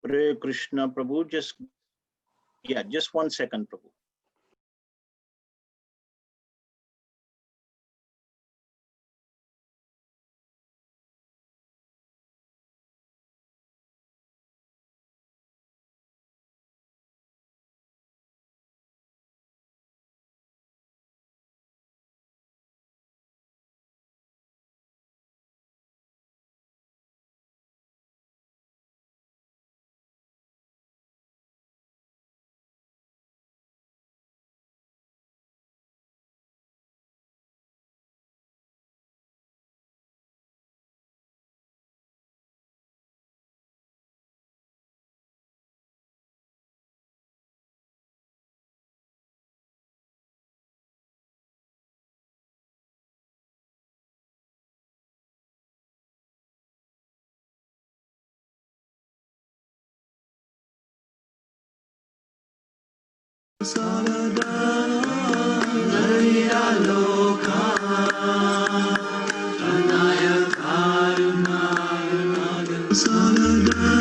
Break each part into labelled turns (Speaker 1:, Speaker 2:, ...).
Speaker 1: Hare Krishna, Prabhu. Just 1 second, Prabhu.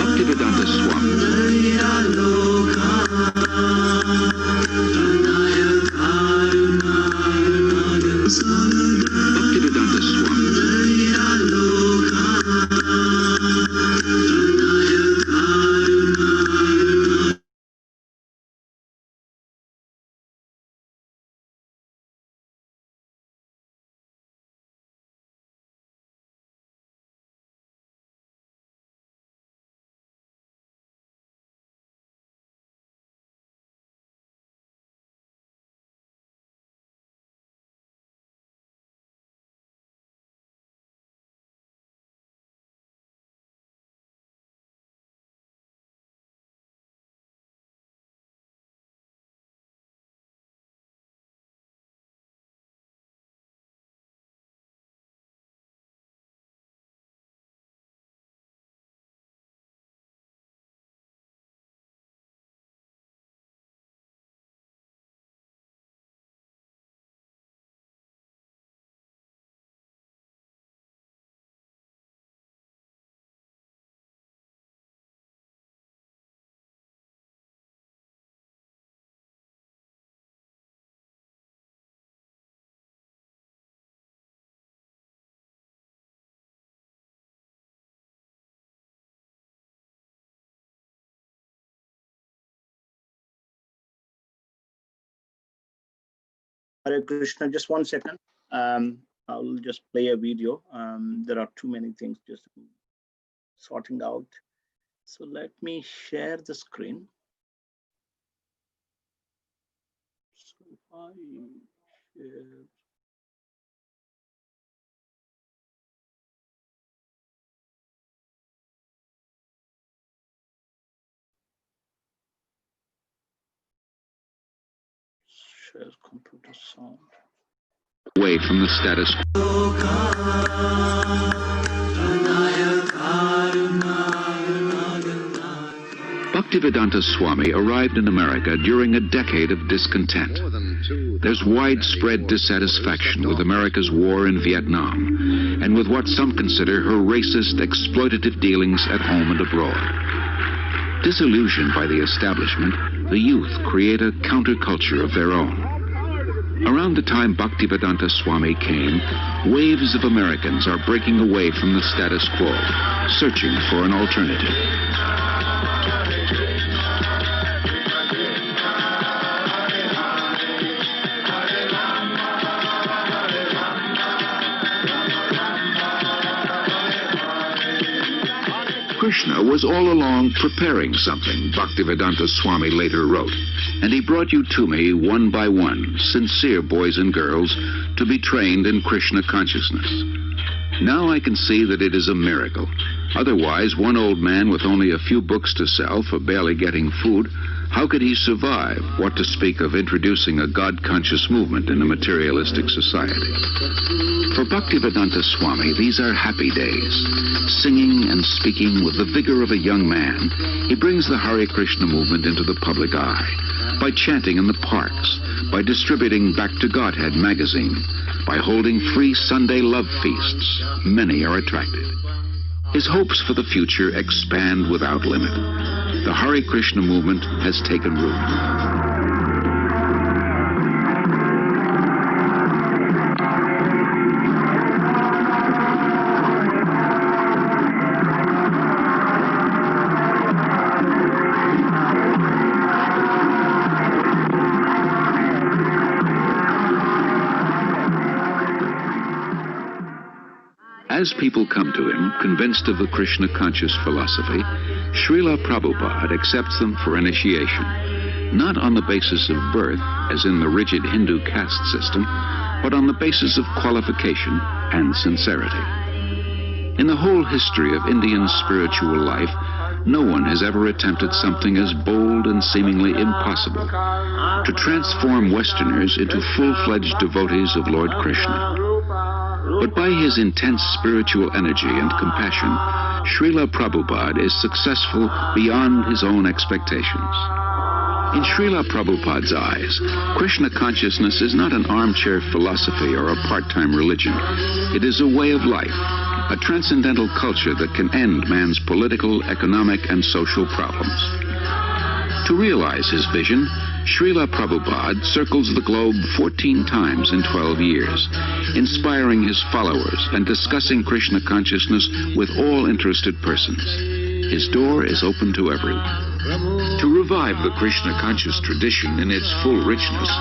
Speaker 2: Bhaktivedanta Swami. Bhaktivedanta
Speaker 1: Hare Krishna, just 1 second. I'll just play a video. There are too many things just sorting out. So let me share the screen. So if I share. Share computer sound.
Speaker 2: Away from the status quo. Bhaktivedanta Swami arrived in America during a decade of discontent. There's widespread dissatisfaction with America's war in Vietnam and with what some consider her racist, exploitative dealings at home and abroad. Disillusioned by the establishment, the youth create a counterculture of their own. Around the time Bhaktivedanta Swami came, waves of Americans are breaking away from the status quo, searching for an alternative. Krishna was all along preparing something, Bhaktivedanta Swami later wrote, and he brought you to me one by one, sincere boys and girls, to be trained in Krishna consciousness. Now I can see that it is a miracle. Otherwise, one old man with only a few books to sell for barely getting food, how could he survive, what to speak of introducing a God-conscious movement in a materialistic society? For Bhaktivedanta Swami, these are happy days. Singing and speaking with the vigor of a young man, he brings the Hare Krishna movement into the public eye. By chanting in the parks, by distributing Back to Godhead magazine, by holding free Sunday love feasts, many are attracted. His hopes for the future expand without limit. the Hare Krishna movement has taken root. As people come to him, convinced of the Krishna-conscious philosophy, Srila Prabhupada accepts them for initiation, not on the basis of birth, as in the rigid Hindu caste system, but on the basis of qualification and sincerity. In the whole history of Indian spiritual life, no one has ever attempted something as bold and seemingly impossible: to transform Westerners into full-fledged devotees of Lord Krishna. But by his intense spiritual energy and compassion, Srila Prabhupada is successful beyond his own expectations. In Srila Prabhupada's eyes, Krishna consciousness is not an armchair philosophy or a part-time religion. It is a way of life, a transcendental culture that can end man's political, economic, and social problems. To realize his vision, Srila Prabhupada circles the globe 14 times in 12 years, inspiring his followers and discussing Krishna consciousness with all interested persons. His door is open to everyone. To revive the Krishna conscious tradition in its full richness,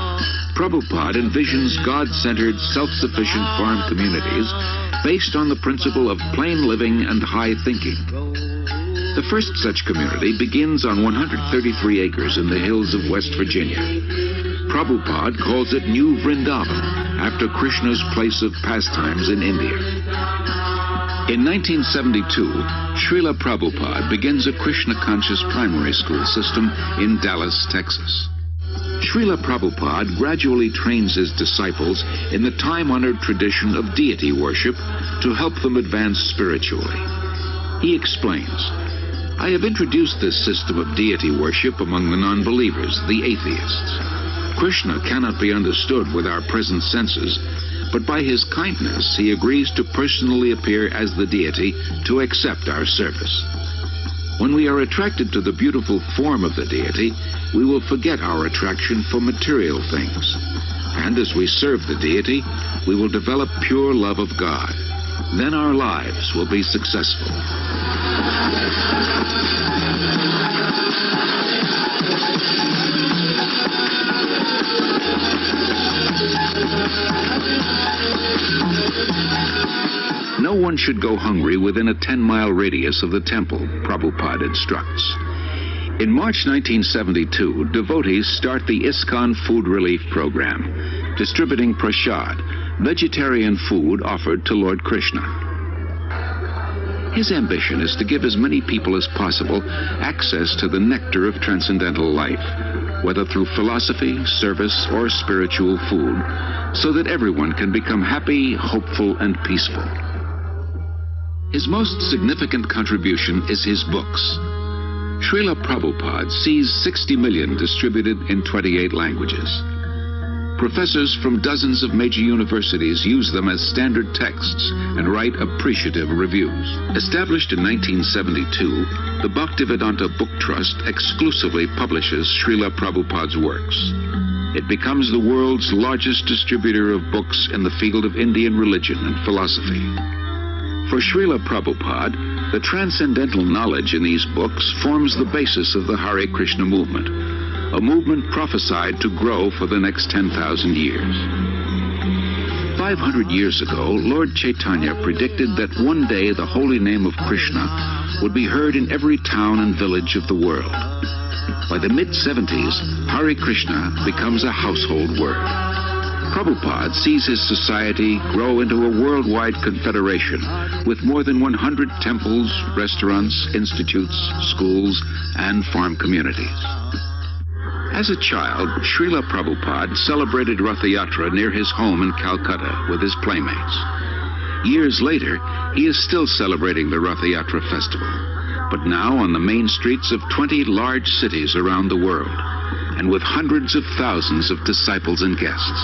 Speaker 2: Prabhupada envisions God-centered, self-sufficient farm communities based on the principle of plain living and high thinking. The first such community begins on 133 acres in the hills of West Virginia. Prabhupada calls it New Vrindavan, after Krishna's place of pastimes in India. In 1972, Srila Prabhupada begins a Krishna-conscious primary school system in Dallas, Texas. Srila Prabhupada gradually trains his disciples in the time-honored tradition of deity worship to help them advance spiritually. He explains, "I have introduced this system of deity worship among the non-believers, the atheists. Krishna cannot be understood with our present senses, but by his kindness he agrees to personally appear as the deity to accept our service. When we are attracted to the beautiful form of the deity, we will forget our attraction for material things. And as we serve the deity, we will develop pure love of God. Then our lives will be successful." No one should go hungry within a 10-mile radius of the temple, Prabhupada instructs. In March 1972, devotees start the ISKCON Food Relief Program, distributing prasad, vegetarian food offered to Lord Krishna. His ambition is to give as many people as possible access to the nectar of transcendental life, whether through philosophy, service, or spiritual food, so that everyone can become happy, hopeful, and peaceful. His most significant contribution is his books. Srila Prabhupada sees 60 million distributed in 28 languages. Professors from dozens of major universities use them as standard texts and write appreciative reviews. Established in 1972, the Bhaktivedanta Book Trust exclusively publishes Srila Prabhupada's works. It becomes the world's largest distributor of books in the field of Indian religion and philosophy. For Srila Prabhupada, the transcendental knowledge in these books forms the basis of the Hare Krishna movement, a movement prophesied to grow for the next 10,000 years. 500 years ago, Lord Chaitanya predicted that one day the holy name of Krishna would be heard in every town and village of the world. By the mid-70s, Hare Krishna becomes a household word. Prabhupada sees his society grow into a worldwide confederation with more than 100 temples, restaurants, institutes, schools, and farm communities. As a child, Srila Prabhupada celebrated Ratha Yatra near his home in Calcutta with his playmates. Years later, he is still celebrating the Ratha Yatra festival, but now on the main streets of 20 large cities around the world, and with hundreds of thousands of disciples and guests.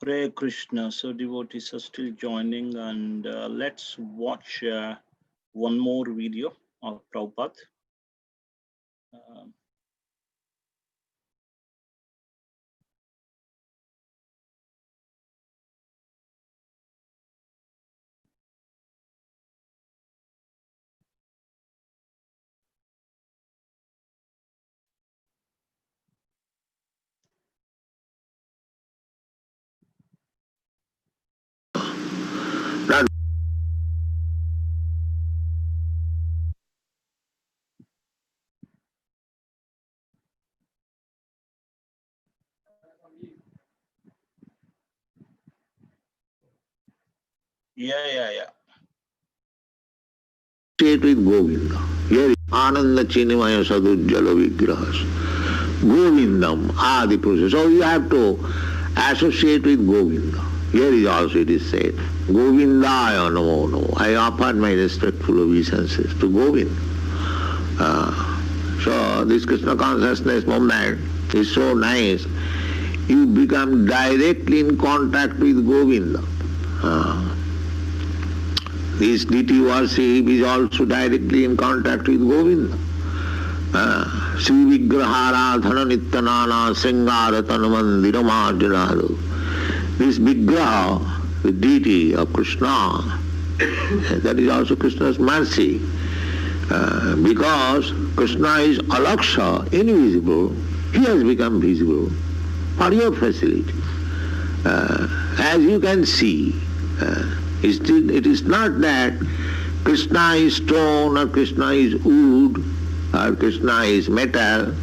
Speaker 1: Hare Krishna. So devotees are still joining, and let's watch one more video of Prabhupada. Um, yeah.
Speaker 3: Associate with Govinda. Here is Ananda Chinmaya Sadujjala Vigrahas. Govindam, Adi Purusa. So you have to associate with Govinda. Here is also it is said, Govindaya Namo Namo. I offer my respectful obeisances to Govinda. So this Krishna consciousness movement is so nice. You become directly in contact with Govinda. This deity worship is also directly in contact with Govinda. Sri Vigraharadhana Nityanana Sringara Tanumandira Marjanadu. This Vigraha, the deity of Krishna, that is also Krishna's mercy. Because Krishna is alaksha, invisible, he has become visible for your facility. As you can see, it is not that Krishna is stone or Krishna is wood or Krishna is metal.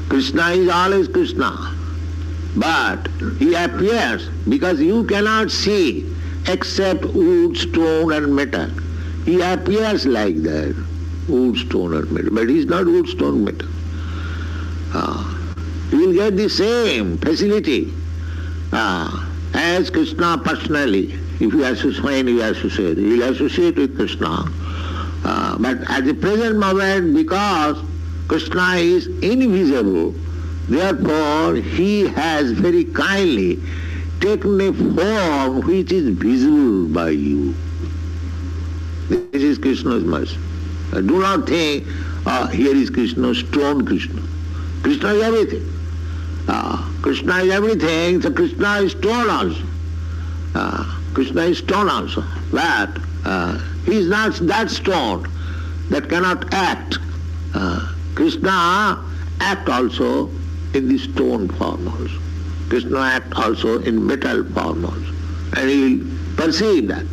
Speaker 3: Krishna is always Krishna. But he appears because you cannot see except wood, stone and metal. He appears like that, wood, stone and metal. But he is not wood, stone, metal. You will get the same facility as Krishna personally. If you associate, you will associate with Krishna. But at the present moment, because Krishna is invisible, therefore he has very kindly taken a form which is visible by you. This is Krishna's mercy. Do not think, here is Krishna, stone Krishna. Krishna is everything. Krishna is everything, so Krishna is stone also. Krishna is stone also, but he is not that stone that cannot act. Krishna act also in the stone form also. Krishna act also in metal form also. And he will perceive that.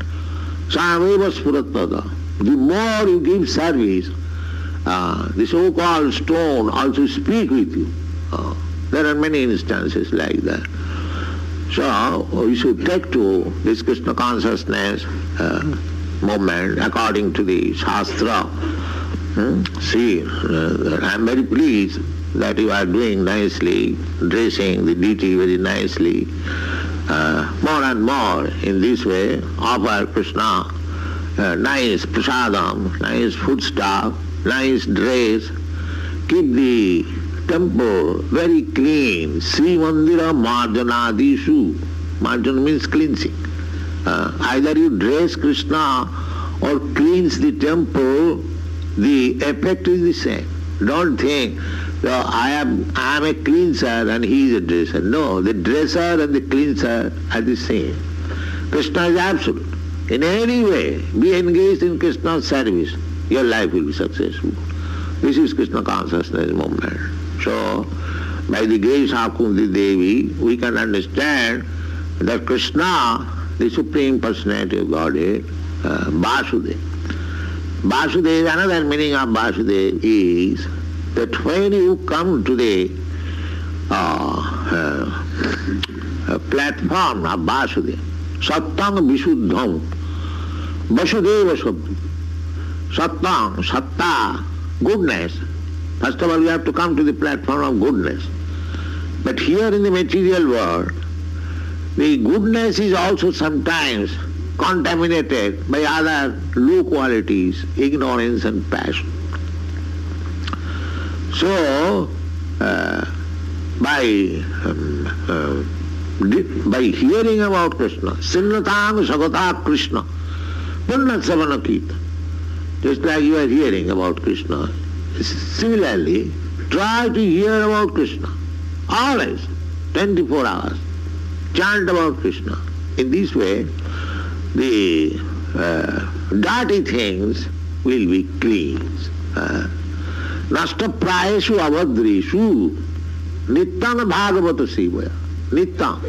Speaker 3: Sameva Spuratpada. The more you give service, the so-called stone also speak with you. There are many instances like that. So we should take to this Krishna consciousness movement according to the Shastra. See, I am very pleased that you are doing nicely, dressing the deity very nicely. More and more in this way, offer Krishna nice prasadam, nice foodstuff, nice dress. Keep the temple very clean. Sri Mandira Marjanadishu. Marjana means cleansing. Either you dress Krishna or cleanse the temple, the effect is the same. Don't think, I am a cleanser and he is a dresser. No, the dresser and the cleanser are the same. Krishna is absolute. In any way, be engaged in Krishna's service, your life will be successful. This is Krishna consciousness movement. So, by the grace of Kunti Devi, we can understand that Krishna, the Supreme Personality of Godhead, Vasudeva. Vasudeva, another meaning of Vasudeva is that when you come today platform of Vasudeva. Sattang Visuddham. Vasudeva Shabda. Sattang, Satta, goodness. First of all, you have to come to the platform of goodness. But here in the material world, the goodness is also sometimes contaminated by other low qualities, ignorance and passion. So, by hearing about Krishna, Sinnatang Sagata Krishna, Punna Savana Kirtan, just like you are hearing about Krishna, similarly, try to hear about Krishna, always, 24 hours, chant about Krishna. In this way, the dirty things will be cleansed. Nasta prayeshu avadreshu nittang bhagavata sevaya. Nittang.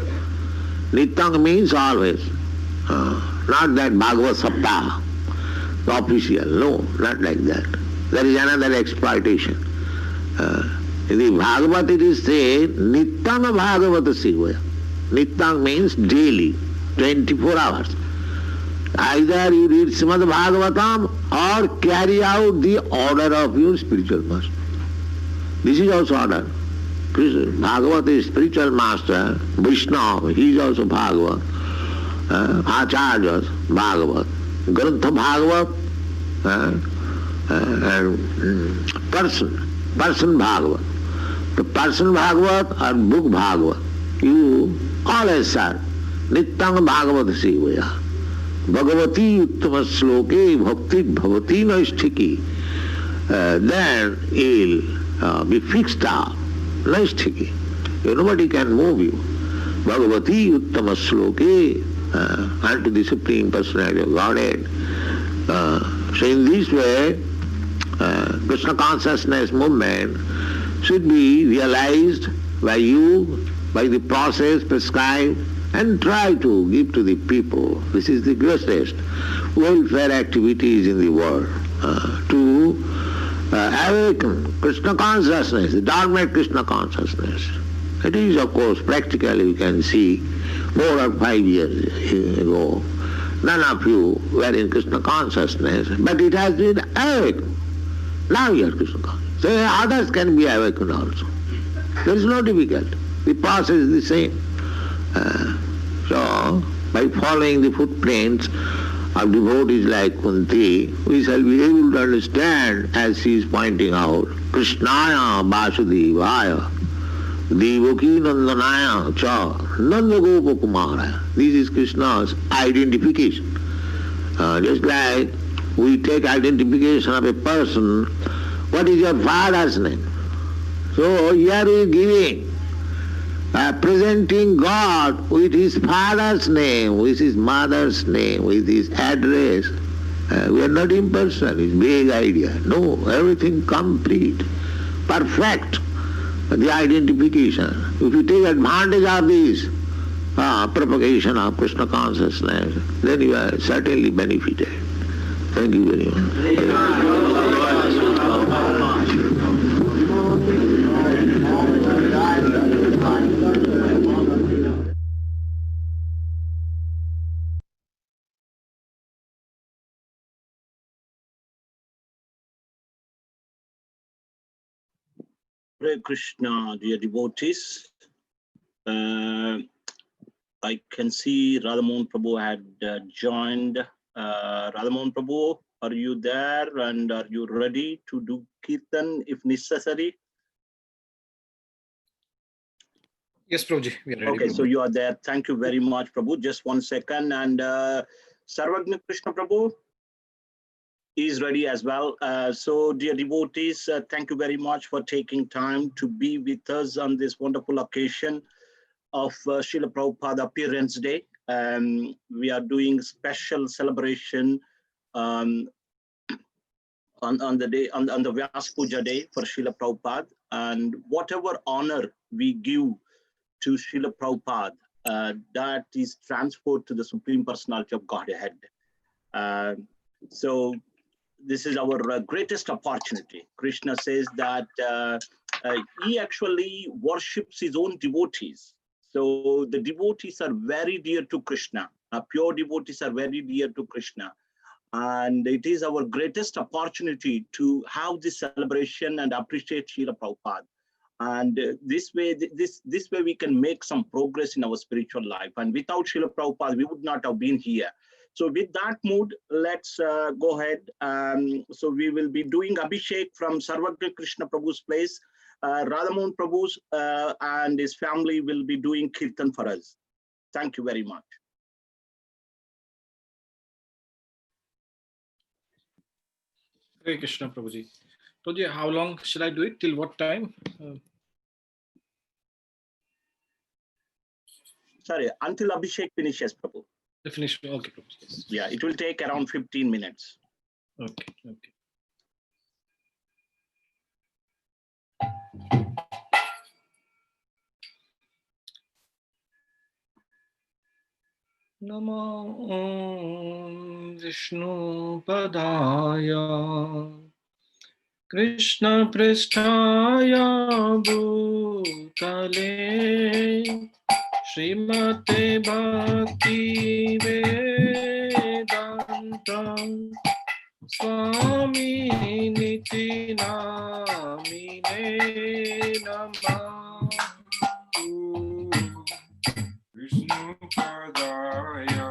Speaker 3: Nittang means always. Not that Bhagavad Saptaha, the official. No, not like that. There is another exploitation. In the Bhagavad it is said, nittang bhagavata sevaya. Nittang means daily, 24 hours. Either you read Srimad Bhagavatam or carry out the order of your spiritual master. This is also order. Bhagavat is spiritual master, Vishnu, he is also Bhagavat. Acharyas, Bhagavat. Grantha Bhagavat, and person Bhagavat. The person Bhagavat or book Bhagavat, you always serve. Nittang Bhagavat Sevaya. Bhagavati uttama sloke bhakti bhavati naisthiki. Then he'll be fixed up. Naisthiki. Nobody can move you. Bhagavati uttama sloke unto the Supreme Personality of Godhead. So in this way, Krishna consciousness movement should be realized by you, by the process prescribed, and try to give to the people. This is the greatest welfare activities in the world, to awaken Krishna consciousness, the dormant Krishna consciousness. It is, of course, practically you can see 4 or 5 years ago, none of you were in Krishna consciousness, but it has been awakened. Now you are Krishna consciousness. So others can be awakened also. There is no difficulty. The process is the same. So, by following the footprints of devotees like Kunti, we shall be able to understand, as she is pointing out, Krishnaya Vasudevaya, Devaki Nandanaya Cha, Nandagopa Kumaraya. This is Krishna's identification. Just like we take identification of a person, what is your father's name? So here we are giving, presenting God with his father's name, with his mother's name, with his address. We are not impersonal, it's big idea. No, everything complete, perfect, the identification. If you take advantage of this propagation of Krishna consciousness, then you are certainly benefited. Thank you very much.
Speaker 1: Hare Krishna, dear devotees. I can see Radhamohan Prabhu had joined. Radhamohan Prabhu, are you there and are you ready to do Kirtan if necessary?
Speaker 4: Yes, Prabhuji, we are ready.
Speaker 1: Okay,
Speaker 4: Prabhu.
Speaker 1: so you are there. Thank you very much, Prabhu. Just 1 second. And Sarvagna Krishna Prabhu is ready as well. So dear devotees, thank you very much for taking time to be with us on this wonderful occasion of Srila Prabhupada Appearance Day. We are doing special celebration on the day, on the Vyas Puja day for Srila Prabhupada, and whatever honor we give to Srila Prabhupada, that is transferred to the Supreme Personality of Godhead. So this is our greatest opportunity. Krishna says that he actually worships his own devotees. So the devotees are very dear to Krishna. Pure devotees are very dear to Krishna. And it is our greatest opportunity to have this celebration and appreciate Srila Prabhupada. And this way we can make some progress in our spiritual life. And without Srila Prabhupada, we would not have been here. So with that mood, let's go ahead. So we will be doing Abhishek from Sarvagna Krishna Prabhu's place. Radhamohan Prabhu's and his family will be doing Kirtan for us. Thank you very much.
Speaker 4: Hare Krishna, Prabhuji. Prabhuji, how long should I do it? Till what time?
Speaker 1: Sorry, until Abhishek finishes, Prabhu.
Speaker 4: The finish. Okay, Prabhuji. Yes.
Speaker 1: Yeah, it will take around 15 minutes.
Speaker 4: Okay, okay. Namo Vishnu Padaya Krishna Pristhaya Bhutale Srimate Bhakti Vedanta Swami Niti Namine Namaha
Speaker 5: Vishnu Padaya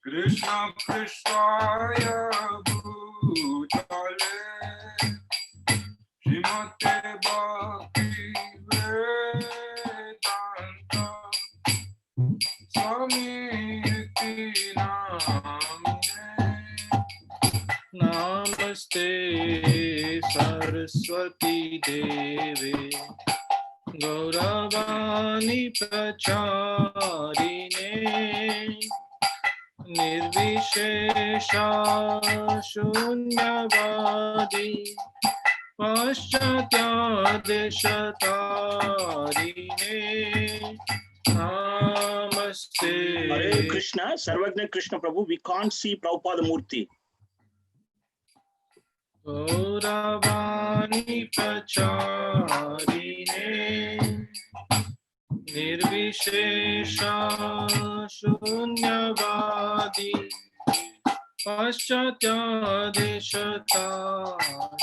Speaker 5: Krishna Pristhaya Bhutale Srimate Bhakti Vedanta Swami Niti Namine
Speaker 4: Namaste Saraswati Devi Gauravani Pracharine Nirvishesha Shunyavadi Paschatya Deshatarine Namaste.
Speaker 1: Hare Krishna, Sarvagna Krishna Prabhu, we can't see Prabhupada Murti.
Speaker 4: Gauravani Pracharine Nirvishesha Shunyavadi Paschatya Deshatarine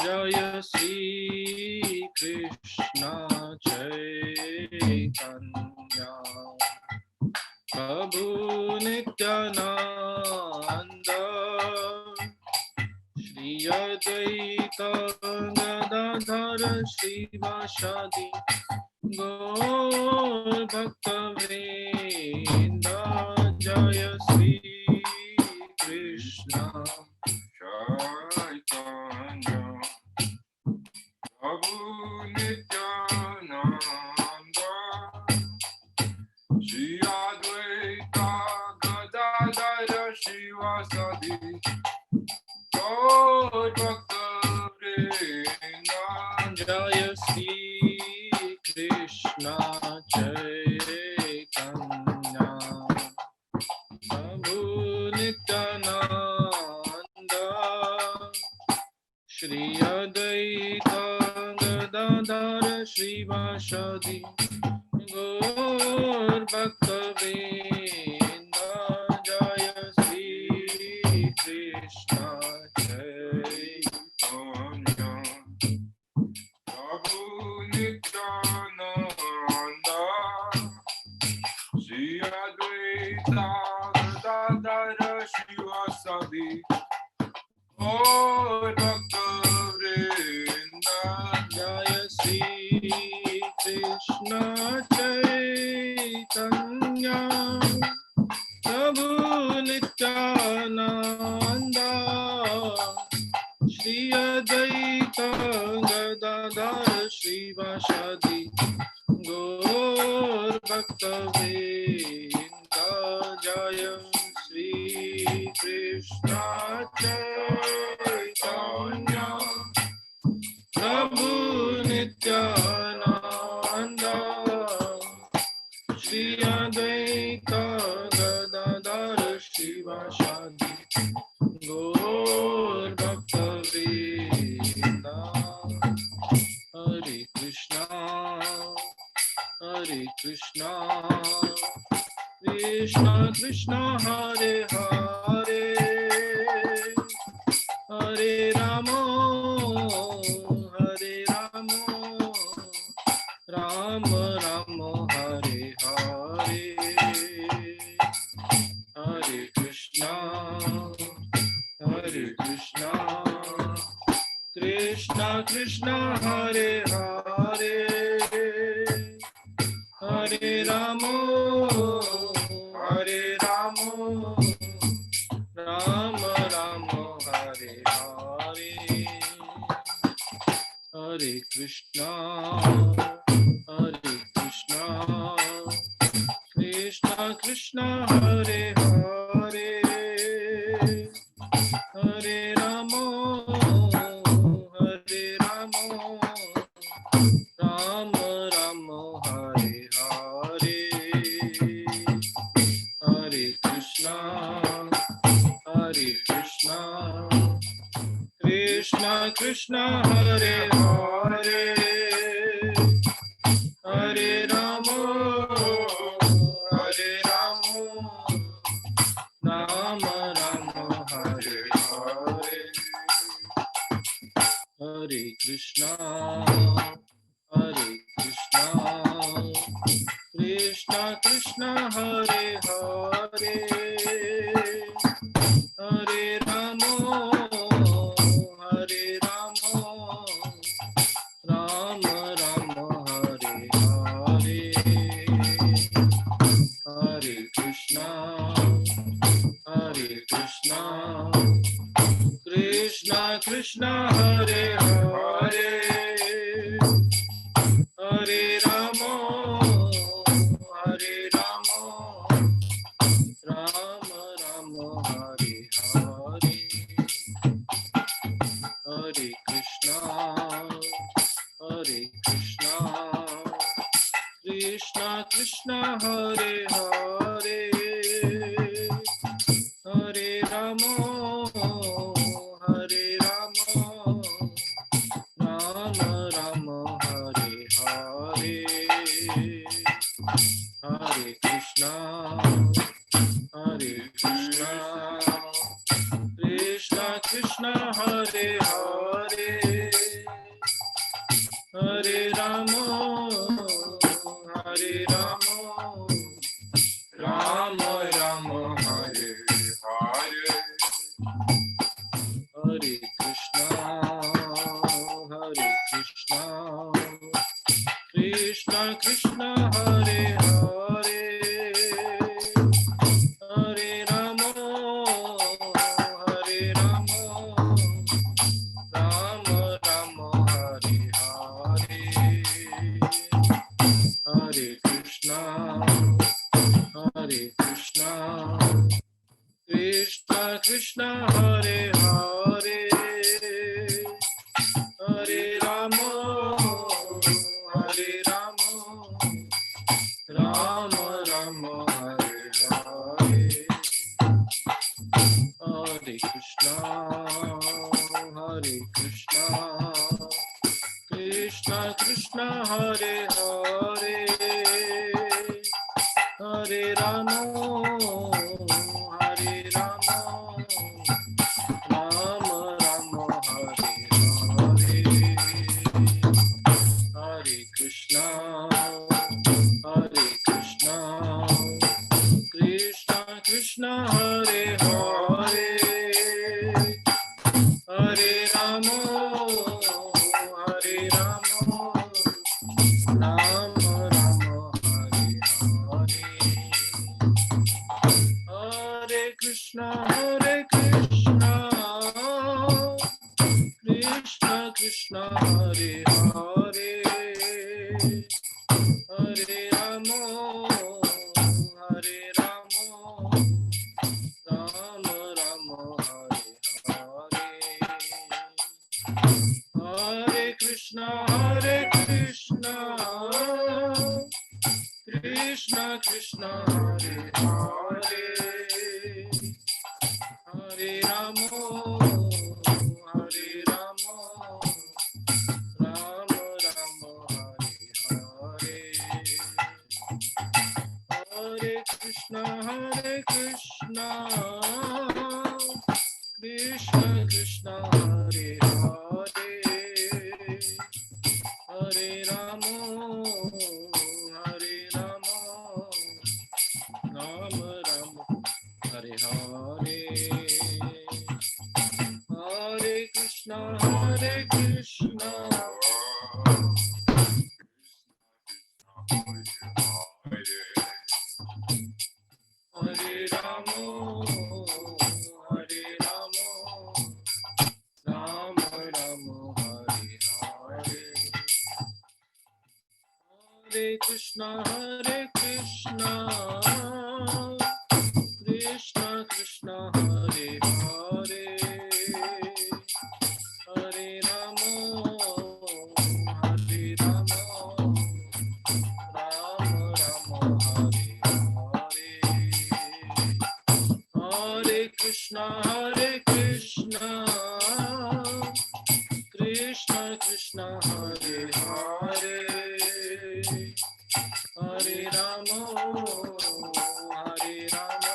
Speaker 4: Jaya Sri Krishna Chaitanya Prabhu Nityananda Shri Advaita Gadadhara Shivasadi Gaur Bhakta Vrinda Jaya Sri Krishna
Speaker 5: Chaitanya Prabhu Nityananda Shri Advaita Gadadhara Shivasadi Gaur Bhakta Vrinda
Speaker 4: Jaya Sri Krishna Chaitanya Prabhu Nityananda Shri Advaita Gadadhara Shivasadi Gaur Bhakta Vrinda Jaya Sri Krishna
Speaker 5: Chaitanya Prabhu Nityananda Shri Advaita Gadadhara Shivasadi Gaur Bhakta Vrinda
Speaker 4: Jaya Sri Krishna Chaitanya Prabhu Nityananda Shri Advaita Gadadhara Shivasadi Gaur Bhakta Vrinda Jaya Sri Krishna Chaitanya Prabhu Nityananda Shri Advaita Gadadhara Shivasadi Gaur Bhakta Vrinda Krishna Krishna Hare Hare, Hare Ramo, Hare Ramo, Rama Rama Hare Hare, Hare Krishna, Hare Krishna, Krishna Krishna Hare Hare, Hare Ramo, Hare Ramo, Rama Rama Hare Hare, Hare Krishna, Hare Krishna, Krishna Krishna Hare Hare, Hare Ramo, Hare Ramo, Rama Rama Hare Hare, Hare Krishna, Hare Krishna, Krishna Krishna Hare Hare, Hare Ramo, Hare Ramo, Rama Rama Hare Hare, Hare Krishna, Hare Krishna, Krishna Krishna Hare Hare, Hare Ramo, Hare Ramo, Rama Rama Hare Hare, Hare Krishna, Hare Krishna, Krishna Krishna Hare Hare, Hare Ramo, Hare Ramo, Rama Rama Hare Hare, Hare Krishna, Hare Krishna, Krishna Krishna Hare Hare, Hare Ramo, Hare Ramo, Rama Rama Hare Hare, Hare Krishna, Hare Krishna, Krishna Krishna Hare Hare, Hare Ramo, Hare Ramo, Rama Rama Hare Hare, Hare Krishna, Hare Krishna, Krishna Krishna Hare Hare, Hare Ramo, Hare Ramo, Rama Rama Hare Hare, Hare Krishna, Hare Krishna, Krishna Krishna Hare Hare, Hare Ramo, Hare Ramo, Rama Rama Hare Hare, Hare Krishna, Hare Krishna, Krishna Krishna Hare Hare, Hare Ramo, Hare Ramo, Rama Rama Hare Hare, Hare Krishna, Hare Krishna, Krishna Krishna Hare Hare, Hare Ramo, Hare Ramo, Rama Rama Hare Hare, Hare Krishna, Hare Krishna, Krishna Krishna Hare Hare, Hare Ramo, Hare Ramo, Rama Rama Hare Hare, Hare Krishna, Hare Krishna, Krishna Krishna Hare Hare, Hare Ramo, Hare Ramo, Krishna. Hare Ramo, Hare Ramo, Rama Rama, Hare Hare. Hare Krishna, Krishna Krishna, Hare Hare, Hare Ramo, Hare Ramo, Rama Rama, Hare Hare. Hare Krishna, Krishna Krishna, Hare Hare, Hare Ramo, Hare Ramo,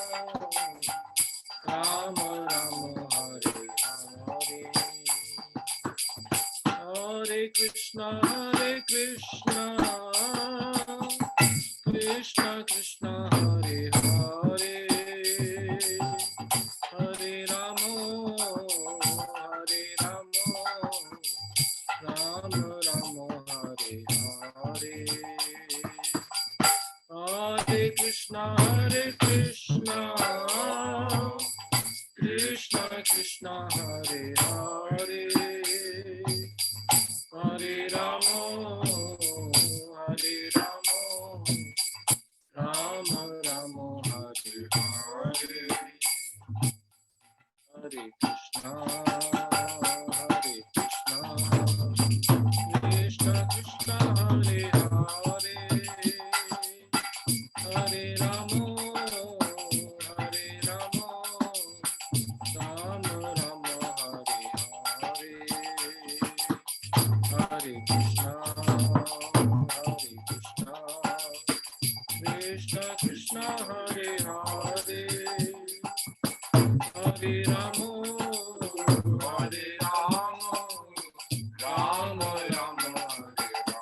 Speaker 4: Rama Rama, Hare Hare. Hare Krishna, Krishna Krishna, Hare Hare, Hare Ramo, Hare Ramo, Rama Rama, Hare Hare. Hare Krishna, Krishna Krishna, Hare Hare, Hare Ramo, Hare Ramo, Rama Rama, Hare Hare. Hare Krishna, Krishna Krishna, Hare Hare, Hare Ramo, Hare Ramo, Rama Rama, Hare Hare. Hare Krishna, Krishna Krishna, Hare Hare, Hare Ramo, Hare Ramo, Rama Rama, Hare Hare.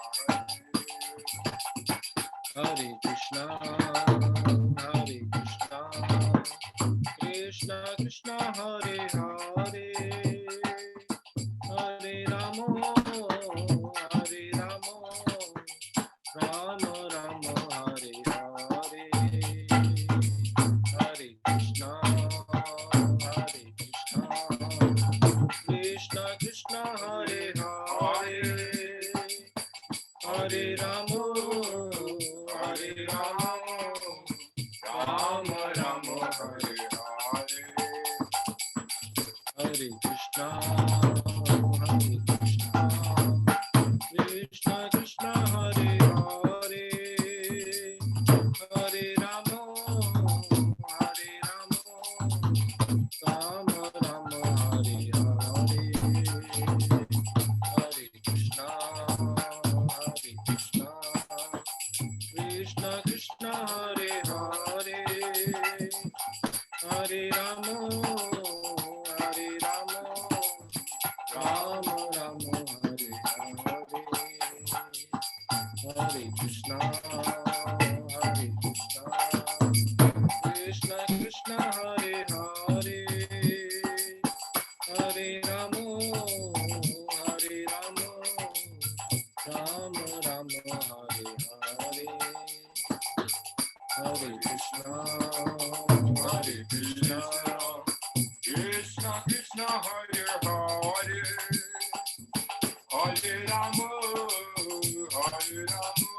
Speaker 4: Hare Krishna, Krishna Krishna, Hare Hare, Hare Ramo, Hare Ramo, Rama Rama, Hare Hare. Hare Krishna, Krishna Krishna, Hare Hare, Hare Ramo, Hare Ramo, Rama Rama, Hare Hare. Hare Krishna, Krishna Krishna, Hare Hare, Hare Ramo, Hare Ramo, Rama Rama, Hare Hare. Hare Krishna, Krishna Krishna, Hare Hare, Hare Ramo, Hare Ramo, Rama Rama, Hare Hare. Hare Krishna, Krishna Krishna, Hare Hare, Hare Ramo, Hare Ramo, Rama Rama, Hare Hare. Hare Krishna,
Speaker 5: Krishna Krishna, Hare Hare, Hare Rama, Hare Rama,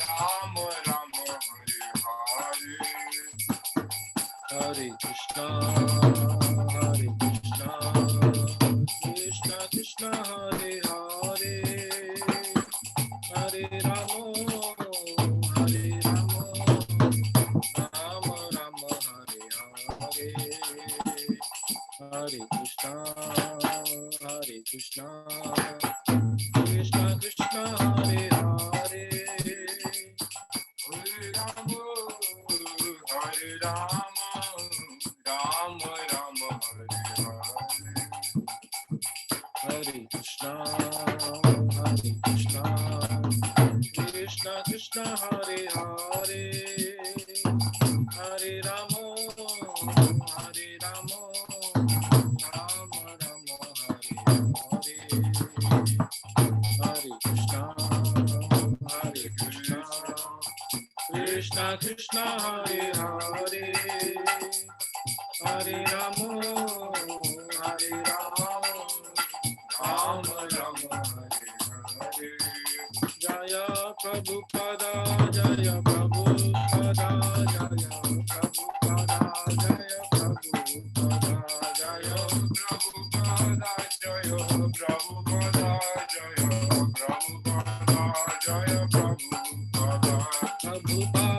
Speaker 5: Rama Rama, Hare Hare.
Speaker 4: Hare Krishna, Krishna Krishna, Hare Hare, Hare Ramo, Hare Ramo, Rama Rama, Hare Hare. Hare Krishna, Krishna Krishna, Hare Hare,
Speaker 5: Hare Rama, Hare Rama, Rama Rama, Hare Hare.
Speaker 4: Hare Krishna, Krishna Krishna, Hare Hare, Hare Ramo, Hare Ramo, Rama Rama, Hare Hare. Krishna Krishna Hare Hare Hare Rama Hare Rama Rama Rama Hare Hare Jaya Prabhupada Jaya Prabhupada Jaya Prabhupada Jaya Prabhupada Jaya Prabhupada Jaya Prabhupada Jaya Prabhupada Jaya Prabhupada Prabhupada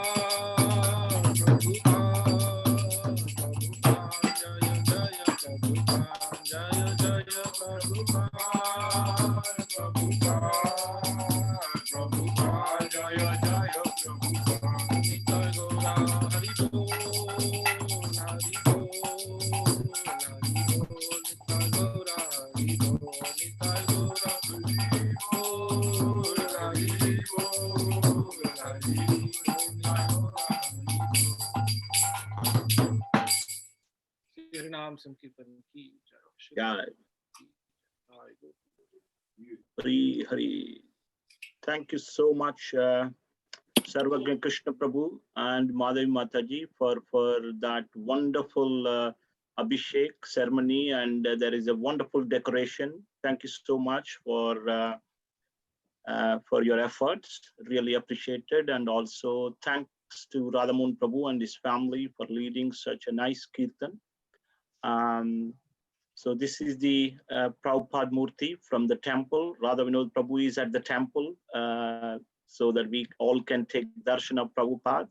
Speaker 4: Naam Sankirtan ki jai.
Speaker 1: Yeah, Hari Hari. Thank you so much, Sarvagya Krishna Prabhu and Madhavi Mataji for that wonderful Abhishek ceremony, and there is a wonderful decoration. Thank you so much for your efforts, really appreciated, and also thanks to Radhamohan Prabhu and his family for leading such a nice kirtan. So this is the Prabhupada Murti from the temple. Radha Vinod Prabhu is at the temple so that we all can take darshan of Prabhupada.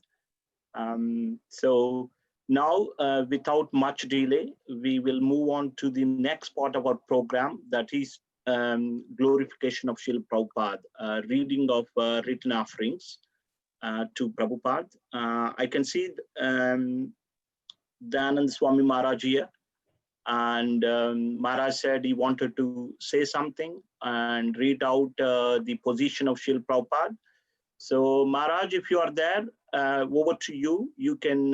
Speaker 1: So now, without much delay, we will move on to the next part of our program, that is glorification of Srila Prabhupada, reading of written offerings to Prabhupada. I can see Dayanand Swami Maharaj here. And Maharaj said he wanted to say something and read out the position of Srila Prabhupada. So Maharaj, if you are there, over to you. You can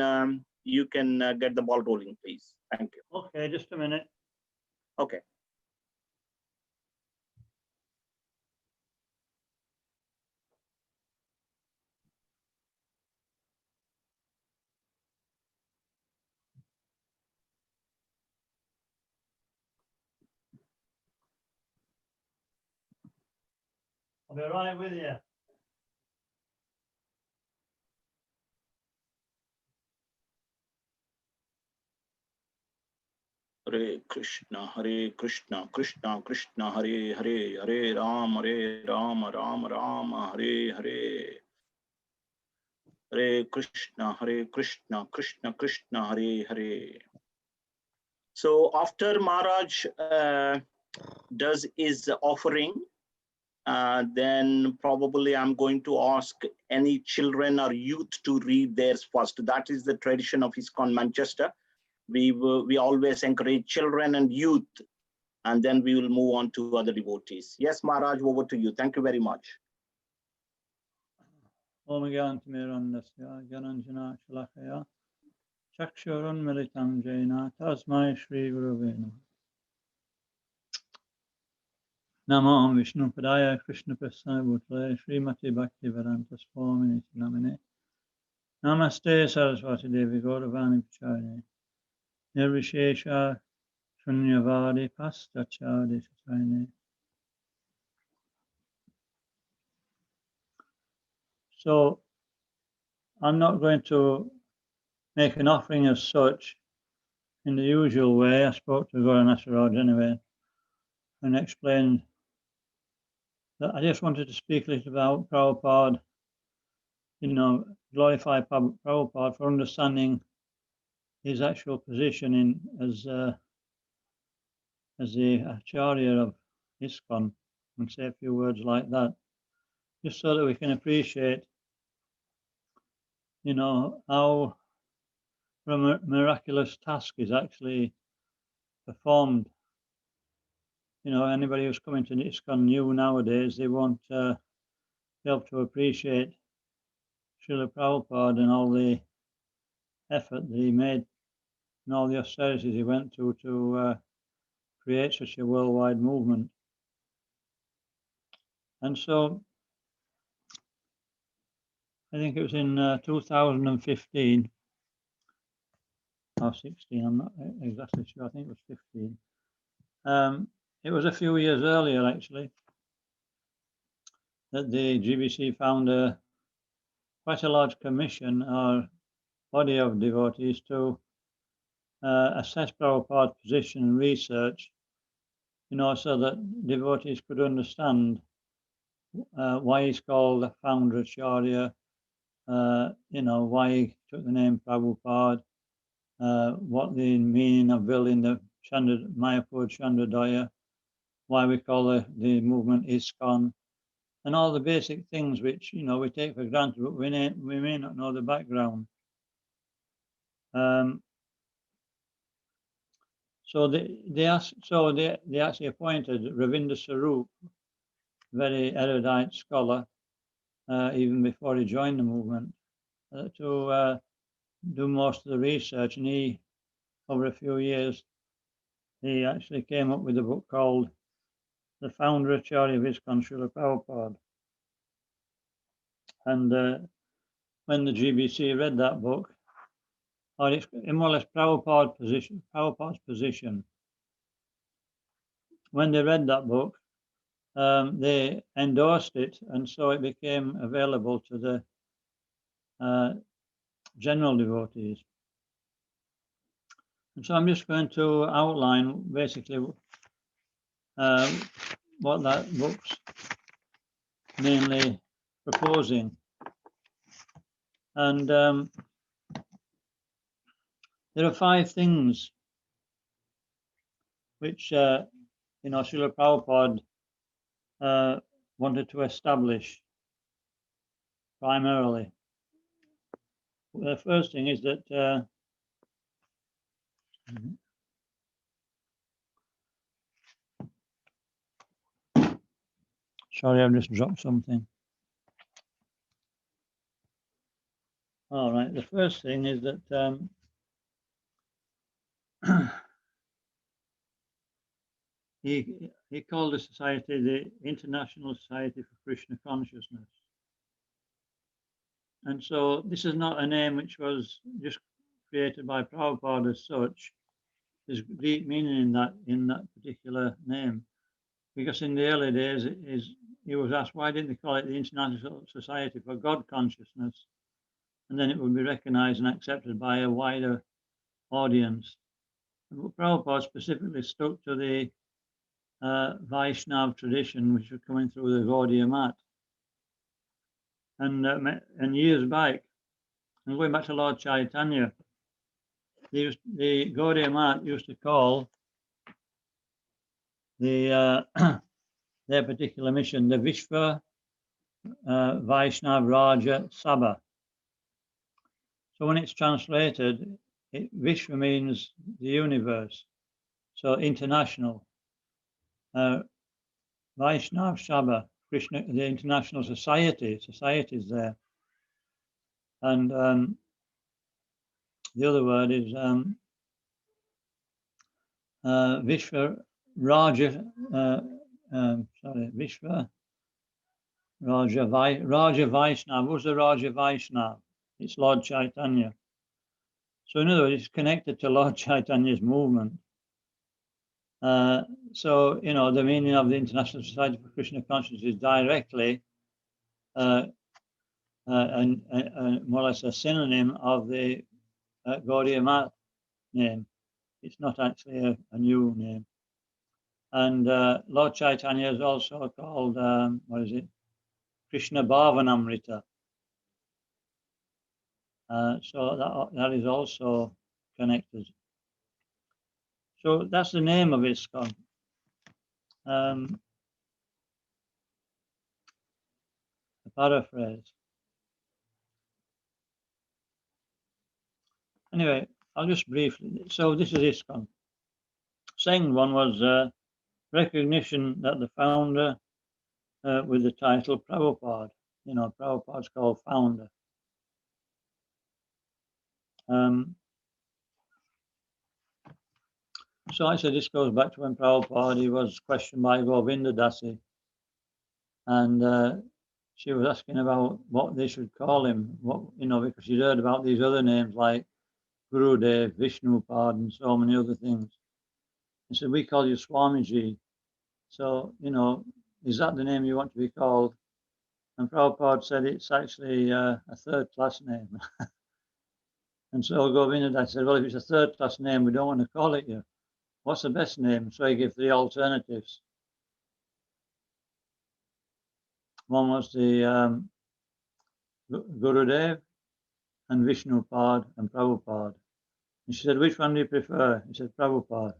Speaker 1: get the ball rolling, please. Thank you.
Speaker 6: Okay, just a minute.
Speaker 1: Okay.
Speaker 6: I'll be right with you.
Speaker 1: Hare Krishna, Krishna Krishna, Hare Hare, Hare Ram, Ram Ram, Hare Hare. Hare Krishna, Krishna Krishna, Hare Hare. So after Maharaj does his offering, then probably I'm going to ask any children or youth to read theirs first. That is the tradition of ISKCON Manchester. We always encourage children and youth, and then we will move on to other devotees. Yes, Maharaj, over to you. Thank you very much.
Speaker 6: Om Gyantimirandasya Gyananjana Shalakaya Chakshurun Militam Jaina Tasmai Shri Gurave Namo Vishnu Padaya Krishna Prasana Bhutale Srimati Bhakti Vedanta Swamini Namine Namaste Saraswati Devi Gauravani Pachayane Nirvishesha Shunyavadi Pastachadi Satayane. So I'm not going to make an offering as such in the usual way. I spoke to Gaura Nasaraj anyway and explained that I just wanted to speak a little about Prabhupada, glorify Prabhupada for understanding his actual position in as the Acharya of ISKCON, and say a few words like that, just so that we can appreciate, how a miraculous task is actually performed. Anybody who's coming to ISKCON new nowadays, they won't be able to appreciate Srila Prabhupada and all the effort that he made and all the austerities he went to create such a worldwide movement. And so I think it was in 2015 or 16, I'm not exactly sure, I think it was 15. It was a few years earlier actually that the GBC found quite a large commission or body of devotees to assess Prabhupada's position and research, so that devotees could understand why he's called the founder Acharya, why he took the name Prabhupada, what the meaning of building the Mayapur Chandrodaya, why we call the movement ISKCON, and all the basic things which we take for granted, but we may not know the background. So they actually appointed Ravinder Sarup, very erudite scholar, even before he joined the movement, to do most of the research. And he, over a few years, he actually came up with a book called The Founder Acharya of ISKCON, Srila Prabhupada. And when the GBC read that book, or it's more or less Prabhupada's position, when they read that book, they endorsed it, and so it became available to the general devotees. And so I'm just going to outline basically what that book's mainly proposing. And there are 5 things which Srila Prabhupada wanted to establish primarily. The first thing is that sorry, I've just dropped something. All right, the first thing is that he called the society the International Society for Krishna Consciousness. And so this is not a name which was just created by Prabhupada as such. There's deep meaning in that particular name. Because in the early days, he was asked, why didn't they call it the International Society for God Consciousness? And then it would be recognized and accepted by a wider audience. But Prabhupada specifically stuck to the Vaishnav tradition, which was coming through the Gaudiya Math. And years back, and going back to Lord Chaitanya, the Gaudiya Math used to call the their particular mission the Vishva Vaishnav Raja Sabha. So when it's translated, Vishva means the universe, so international. Vaishnav Sabha, Krishna, the international societies there. And the other word is Vishva Raja, Vishva Raja Vaishnav. Who's the Raja Vaishnav? It's Lord Chaitanya. So in other words, it's connected to Lord Chaitanya's movement. So, the meaning of the International Society for Krishna Consciousness is directly and more or less a synonym of the Gaudiya Math name. It's not actually a new name. And Lord Chaitanya is also called, Krishna Bhavanamrita. So that is also connected. So that's the name of ISKCON. A paraphrase. Anyway, I'll just briefly. So this is ISKCON. Second one was recognition that the founder with the title Prabhupada, Prabhupada's called founder. So I said this goes back to when Prabhupada, he was questioned by Govinda Dasi. and she was asking about what they should call him, because she'd heard about these other names like Gurudev, Vishnupad, and so many other things. He said, we call you Swamiji. So, is that the name you want to be called? And Prabhupada said it's actually a third-class name. And so Govindadai said, well, if it's a third-class name, we don't want to call it you. What's the best name? So he gave 3 alternatives. One was the Gurudev and Vishnupad and Prabhupada. And she said, which one do you prefer? He said, Prabhupada.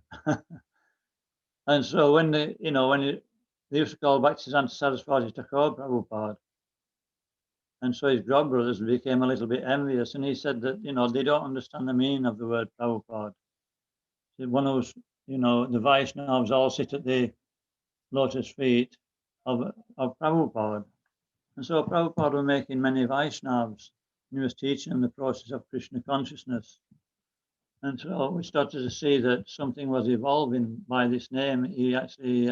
Speaker 6: And so when they used to call Bhaktisiddhanta Saraswati Thakur Prabhupada. And so his godbrothers became a little bit envious. And he said that, they don't understand the meaning of the word Prabhupada. One of those, the Vaishnavas all sit at the lotus feet of Prabhupada. And so Prabhupada was making many Vaishnavas. And he was teaching them the process of Krishna consciousness. And so we started to see that something was evolving by this name. He actually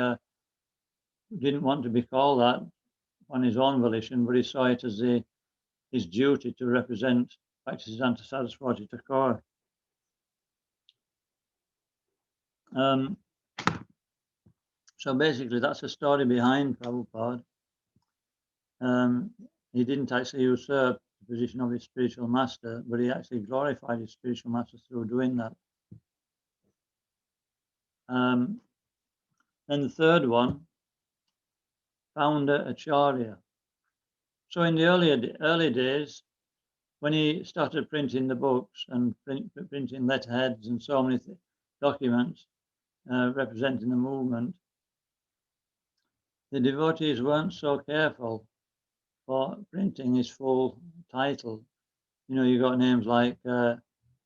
Speaker 6: didn't want to be called that on his own volition, but he saw it as his duty to represent Bhaktisiddhanta Saraswati Thakur. So basically, that's the story behind Prabhupada. He didn't actually usurp the position of his spiritual master, but he actually glorified his spiritual master through doing that. Then the third one, founder Acharya. So in the early days, when he started printing the books and printing letterheads and so many documents representing the movement, the devotees weren't so careful for printing his full title. You got names like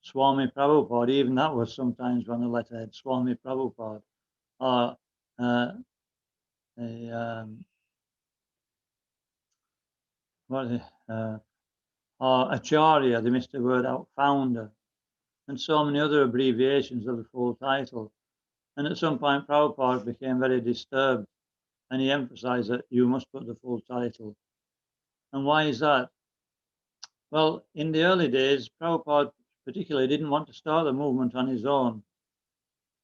Speaker 6: Swami Prabhupada, even that was sometimes on the letterhead, Swami Prabhupada, or or Acharya, they missed the word out, founder, and so many other abbreviations of the full title. And at some point, Prabhupada became very disturbed, and he emphasized that you must put the full title. And why is that? Well, in the early days, Prabhupada particularly didn't want to start the movement on his own.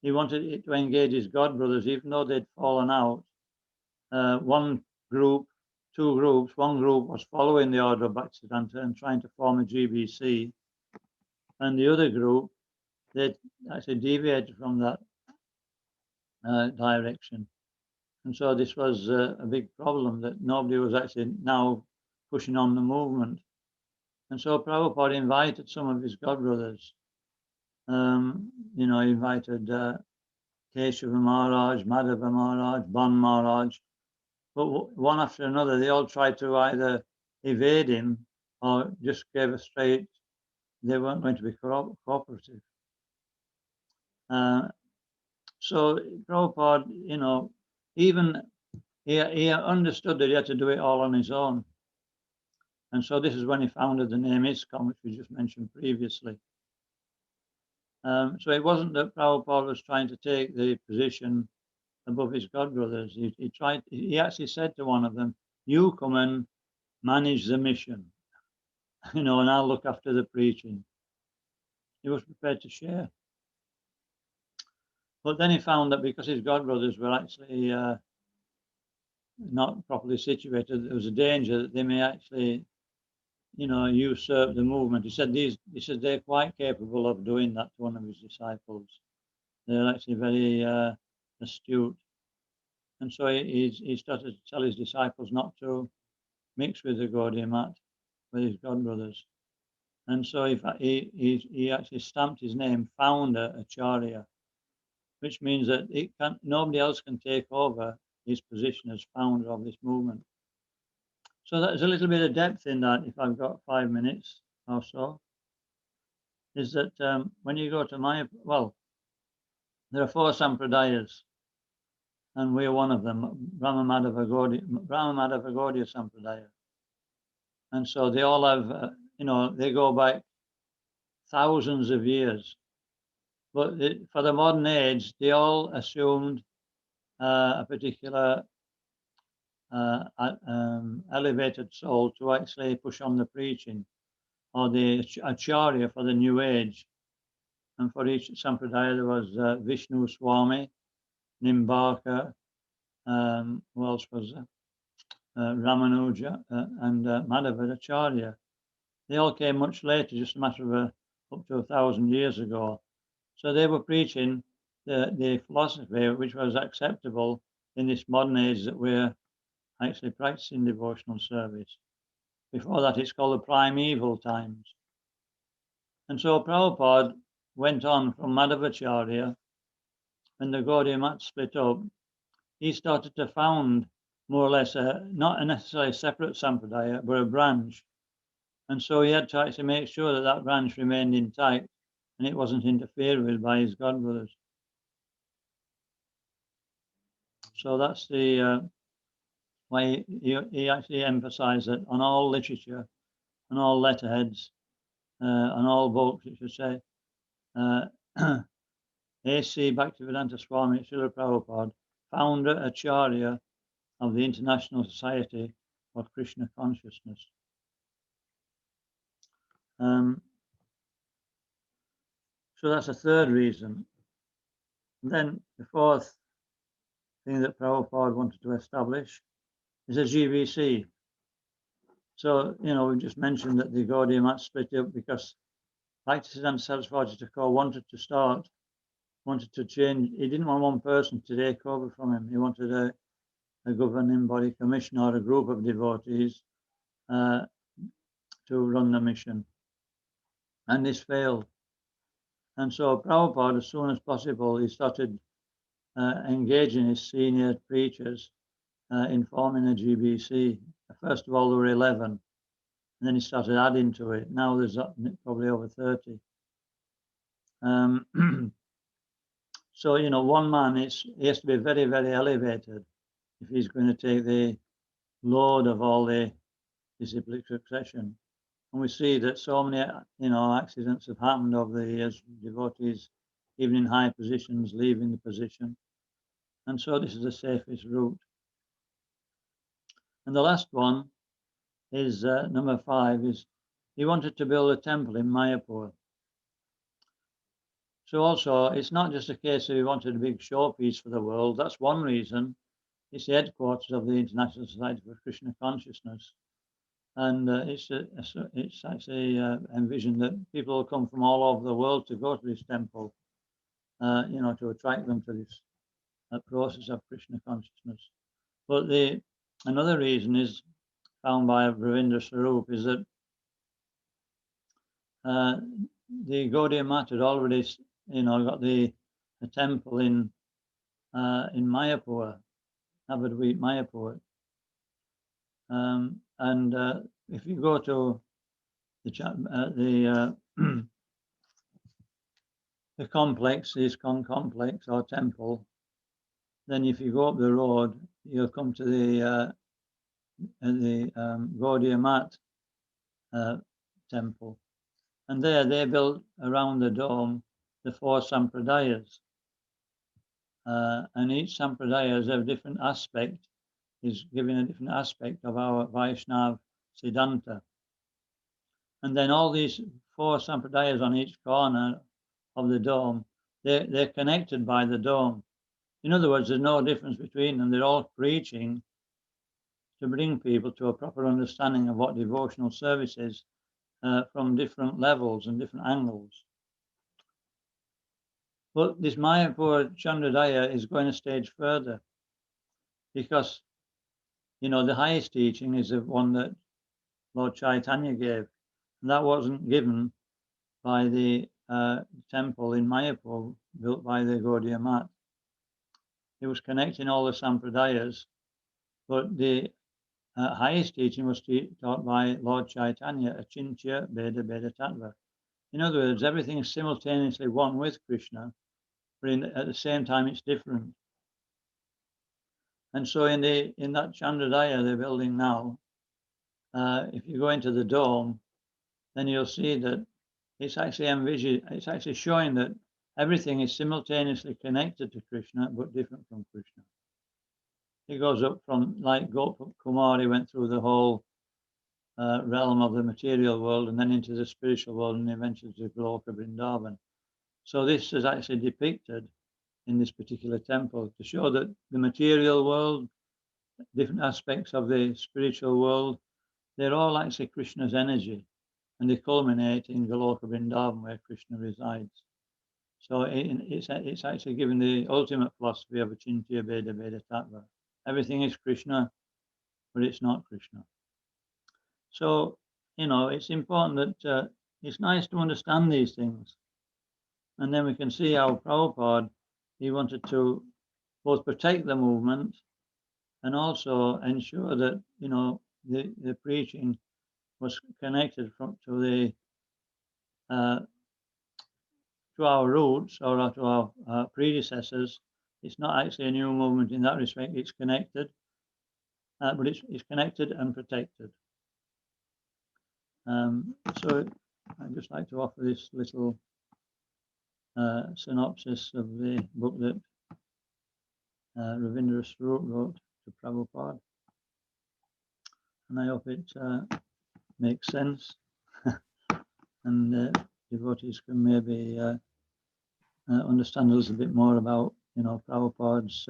Speaker 6: He wanted it to engage his godbrothers, even though they'd fallen out. One group, 2 groups, one group was following the order of Bhaktisiddhanta and trying to form a GBC. And the other group, they actually deviated from that direction. And so this was a big problem, that nobody was actually now pushing on the movement. And so Prabhupada invited some of his godbrothers. He invited Keshava Maharaj, Madhava Maharaj, Ban Maharaj. But one after another, they all tried to either evade him or just gave a straight, they weren't going to be cooperative. So Prabhupada, even he understood that he had to do it all on his own. And so this is when he founded the name ISKCON, which we just mentioned previously. So it wasn't that Prabhupada was trying to take the position above his godbrothers. He actually said to one of them, you come and manage the mission, and I'll look after the preaching. He was prepared to share. But then he found that because his godbrothers were actually not properly situated, there was a danger that they may actually, usurp the movement. He said they're quite capable of doing that to one of his disciples. They're actually very astute. And so he started to tell his disciples not to mix with the Gaudiya Mat, with his godbrothers. And so he actually stamped his name, founder Acharya, which means that nobody else can take over his position as founder of this movement. So there's a little bit of depth in that, if I've got 5 minutes or so, is that when you go to there are 4 sampradayas, and we're one of them, Brahma Madhava Gaudiya Sampradaya. And so they all have, they go back thousands of years. But for the modern age, they all assumed a particular elevated soul to actually push on the preaching, or the acharya for the new age. And for each sampradaya there was Vishnu Swami, Nimbarka, who else was there? Ramanuja, and Madhavacharya. They all came much later, just a matter of up to 1,000 years ago. So they were preaching the philosophy which was acceptable in this modern age that we're actually practicing devotional service. Before that, it's called the primeval times. And so Prabhupada went on from Madhavacharya, when the Gaudiya Math split up, he started to found more or less not a necessarily separate sampradaya, but a branch. And so he had to actually make sure that that branch remained intact and it wasn't interfered with by his godbrothers. So that's the why he actually emphasized that on all literature, on all letterheads, on all books, it should say, A.C. Bhaktivedanta Swami Srila Prabhupada, founder Acharya of the International Society for Krishna Consciousness. So that's a third reason. And then the fourth thing that Prabhupada wanted to establish is a GBC. So, we just mentioned that the Gaudiya Math split up because Bhaktisiddhanta Saraswati Thakur wanted to change. He didn't want one person to take over from him. He wanted a governing body commission or a group of devotees to run the mission. And this failed. And so Prabhupada, as soon as possible, he started engaging his senior preachers in forming a GBC. First of all, there were 11, and then he started adding to it. Now there's probably over 30. So, one man, he has to be very, very elevated if he's going to take the load of all the disciplic succession. And we see that so many, accidents have happened over the years, devotees, even in high positions, leaving the position. And so this is the safest route. And the last one is number 5, is he wanted to build a temple in Mayapur. So also, it's not just a case of he wanted a big showpiece for the world. That's one reason. It's the headquarters of the International Society for Krishna Consciousness. And it's actually envisioned that people will come from all over the world to go to this temple, to attract them to this process of Krishna consciousness. But another reason is found by Ravindra Swarup is that the Gaudiya Math had already, got a temple in Mayapur, Navadvip Mayapur. And if you go to the complex, the ISKCON complex or temple, then if you go up the road, you'll come to the Gaudiya Math temple. And there they built around the dome the 4 sampradayas. And each sampradaya has a different aspect, is giving a different aspect of our Vaishnav Siddhanta. And then all these 4 sampradayas on each corner of the dome, they're connected by the dome. In other words, there's no difference between them. They're all preaching to bring people to a proper understanding of what devotional service is from different levels and different angles. But this Mayapur Chandrodaya is going a stage further because, the highest teaching is the one that Lord Chaitanya gave. And that wasn't given by the temple in Mayapur built by the Gaudiya Math. It was connecting all the sampradayas, but the highest teaching was taught by Lord Chaitanya, Achintya Bheda Bheda Tattva. In other words, everything is simultaneously one with Krishna, but at the same time it's different. And so in that Chandrodaya they're building now, if you go into the dome, then you'll see that it's actually showing that everything is simultaneously connected to Krishna, but different from Krishna. It goes up from, like Kumari went through the whole realm of the material world and then into the spiritual world and eventually to Goloka Vrindavan. So this is actually depicted in this particular temple to show that the material world, different aspects of the spiritual world, they're all actually Krishna's energy, and they culminate in Goloka Vrindavan where Krishna resides. So it's actually given the ultimate philosophy of Achintya Veda Veda Tattva. Everything is Krishna, but it's not Krishna. So, it's important that it's nice to understand these things. And then we can see how Prabhupada, he wanted to both protect the movement and also ensure that, the preaching was connected to our roots or to our predecessors. It's not actually a new movement in that respect. It's connected, but it's connected and protected. So I'd just like to offer this little synopsis of the book that Ravindra Swarup wrote to Prabhupada. And I hope it makes sense and devotees can maybe understand a little bit more about, Prabhupada's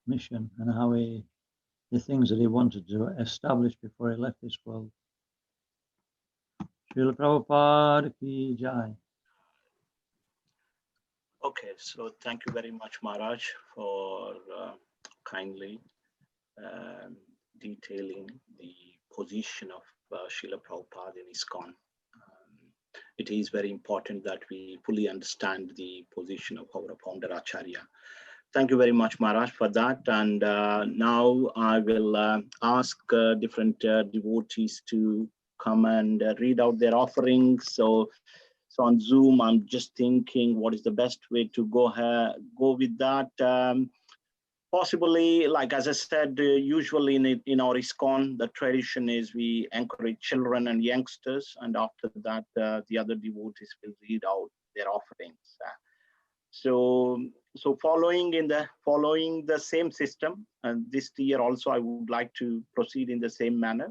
Speaker 6: mission and how the things that he wanted to establish before he left this world. Srila Prabhupada ki jai.
Speaker 1: Okay, so thank you very much, Maharaj, for kindly detailing the position of Srila Prabhupada in ISKCON. It is very important that we fully understand the position of our founder Acharya. Thank you very much, Maharaj, for that. And now I will ask different devotees to come and read out their offerings. So on Zoom, I'm just thinking what is the best way to go with that. Possibly, like as I said, usually in our ISKCON, the tradition is we encourage children and youngsters, and after that, the other devotees will read out their offerings. So following the same system, and this year also I would like to proceed in the same manner.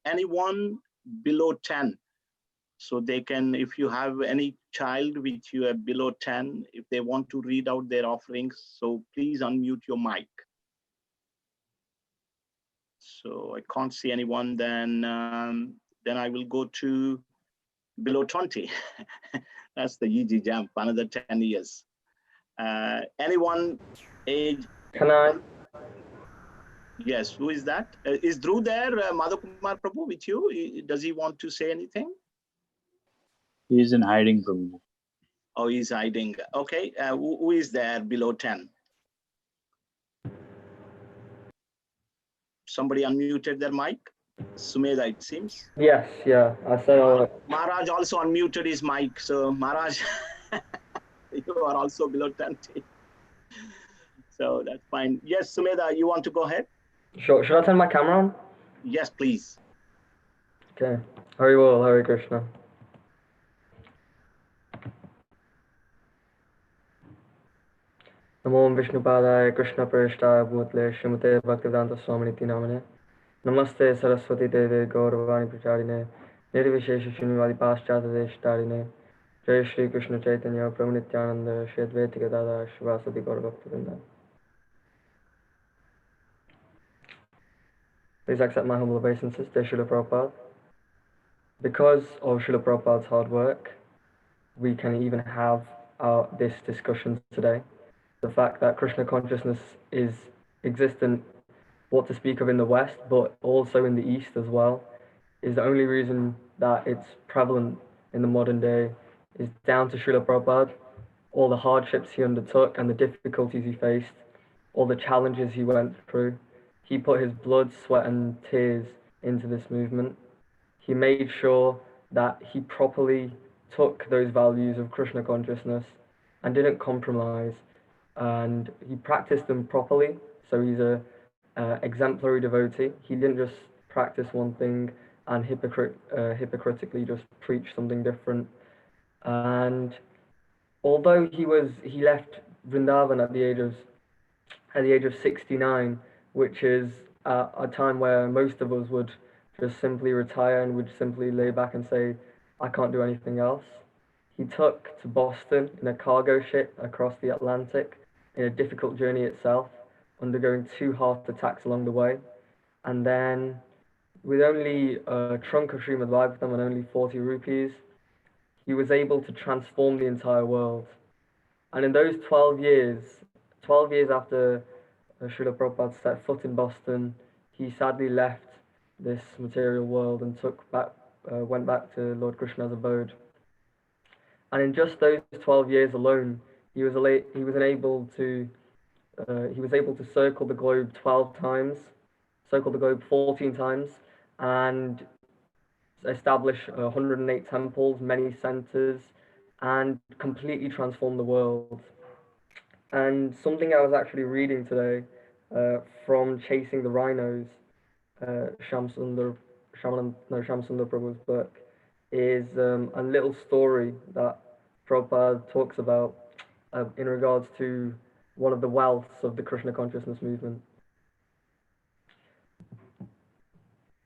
Speaker 1: Anyone below 10. So they can, if you have any child with you below 10, if they want to read out their offerings, so please unmute your mic. So I can't see anyone, then I will go to below 20. That's the easy jump, another 10 years. Anyone age?
Speaker 7: Can I?
Speaker 1: Yes, who is that? Is Dhruv there, Madhakumar Prabhu, with you? Does he want to say anything?
Speaker 8: He is in hiding, Prabhu.
Speaker 1: Oh, he's hiding. Okay, who is there below 10? Somebody unmuted their mic? Sumedha, it seems.
Speaker 7: Yes, yeah. I said all right.
Speaker 1: Maharaj also unmuted his mic. So Maharaj, you are also below 20. So that's fine. Yes, Sumedha, you want to go ahead?
Speaker 7: Sure. Should I turn my camera on?
Speaker 1: Yes, please.
Speaker 7: Okay. Hari Bol, Hare Krishna. Namo Vishnupadaya Krishna Prashtaya Bhutle Srimate Bhaktivedanta Swaminiti Namane. Namaste Saraswati Deve Gauravani Pracharine. Nirvishesha Shunyavadi Paschata Deshtarine. Jai Shri Krishna Chaitanya Prabhu Nityananda Shri Advaita Gadadhara Shivasati Gauravaktivinoda. Please accept my humble obeisances, dear Srila Prabhupada. Because of Srila Prabhupada's hard work, we can even have this discussion today. The fact that Krishna consciousness is existent, what to speak of in the West, but also in the East as well, is the only reason that it's prevalent in the modern day is down to Srila Prabhupada, all the hardships he undertook and the difficulties he faced, all the challenges he went through. He put his blood, sweat, and tears into this movement. He made sure that he properly took those values of Krishna consciousness and didn't compromise. And he practiced them properly. So he's a exemplary devotee. He didn't just practice one thing and hypocritically just preach something different. And although he left Vrindavan at the age of at the age of 69, which is a time where most of us would just simply retire and would simply lay back and say, I can't do anything else. He took to Boston in a cargo ship across the Atlantic in a difficult journey itself, undergoing 2 heart attacks along the way. And then, with only a trunk of Srimad Bhagavatam and only 40 rupees, he was able to transform the entire world. And in those 12 years after Srila Prabhupada set foot in Boston, he sadly left this material world and went back to Lord Krishna's abode. And in just those 12 years alone, he was able to circle the globe 12 times, circle the globe 14 times, and establish 108 temples, many centers, and completely transform the world. And something I was actually reading today from Chasing the Rhinos, Shamsundar Prabhu's book, is a little story that Prabhupada talks about in regards to one of the wealths of the Krishna consciousness movement.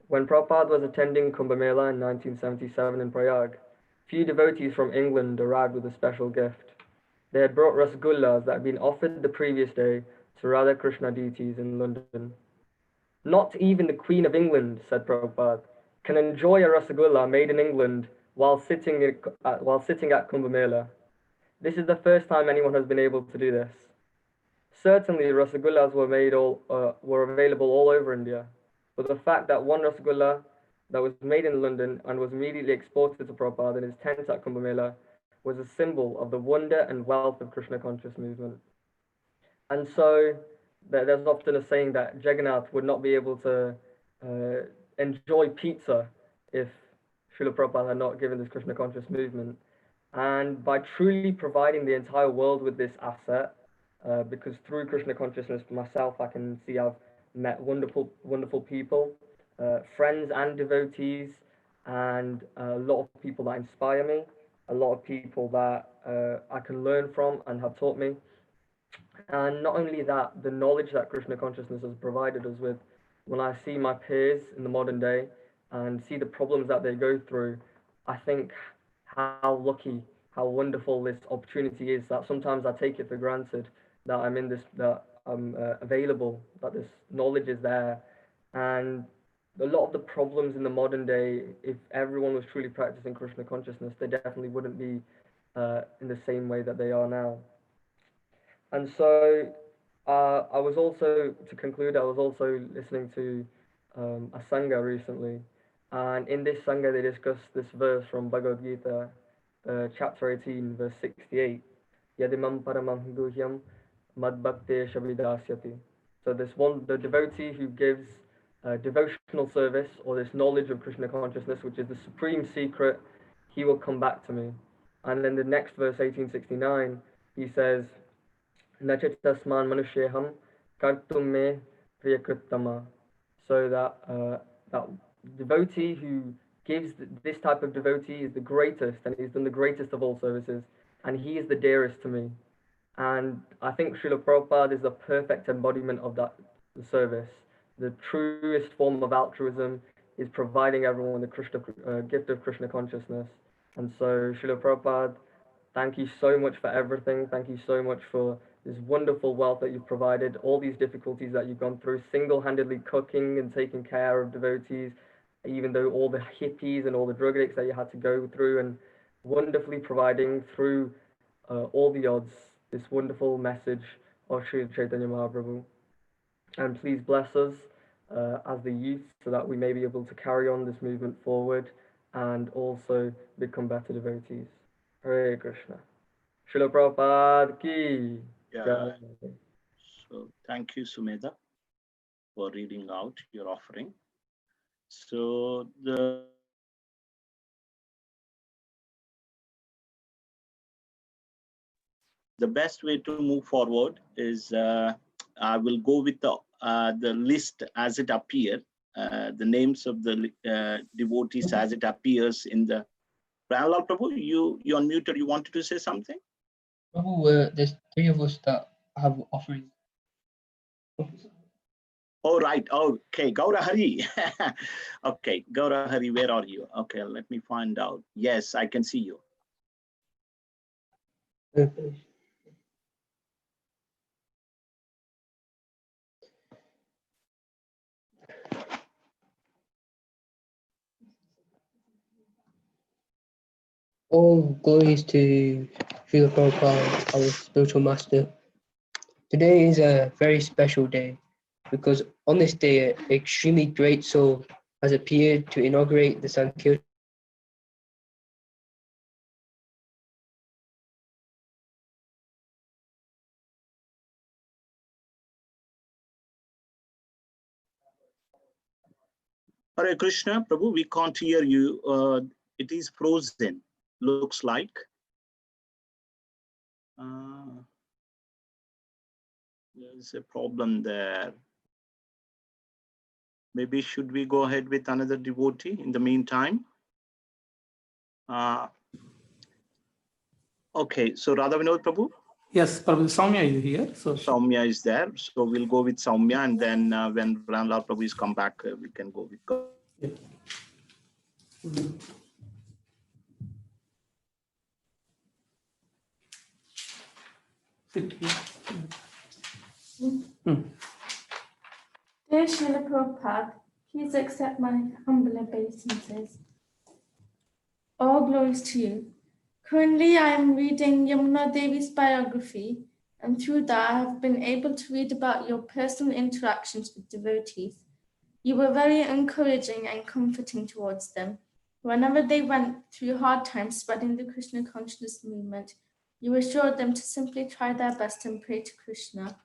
Speaker 7: When Prabhupada was attending Kumbh Mela in 1977 in Prayag, few devotees from England arrived with a special gift. They had brought rasgullas that had been offered the previous day to Radha Krishna deities in London. Not even the Queen of England, said Prabhupada, can enjoy a rasgulla made in England while sitting at Kumbh Mela. This is the first time anyone has been able to do this. Certainly, rasgullas were available all over India, but the fact that one rasgulla that was made in London and was immediately exported to Prabhupada in his tent at Kumbh Mela was a symbol of the wonder and wealth of Krishna conscious movement. And so there's often a saying that Jagannath would not be able to enjoy pizza if Srila Prabhupada had not given this Krishna conscious movement. And by truly providing the entire world with this asset, because through Krishna consciousness myself, I can see I've met wonderful people, friends and devotees, and a lot of people that inspire me, a lot of people that I can learn from and have taught me. And not only that, the knowledge that Krishna consciousness has provided us with, when I see my peers in the modern day and see the problems that they go through, I think how lucky, how wonderful this opportunity is, that sometimes I take it for granted that I'm in this, that I'm available, that this knowledge is there. And a lot of the problems in the modern day, if everyone was truly practicing Krishna consciousness, they definitely wouldn't be in the same way that they are now. And so I was also, to conclude, I was also listening to a Sangha recently. And in this Sangha, they discussed this verse from Bhagavad Gita, chapter 18, verse 68. Yadimam paramam guhyam madbhakte shavidasyati. So the devotee who gives devotional service or this knowledge of Krishna consciousness, which is the supreme secret, he will come back to me. And then the next verse, 1869, he says, Nachitasman manusheham kartum me priyakrittama. So that devotee who gives this type of devotee is the greatest, and he's done the greatest of all services, and he is the dearest to me. And I think Srila Prabhupada is the perfect embodiment of that service. The truest form of altruism is providing everyone the gift of Krishna consciousness. And so, Srila Prabhupada, thank you so much for everything. Thank you so much for this wonderful wealth that you've provided, all these difficulties that you've gone through, single-handedly cooking and taking care of devotees, even though all the hippies and all the drug addicts that you had to go through, and wonderfully providing through all the odds this wonderful message of Sri Chaitanya Mahaprabhu. And please bless us as the youth so that we may be able to carry on this movement forward and also become better devotees. Hare Krishna. Srila Prabhupada ki.
Speaker 1: Yeah. So thank you, Sumedha, for reading out your offering. So the best way to move forward is I will go with the list as it appeared, the names of the devotees as it appears in the. Pranalal Prabhu, you're unmuted. You wanted to say something?
Speaker 9: Prabhu, there's 3 of us that have offerings.
Speaker 1: Oh, right. Okay, Gaura Hari. Okay, Gaura Hari, where are you? Okay, let me find out. Yes, I can see you.
Speaker 9: All glories to Srila Prabhupada, our spiritual master. Today is a very special day because on this day, an extremely great soul has appeared to inaugurate the Sankirtan.
Speaker 1: Hare Krishna, Prabhu, we can't hear you. It is frozen, looks like. There's a problem there. Maybe should we go ahead with another devotee in the meantime? Okay, so Radha Vinod Prabhu?
Speaker 10: Yes, Prabhu, Soumya is here. So
Speaker 1: Soumya is there. So we'll go with Soumya, and then when Ramlal Prabhu is come back, we can go with God.
Speaker 10: yeah. Sit here.
Speaker 11: Dear Srila Prabhupada, please accept my humble obeisances. All glories to you. Currently, I am reading Yamuna Devi's biography, and through that, I have been able to read about your personal interactions with devotees. You were very encouraging and comforting towards them. Whenever they went through hard times spreading the Krishna consciousness movement, you assured them to simply try their best and pray to Krishna.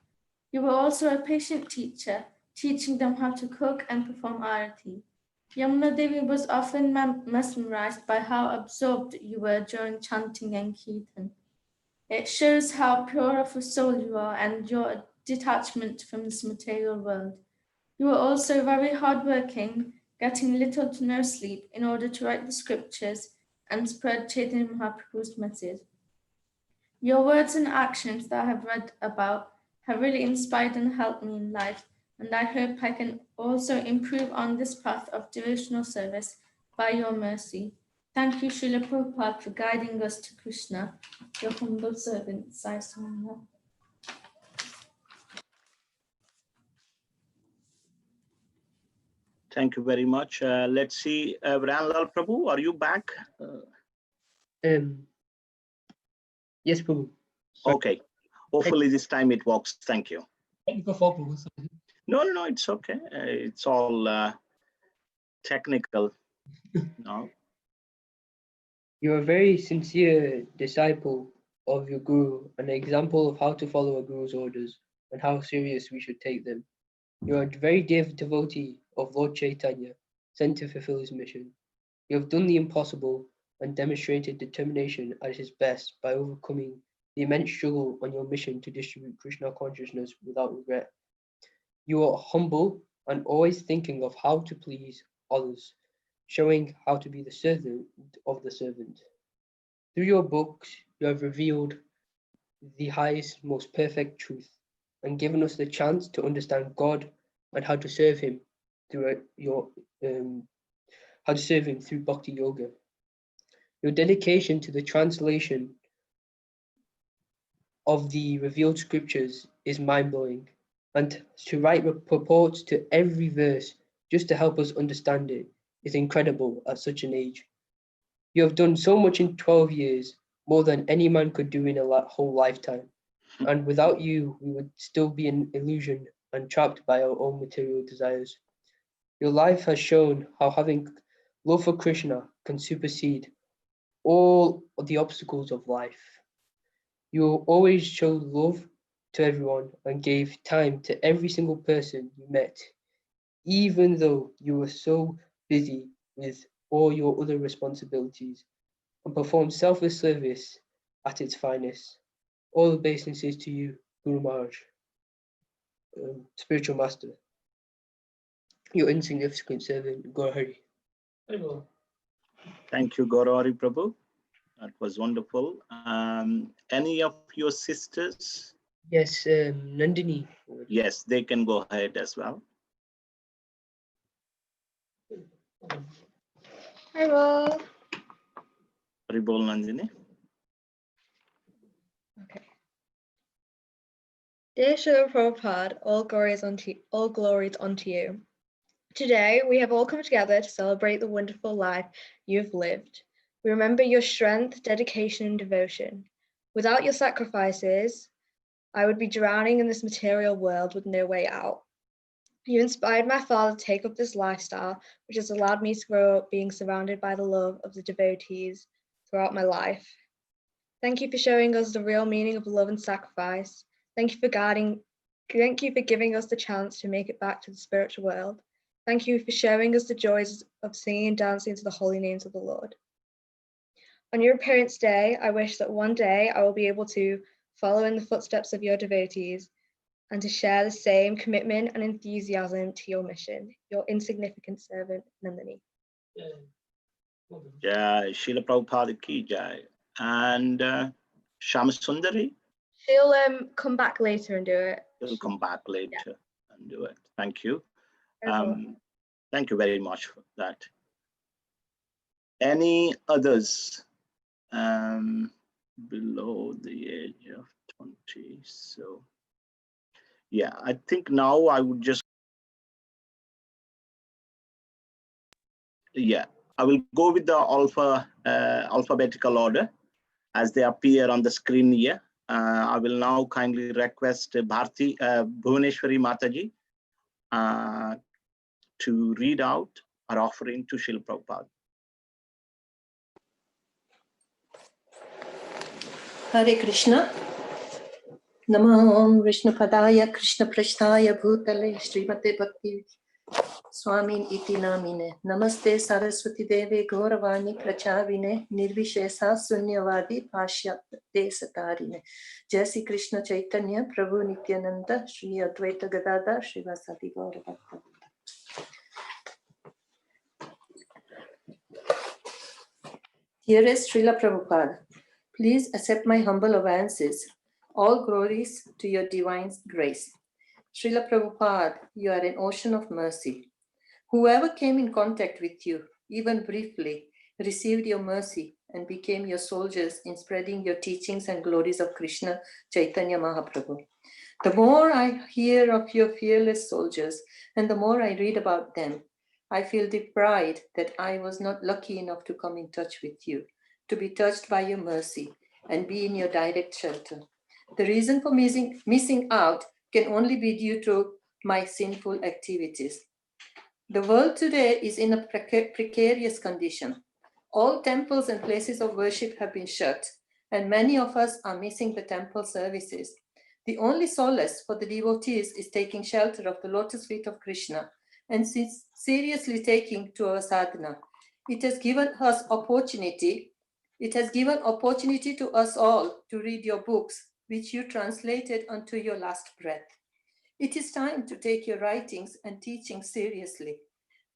Speaker 11: You were also a patient teacher, teaching them how to cook and perform arati. Yamuna Devi was often mesmerized by how absorbed you were during chanting and kirtan. It shows how pure of a soul you are and your detachment from this material world. You were also very hardworking, getting little to no sleep in order to write the scriptures and spread Chaitanya Mahaprabhu's message. Your words and actions that I have read about have really inspired and helped me in life, and I hope I can also improve on this path of devotional service by your mercy. Thank you, Srila Prabhupada, for guiding us to Krishna. Your humble servant, Sai Soumya.
Speaker 1: Thank you very much. Let's see, Ramlal Prabhu, are you back?
Speaker 9: Yes, Prabhu. Sorry.
Speaker 1: Okay. Hopefully this time it works. Thank you. No, it's okay. It's all technical. No.
Speaker 9: You're a very sincere disciple of your guru, an example of how to follow a guru's orders and how serious we should take them. You are a very dear devotee of Lord Chaitanya, sent to fulfill his mission. You have done the impossible and demonstrated determination at his best by overcoming the immense struggle on your mission to distribute Krishna consciousness without regret. You are humble and always thinking of how to please others, showing how to be the servant of the servant. Through your books, you have revealed the highest, most perfect truth and given us the chance to understand God and how to serve him through through bhakti yoga. Your dedication to the translation of the revealed scriptures is mind-blowing, and to write purports to every verse just to help us understand it is incredible at such an age. You have done so much in 12 years, more than any man could do in a whole lifetime. And without you, we would still be in illusion and trapped by our own material desires. Your life has shown how having love for Krishna can supersede all of the obstacles of life. You always showed love to everyone and gave time to every single person you met, even though you were so busy with all your other responsibilities, and performed selfless service at its finest. All obeisances to you, Guru Maharaj, spiritual master, your insignificant servant, Gaur Hari.
Speaker 1: Thank you, Gaurari Prabhu. That was wonderful. Any of your sisters
Speaker 9: Yes, Nandini.
Speaker 1: Yes, they can go ahead as well.
Speaker 12: Hello.
Speaker 1: Haribol Nandini.
Speaker 12: Okay. Dear Srila Prabhupada, all glories unto you. Today, we have all come together to celebrate the wonderful life you've lived. We remember your strength, dedication, and devotion. Without your sacrifices, I would be drowning in this material world with no way out. You inspired my father to take up this lifestyle, which has allowed me to grow up being surrounded by the love of the devotees throughout my life. Thank you for showing us the real meaning of love and sacrifice. Thank you for giving us the chance to make it back to the spiritual world. Thank you for showing us the joys of singing and dancing to the holy names of the Lord. On your appearance day, I wish that one day I will be able to follow in the footsteps of your devotees and to share the same commitment and enthusiasm to your mission. Your insignificant servant, Nandini.
Speaker 1: Jai Srila Prabhupada ki jai. And Shama Sundari?
Speaker 12: She'll come back later and do it.
Speaker 1: She'll come back later and do it. Thank you.
Speaker 12: Welcome.
Speaker 1: Thank you very much for that. Any others below the age of 20? So, yeah, I think now I would just, I will go with the alphabetical order as they appear on the screen here. I will now kindly request Bharti Bhuvaneshwari Mataji to read out our offering to Srila Prabhupada.
Speaker 13: Hare Krishna. Namo Vishnu Padaya Krishna Prasthaya Bhutale Srimate Bhakti Swamin Iti Namine. Namaste Saraswati Deve Gauravani Prachavine Nirvishesa Sunyavadi Pashyate Satarine. Jai Sri Krishna Chaitanya Prabhu Nityananda Shri Advaita Gadadhar Srivasadi Gauravata. Dearest Srila Prabhupada, please accept my humble obeisances. All glories to your divine grace. Srila Prabhupada, you are an ocean of mercy. Whoever came in contact with you, even briefly, received your mercy and became your soldiers in spreading your teachings and glories of Krishna Chaitanya Mahaprabhu. The more I hear of your fearless soldiers and the more I read about them, I feel the pride that I was not lucky enough to come in touch with you, to be touched by your mercy and be in your direct shelter. The reason for missing out can only be due to my sinful activities. The world today is in a precarious condition. All temples and places of worship have been shut, and many of us are missing the temple services. The only solace for the devotees is taking shelter of the lotus feet of Krishna and seriously taking to our sadhana. It has given opportunity to us all to read your books, which you translated unto your last breath. It is time to take your writings and teachings seriously.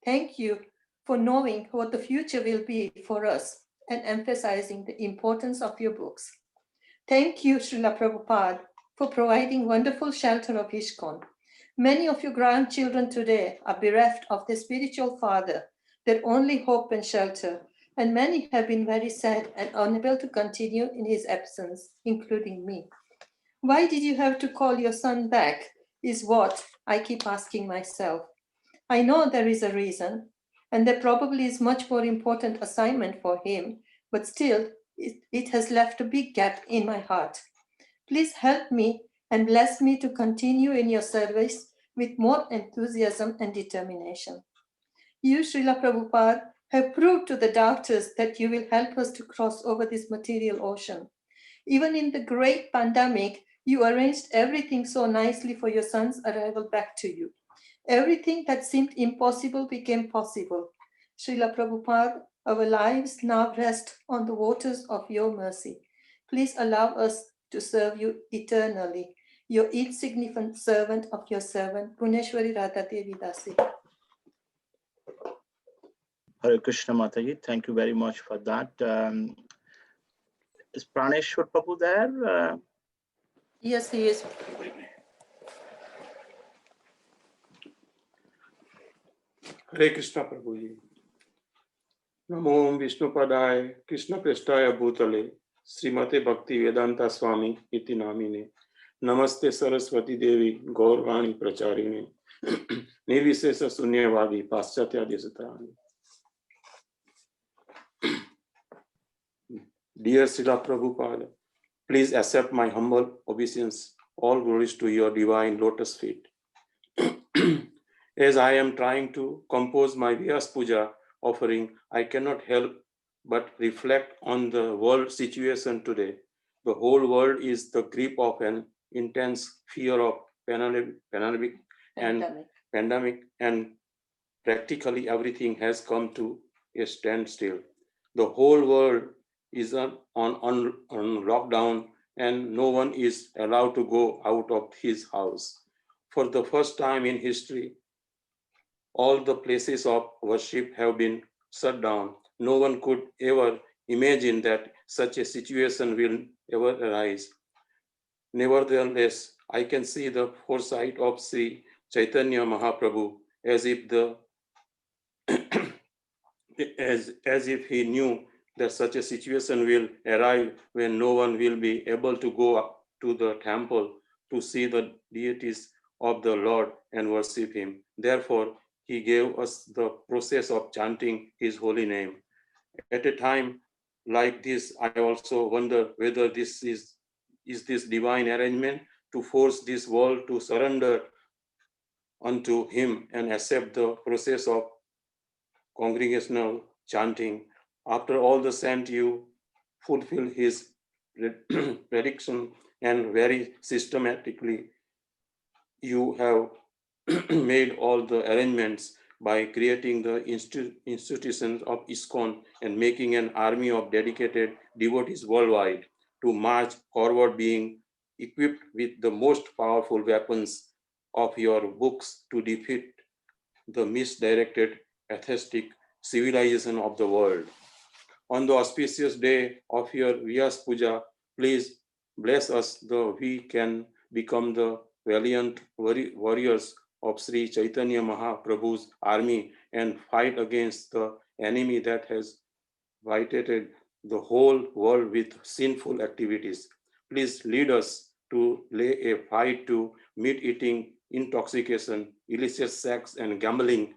Speaker 13: Thank you for knowing what the future will be for us and emphasizing the importance of your books. Thank you, Srila Prabhupada, for providing wonderful shelter of ISKCON. Many of your grandchildren today are bereft of their spiritual father, their only hope and shelter, and many have been very sad and unable to continue in his absence, including me. Why did you have to call your son back is what I keep asking myself. I know there is a reason, and there probably is much more important assignment for him, but still, it has left a big gap in my heart. Please help me and bless me to continue in your service with more enthusiasm and determination. You, Srila Prabhupada, have proved to the doubters that you will help us to cross over this material ocean. Even in the great pandemic, you arranged everything so nicely for your son's arrival back to you. Everything that seemed impossible became possible. Srila Prabhupada, our lives now rest on the waters of your mercy. Please allow us to serve you eternally. Your insignificant servant of your servant, Bhuvaneshwari Radha Devi Dasi.
Speaker 1: Hare Krishna Mataji, thank you very much for that. Is Praneshwar Prabhu there?
Speaker 13: Yes, he is.
Speaker 5: हरे कृष्णा प्रभु जी। नमो विष्णुपदाय कृष्ण पृष्ठाय भूतले श्रीमते भक्ति वेदांता स्वामी इति नामिने। नमस्ते सरस्वती देवी गौरवाणी प्रचारिणे निर्विशेष शून्यवादी पाश्चात्यादेशतारिणे। Dear Srila Prabhupada, please accept my humble obeisance. All glories to your divine lotus feet. As I am trying to compose my Vyas Puja offering, I cannot help but reflect on the world situation today. The whole world is the grip of an intense fear of pandemic, and practically everything has come to a standstill. The whole world is on lockdown and no one is allowed to go out of his house. For the first time in history, all the places of worship have been shut down. No one could ever imagine that such a situation will ever arise. Nevertheless, I can see the foresight of Sri Chaitanya Mahaprabhu as if as if he knew that such a situation will arrive when no one will be able to go up to the temple to see the deities of the Lord and worship him. Therefore, he gave us the process of chanting his holy name. At a time like this, I also wonder whether this is this divine arrangement to force this world to surrender unto him and accept the process of congregational chanting. After all the saint, you fulfill his prediction and very systematically you have made all the arrangements by creating the institutions of ISKCON and making an army of dedicated devotees worldwide to march forward, being equipped with the most powerful weapons of your books to defeat the misdirected atheistic civilization of the world. On the auspicious day of your Vyas Puja, please bless us though we can become the valiant warriors of Sri Chaitanya Mahaprabhu's army and fight against the enemy that has vitiated the whole world with sinful activities. Please lead us to lay a fight to meat-eating, intoxication, illicit sex, and gambling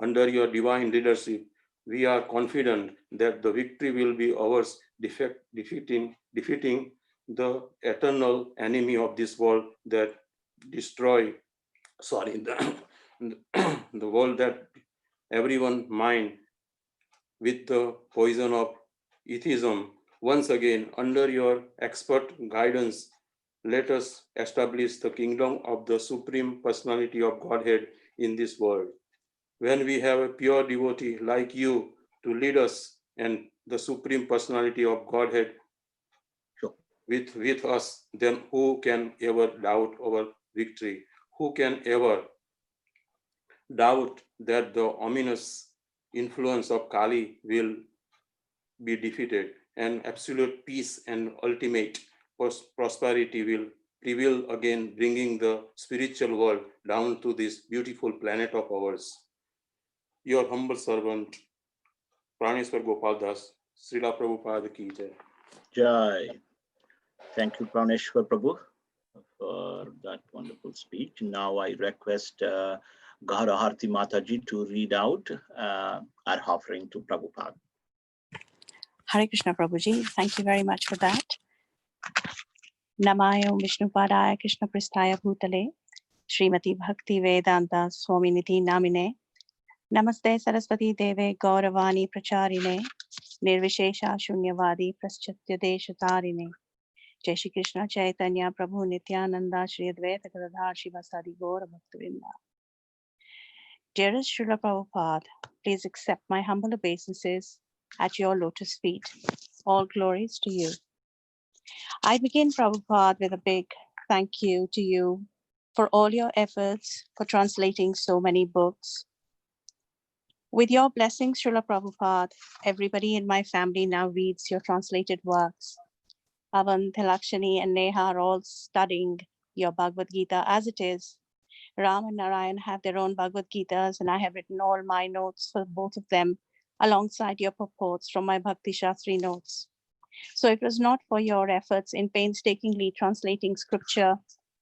Speaker 5: under your divine leadership. We are confident that the victory will be ours, defeating the eternal enemy of this world that the world that everyone mind with the poison of atheism. Once again, under your expert guidance, let us establish the kingdom of the Supreme Personality of Godhead in this world. When we have a pure devotee like you to lead us and the Supreme Personality of Godhead with us, then who can ever doubt our victory? Who can ever doubt that the ominous influence of Kali will be defeated and absolute peace and ultimate prosperity will prevail again, bringing the spiritual world down to this beautiful planet of ours? Your humble servant, Praneshwar Gopal Das, Srila Prabhupada ki jai.
Speaker 1: Jai. Thank you, Praneshwar Prabhu, for that wonderful speech. Now I request Ghara Harti Mataji to read out our offering to Prabhupada.
Speaker 14: Hare Krishna Prabhuji, thank you very much for that. Namayam Vishnupadaya Krishna Prasthaya Bhutale, Srimati Bhakti Vedanta Swaminiti Namine, Namaste Saraswati Deve Gauravani Pracharine, Nirvishesha Shunyavadi Praschatya Deshatarine, Jai Shri Krishna Chaitanya Prabhu Nityananda Shri Advaita Gadadhar Shivasadi Gaura Bhaktavinda. Dearest Srila Prabhupada, please accept my humble obeisances at your lotus feet. All glories to you. I begin, Prabhupada, with a big thank you to you for all your efforts for translating so many books. With your blessings, Srila Prabhupada, everybody in my family now reads your translated works. Avan, Tilakshani, and Neha are all studying your Bhagavad Gita as it is. Ram and Narayan have their own Bhagavad Gitas, and I have written all my notes for both of them alongside your purports from my Bhakti Shastri notes. So it was not for your efforts in painstakingly translating scripture,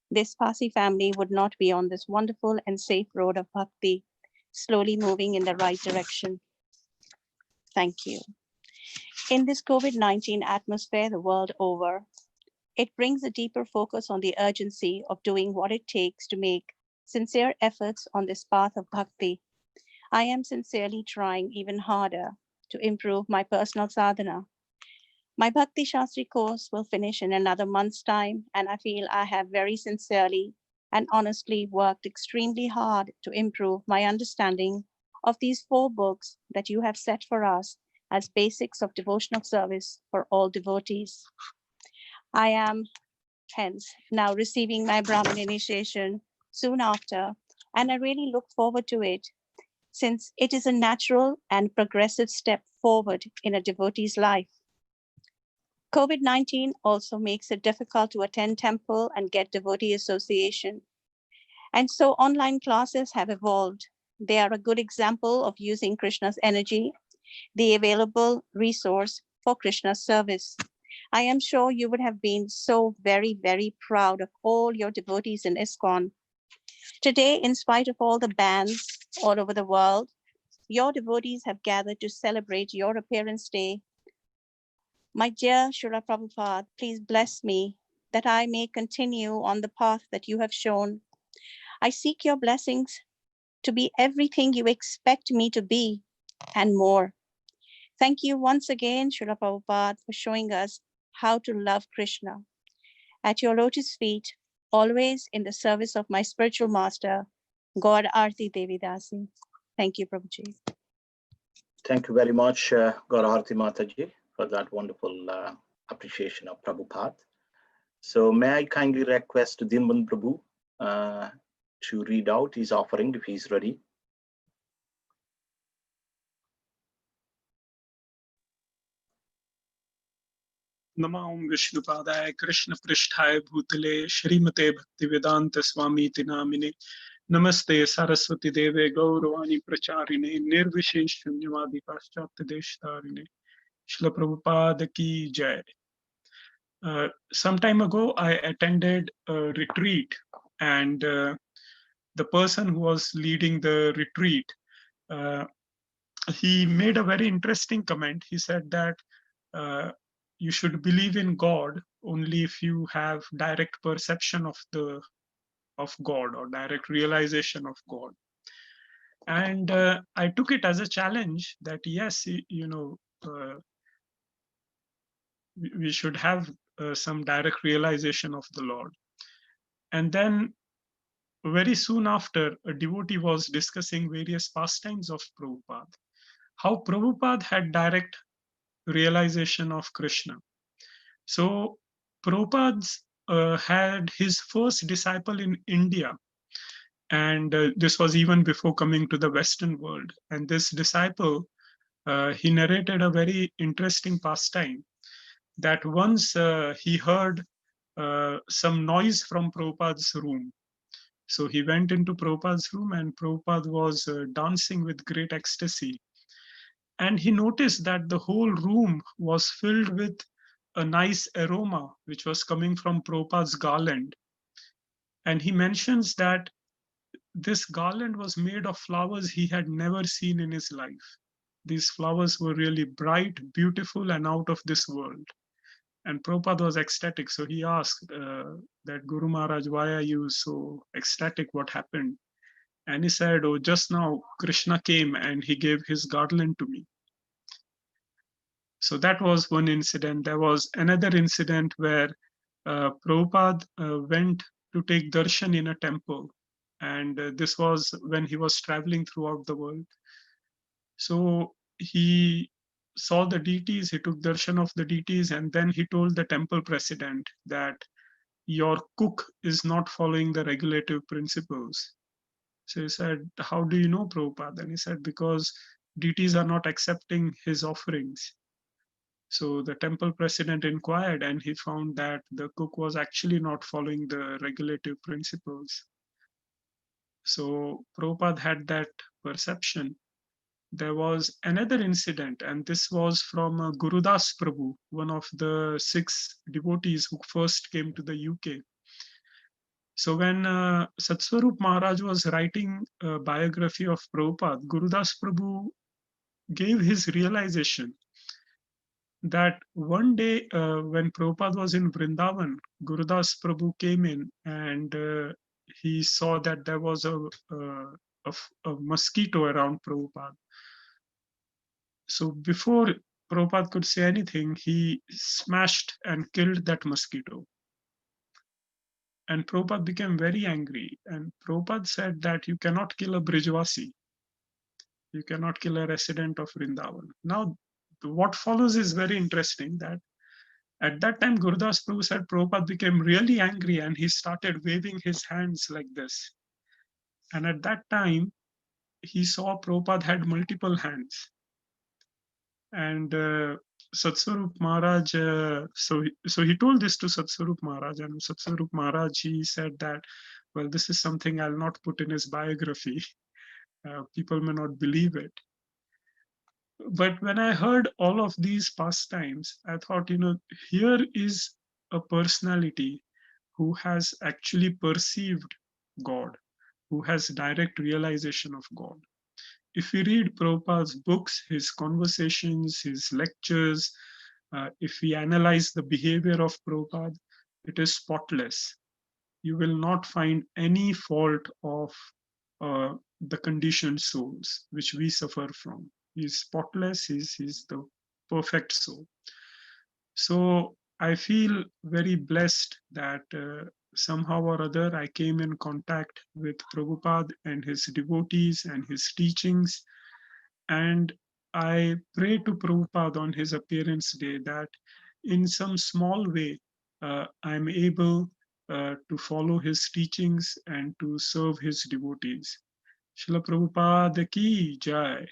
Speaker 14: this Pasi family would not be on this wonderful and safe road of bhakti, slowly moving in the right direction. Thank you. In this COVID-19 atmosphere the world over, it brings a deeper focus on the urgency of doing what it takes to make sincere efforts on this path of bhakti. I am sincerely trying even harder to improve my personal sadhana. My Bhakti Shastri course will finish in another month's time, and I feel I have very sincerely and honestly worked extremely hard to improve my understanding of these 4 books that you have set for us as basics of devotional service for all devotees. I am hence now receiving my Brahmin initiation soon after, and I really look forward to it since it is a natural and progressive step forward in a devotee's life. COVID-19 also makes it difficult to attend temple and get devotee association. And so online classes have evolved. They are a good example of using Krishna's energy, the available resource for Krishna's service. I am sure you would have been so very, very proud of all your devotees in ISKCON. Today, in spite of all the bans all over the world, your devotees have gathered to celebrate your appearance day. My dear Srila Prabhupada, please bless me that I may continue on the path that you have shown. I seek your blessings to be everything you expect me to be and more. Thank you once again, Srila Prabhupada, for showing us how to love Krishna. At your lotus feet, always in the service of my spiritual master, God Arti Devidasi. Thank you, Prabhuji.
Speaker 1: Thank you very much, Gauraharti Mataji, for that wonderful appreciation of Prabhupada. So may I kindly request Dinban Prabhu to read out his offering if he's ready.
Speaker 15: नमां विष्णुपादाय कृष्ण पृष्ठाय भूतले श्रीमते भक्तिवेदांत स्वामीति नामिने नमस्ते सरस्वती देवे गौरवाणी प्रचारिणे निर्विशेष शून्यवादी पाश्चात्य देशतारिणे Srila Prabhupada ki jai. Some time ago, I attended a retreat, and the person who was leading the retreat, he made a very interesting comment. He said that you should believe in God only if you have direct perception of God or direct realization of God. And I took it as a challenge that yes, we should have some direct realization of the Lord. And then very soon after, a devotee was discussing various pastimes of Prabhupada, how Prabhupada had direct realization of Krishna. So Prabhupada had his first disciple in India, and this was even before coming to the Western world. And this disciple, he narrated a very interesting pastime that once he heard some noise from Prabhupada's room. So he went into Prabhupada's room, and Prabhupada was dancing with great ecstasy. And he noticed that the whole room was filled with a nice aroma, which was coming from Prabhupada's garland. And he mentions that this garland was made of flowers he had never seen in his life. These flowers were really bright, beautiful, and out of this world. And Prabhupada was ecstatic. So he asked that, Guru Maharaj, why are you so ecstatic? What happened? And he said, oh, just now Krishna came and he gave his garland to me. So that was one incident. There was another incident where Prabhupada went to take darshan in a temple. And this was when he was traveling throughout the world. So he saw the deities, he took darshan of the deities, and then he told the temple president that your cook is not following the regulative principles. So he said, how do you know, Prabhupada? And he said, because deities are not accepting his offerings. So the temple president inquired, and he found that the cook was actually not following the regulative principles. So Prabhupada had that perception. There was another incident, and this was from Gurudas Prabhu, one of the 6 devotees who first came to the UK. So when Satswarup Maharaj was writing a biography of Prabhupada, Gurudas Prabhu gave his realization that one day when Prabhupada was in Vrindavan, Gurudas Prabhu came in and he saw that there was a mosquito around Prabhupada. So before Prabhupada could say anything, he smashed and killed that mosquito. And Prabhupada became very angry. And Prabhupada said that you cannot kill a Brijvasi. You cannot kill a resident of Vrindavan. Now, what follows is very interesting, that at that time, Gurudas Prabhu said Prabhupada became really angry and he started waving his hands like this. And at that time, he saw Prabhupada had multiple hands. And Satswarup Maharaj, so he told this to Satswarup Maharaj, and Satswarup Maharaj, he said that, well, this is something I'll not put in his biography. People may not believe it. But when I heard all of these pastimes, I thought, here is a personality who has actually perceived God, who has direct realization of God. If we read Prabhupada's books, his conversations, his lectures, if we analyze the behavior of Prabhupada, it is spotless. You will not find any fault of the conditioned souls which we suffer from. He's spotless, he's the perfect soul. So I feel very blessed that somehow or other I came in contact with Prabhupada and his devotees and his teachings. And I pray to Prabhupada on his appearance day that in some small way, I'm able to follow his teachings and to serve his devotees. Srila Prabhupada ki jai.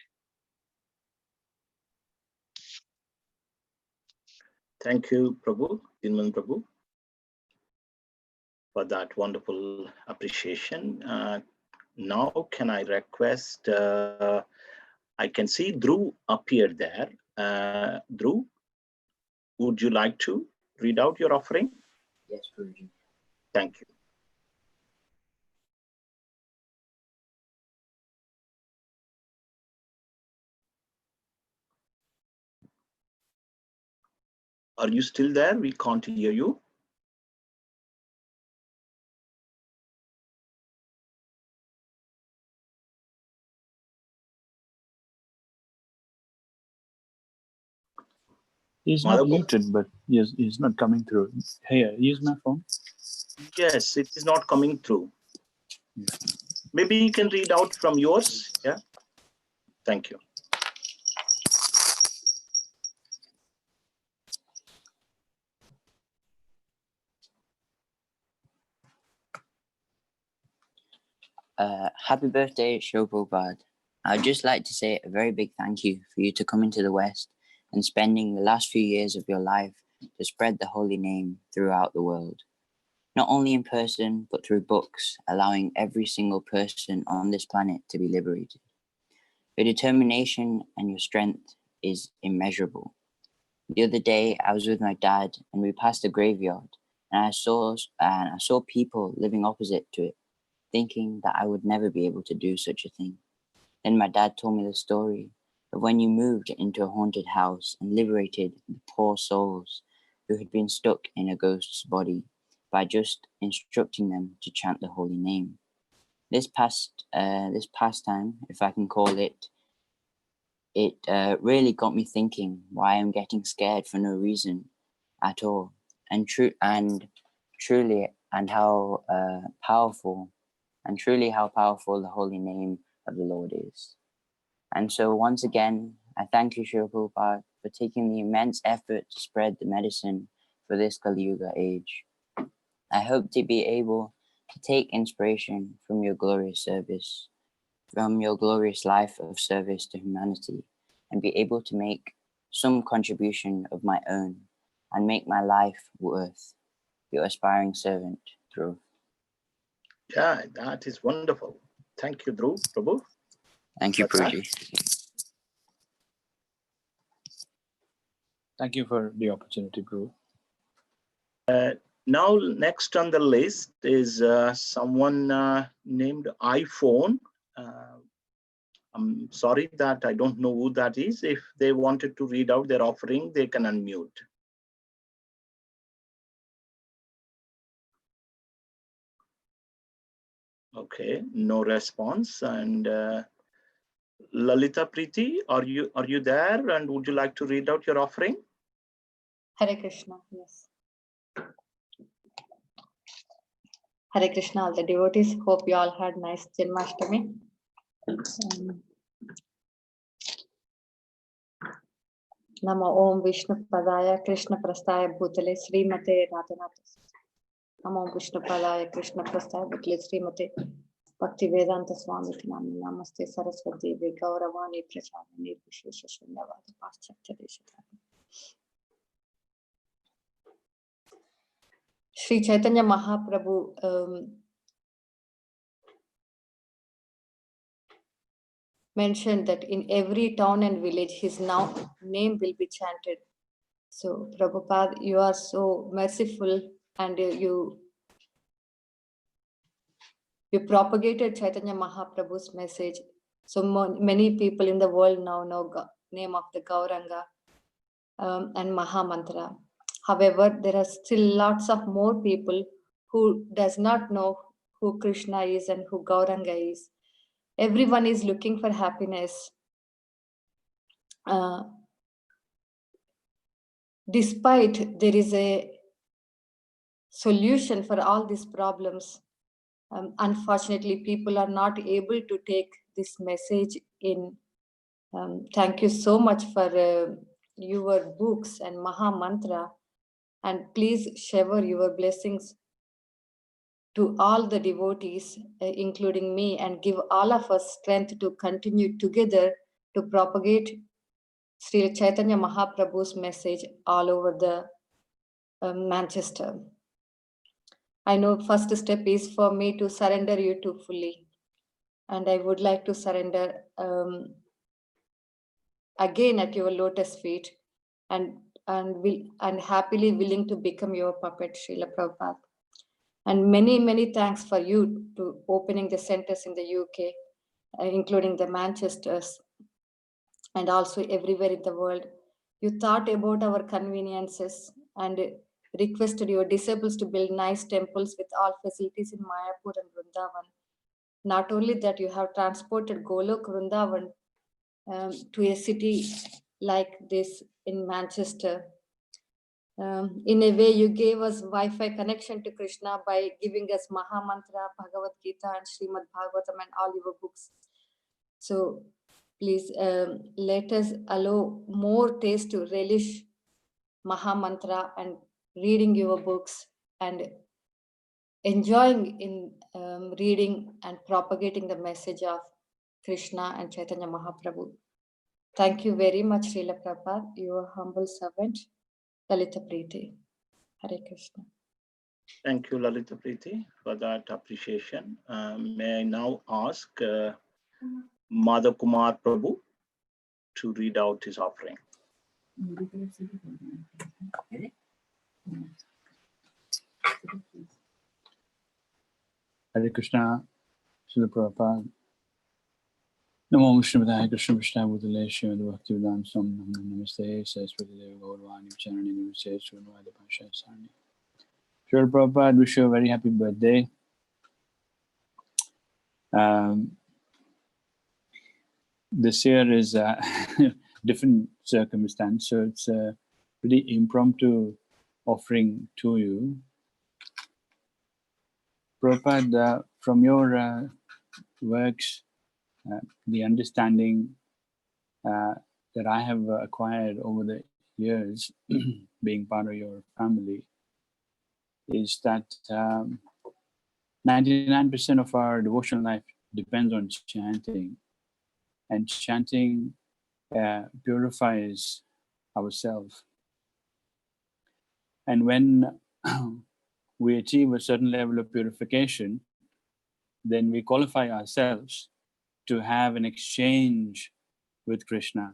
Speaker 1: Thank you, Prabhu, Dinman Prabhu, for that wonderful appreciation. Now, can I request, I can see Dhruv appear there. Dhruv, would you like to read out your offering?
Speaker 16: Yes, Guruji.
Speaker 1: Thank you. Are you still there? We can't hear you.
Speaker 8: He's not muted, but he's not coming through. Hey, use my phone.
Speaker 1: Yes, it is not coming through. Maybe you can read out from yours. Yeah. Thank you.
Speaker 16: Happy birthday, Srila Prabhupada. I'd just like to say a very big thank you for you to coming to the West and spending the last few years of your life to spread the holy name throughout the world. Not only in person, but through books, allowing every single person on this planet to be liberated. Your determination and your strength is immeasurable. The other day, I was with my dad and we passed a graveyard and I saw people living opposite to it, thinking that I would never be able to do such a thing. Then my dad told me the story of when you moved into a haunted house and liberated the poor souls who had been stuck in a ghost's body by just instructing them to chant the holy name. This pastime, if I can call it, really got me thinking why I'm getting scared for no reason at all, and truly how powerful the holy name of the Lord is. And so once again, I thank you, Srila Prabhupada, for taking the immense effort to spread the medicine for this Kali Yuga age. I hope to be able to take inspiration from your glorious service, from your glorious life of service to humanity, and be able to make some contribution of my own and make my life worth. Your aspiring servant, Dhruv.
Speaker 1: Yeah, that is wonderful. Thank you, Dhruv, Prabhu.
Speaker 16: Thank you,
Speaker 1: for that.
Speaker 16: Prabhuji.
Speaker 8: Thank you for the opportunity, Dhruv.
Speaker 1: Now, next on the list is someone named iPhone. I'm sorry that I don't know who that is. If they wanted to read out their offering, they can unmute. Okay, no response. And Lalita Preeti, are you there? And would you like to read out your offering?
Speaker 17: Hare Krishna, yes. Hare Krishna, all the devotees. Hope you all had nice Janmashtami. Namo Om Vishnu Padaya Krishna Prastaya Bhutale Srimate Radhanata. Namo Vishnu Padaya Krishna Prastaya Bhutale Srimate Bhakti Vedanta Swami Tinami Namaste Saraswati Devi Gauravani Prachara Nirvishesha Shunyavada Paschatya Deshatani. Sri Chaitanya Mahaprabhu mentioned that in every town and village his name will be chanted. So Prabhupada, you are so merciful, and you propagated Chaitanya Mahaprabhu's message. So many people in the world now know name of the Gauranga and Mahamantra. However, there are still lots of more people who does not know who Krishna is and who Gauranga is. Everyone is looking for happiness. Despite there is a solution for all these problems, unfortunately, people are not able to take this message in. Thank you so much for your books and Maha Mantra, and please shower your blessings to all the devotees, including me, and give all of us strength to continue together to propagate Sri Chaitanya Mahaprabhu's message all over the Manchester. I know first step is for me to surrender you to fully, and I would like to surrender again at your lotus feet, and happily willing to become your puppet, Srila Prabhupada. And many thanks for you to opening the centers in the UK, including the Manchesters, and also everywhere in the world. You thought about our conveniences and requested your disciples to build nice temples with all facilities in Mayapur and Vrindavan. Not only that, you have transported Golok Vrindavan to a city like this in Manchester. In a way, you gave us Wi-Fi connection to Krishna by giving us Mahamantra, Bhagavad Gita, and Srimad Bhagavatam, and all your books. So please let us allow more taste to relish Mahamantra and reading your books and enjoying in reading and propagating the message of Krishna and Chaitanya Mahaprabhu. Thank you very much, Srila Prabhupada, your humble servant, Lalita Preeti. Hare Krishna.
Speaker 1: Thank you, Lalita Preeti, for that appreciation. May I now ask Madhav Kumar Prabhu to read out his offering.
Speaker 8: Hare Krishna, Srila Prabhupada. Namo Vishnu Padaya Krishna Prastaya Bhutale Srimad Bhakti Vedanta Swami Namaste Saraswati Devi Gauravani Charani Namaste Srunvada Pasha Sarni. Srila Prabhupada, wish you a very happy birthday. This year is a different circumstance, so it's a pretty impromptu offering to you. Prabhupada, from your works, the understanding that I have acquired over the years, being part of your family, is that 99% of our devotional life depends on chanting, and chanting purifies ourselves. And when we achieve a certain level of purification, then we qualify ourselves to have an exchange with Krishna.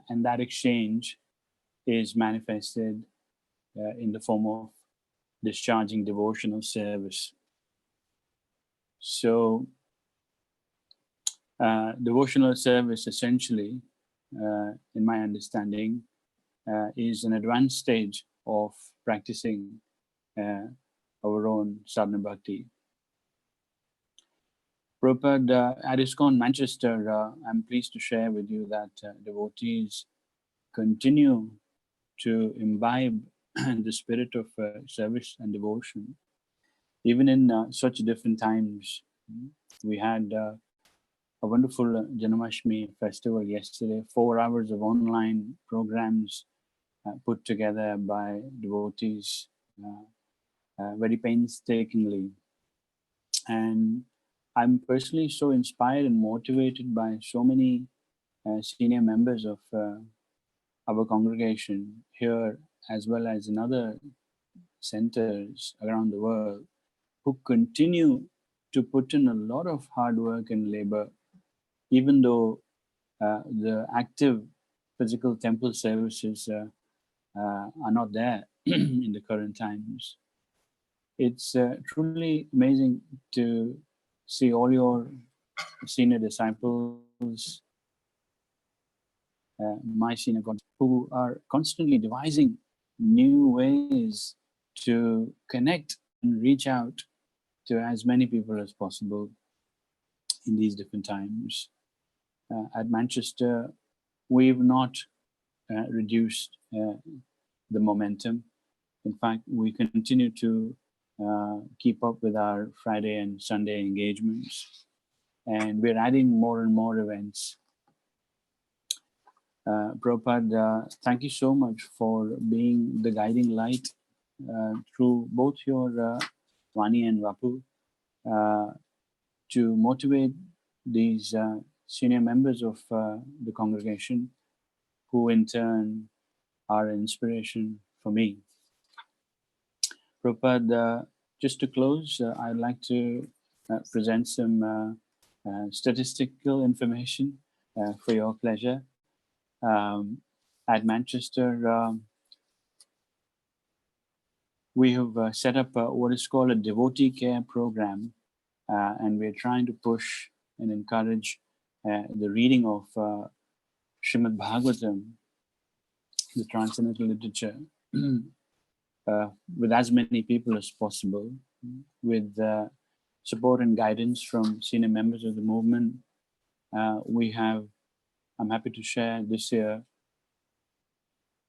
Speaker 8: And that exchange is manifested in the form of discharging devotional service. So, devotional service essentially, in my understanding, is an advanced stage of practicing our own sadhana bhakti. Prabhupada, at ISKCON Manchester, I'm pleased to share with you that devotees continue to imbibe the spirit of service and devotion, even in such different times. We had a wonderful Janmashtami festival yesterday, 4 hours of online programs put together by devotees very painstakingly. And I'm personally so inspired and motivated by so many senior members of our congregation here, as well as in other centers around the world, who continue to put in a lot of hard work and labor, even though the active physical temple services are not there in the current times. It's truly amazing to see all your senior disciples, my senior gods, who are constantly devising new ways to connect and reach out to as many people as possible in these different times. At Manchester, we've not reduced the momentum. In fact, we continue to keep up with our Friday and Sunday engagements, and we're adding more and more events. Prabhupada, thank you so much for being the guiding light through both your Vani and Vapu to motivate these senior members of the congregation, who in turn are an inspiration for me. Prabhupada, just to close, I'd like to present some statistical information for your pleasure. At Manchester, we have set up what is called a devotee care program, and we're trying to push and encourage the reading of Srimad Bhagavatam, the transcendental literature, with as many people as possible, with support and guidance from senior members of the movement. We have, I'm happy to share, this year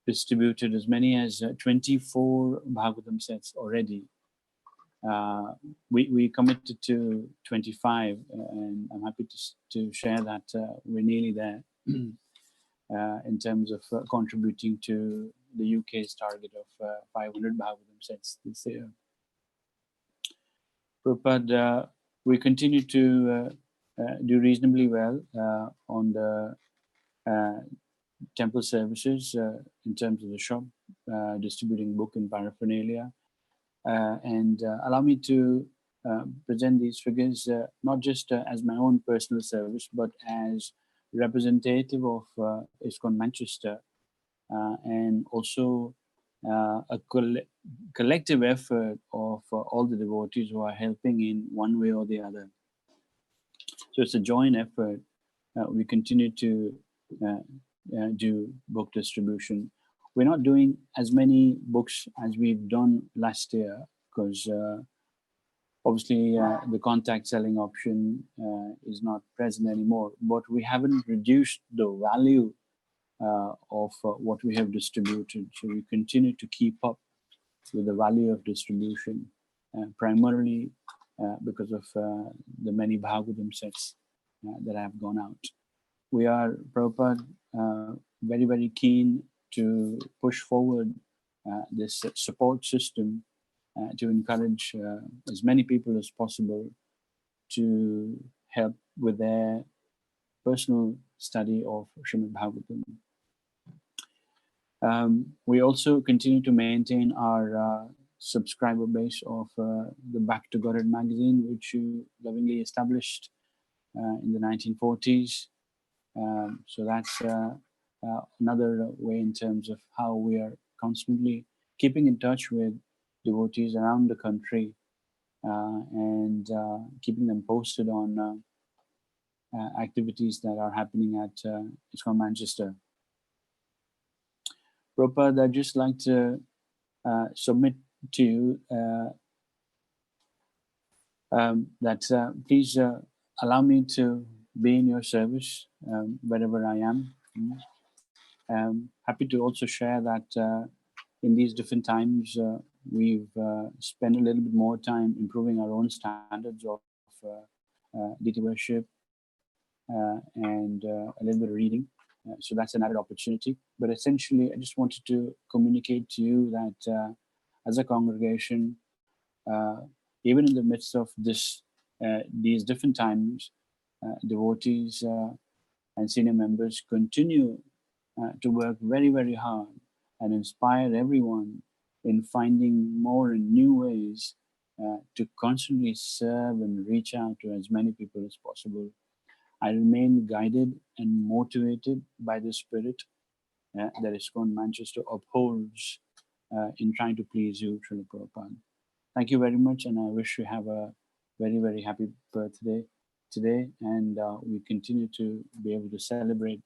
Speaker 8: distributed as many as 24 Bhagavatam sets already. We committed to 25, and I'm happy to share that we're nearly there in terms of contributing to the UK's target of 500 Bhagavatam sets this year. Prabhupada, we continue to do reasonably well on the temple services in terms of the shop, distributing book and paraphernalia. And allow me to present these figures not just as my own personal service, but as representative of ISKCON Manchester, and also a collective effort of all the devotees who are helping in one way or the other. So it's a joint effort. We continue to do book distribution. We're not doing as many books as we've done last year, because obviously the contact selling option is not present anymore, but we haven't reduced the value of what we have distributed. So we continue to keep up with the value of distribution, primarily because of the many Bhagavatam sets that have gone out. We are, Prabhupada, very, very keen to push forward this support system to encourage as many people as possible to help with their personal study of Srimad Bhagavatam. We also continue to maintain our subscriber base of the Back to Godhead magazine, which you lovingly established in the 1940s. So that's another way in terms of how we are constantly keeping in touch with devotees around the country and keeping them posted on activities that are happening at ISKCON Manchester. Prabhupada, I'd just like to submit to you that please allow me to be in your service wherever I am. Happy to also share that in these different times, we've spent a little bit more time improving our own standards of deity worship and a little bit of reading. So that's an added opportunity. But essentially, I just wanted to communicate to you that as a congregation, even in the midst of these different times, devotees and senior members continue to work very, very hard and inspire everyone in finding more and new ways to constantly serve and reach out to as many people as possible. I remain guided and motivated by the spirit that ISKCON Manchester upholds in trying to please you, Srila Prabhupada. Thank you very much, and I wish you have a very, very happy birthday today, and we continue to be able to celebrate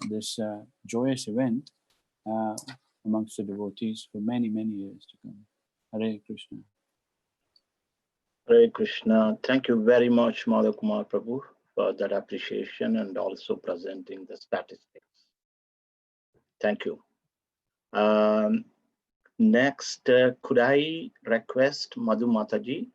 Speaker 8: this joyous event amongst the devotees for many, many years to come. Hare Krishna.
Speaker 1: Hare Krishna. Thank you very much, Madhav Kumar Prabhu, for that appreciation and also presenting the statistics. Thank you. Next, could I request Madhu Mataji?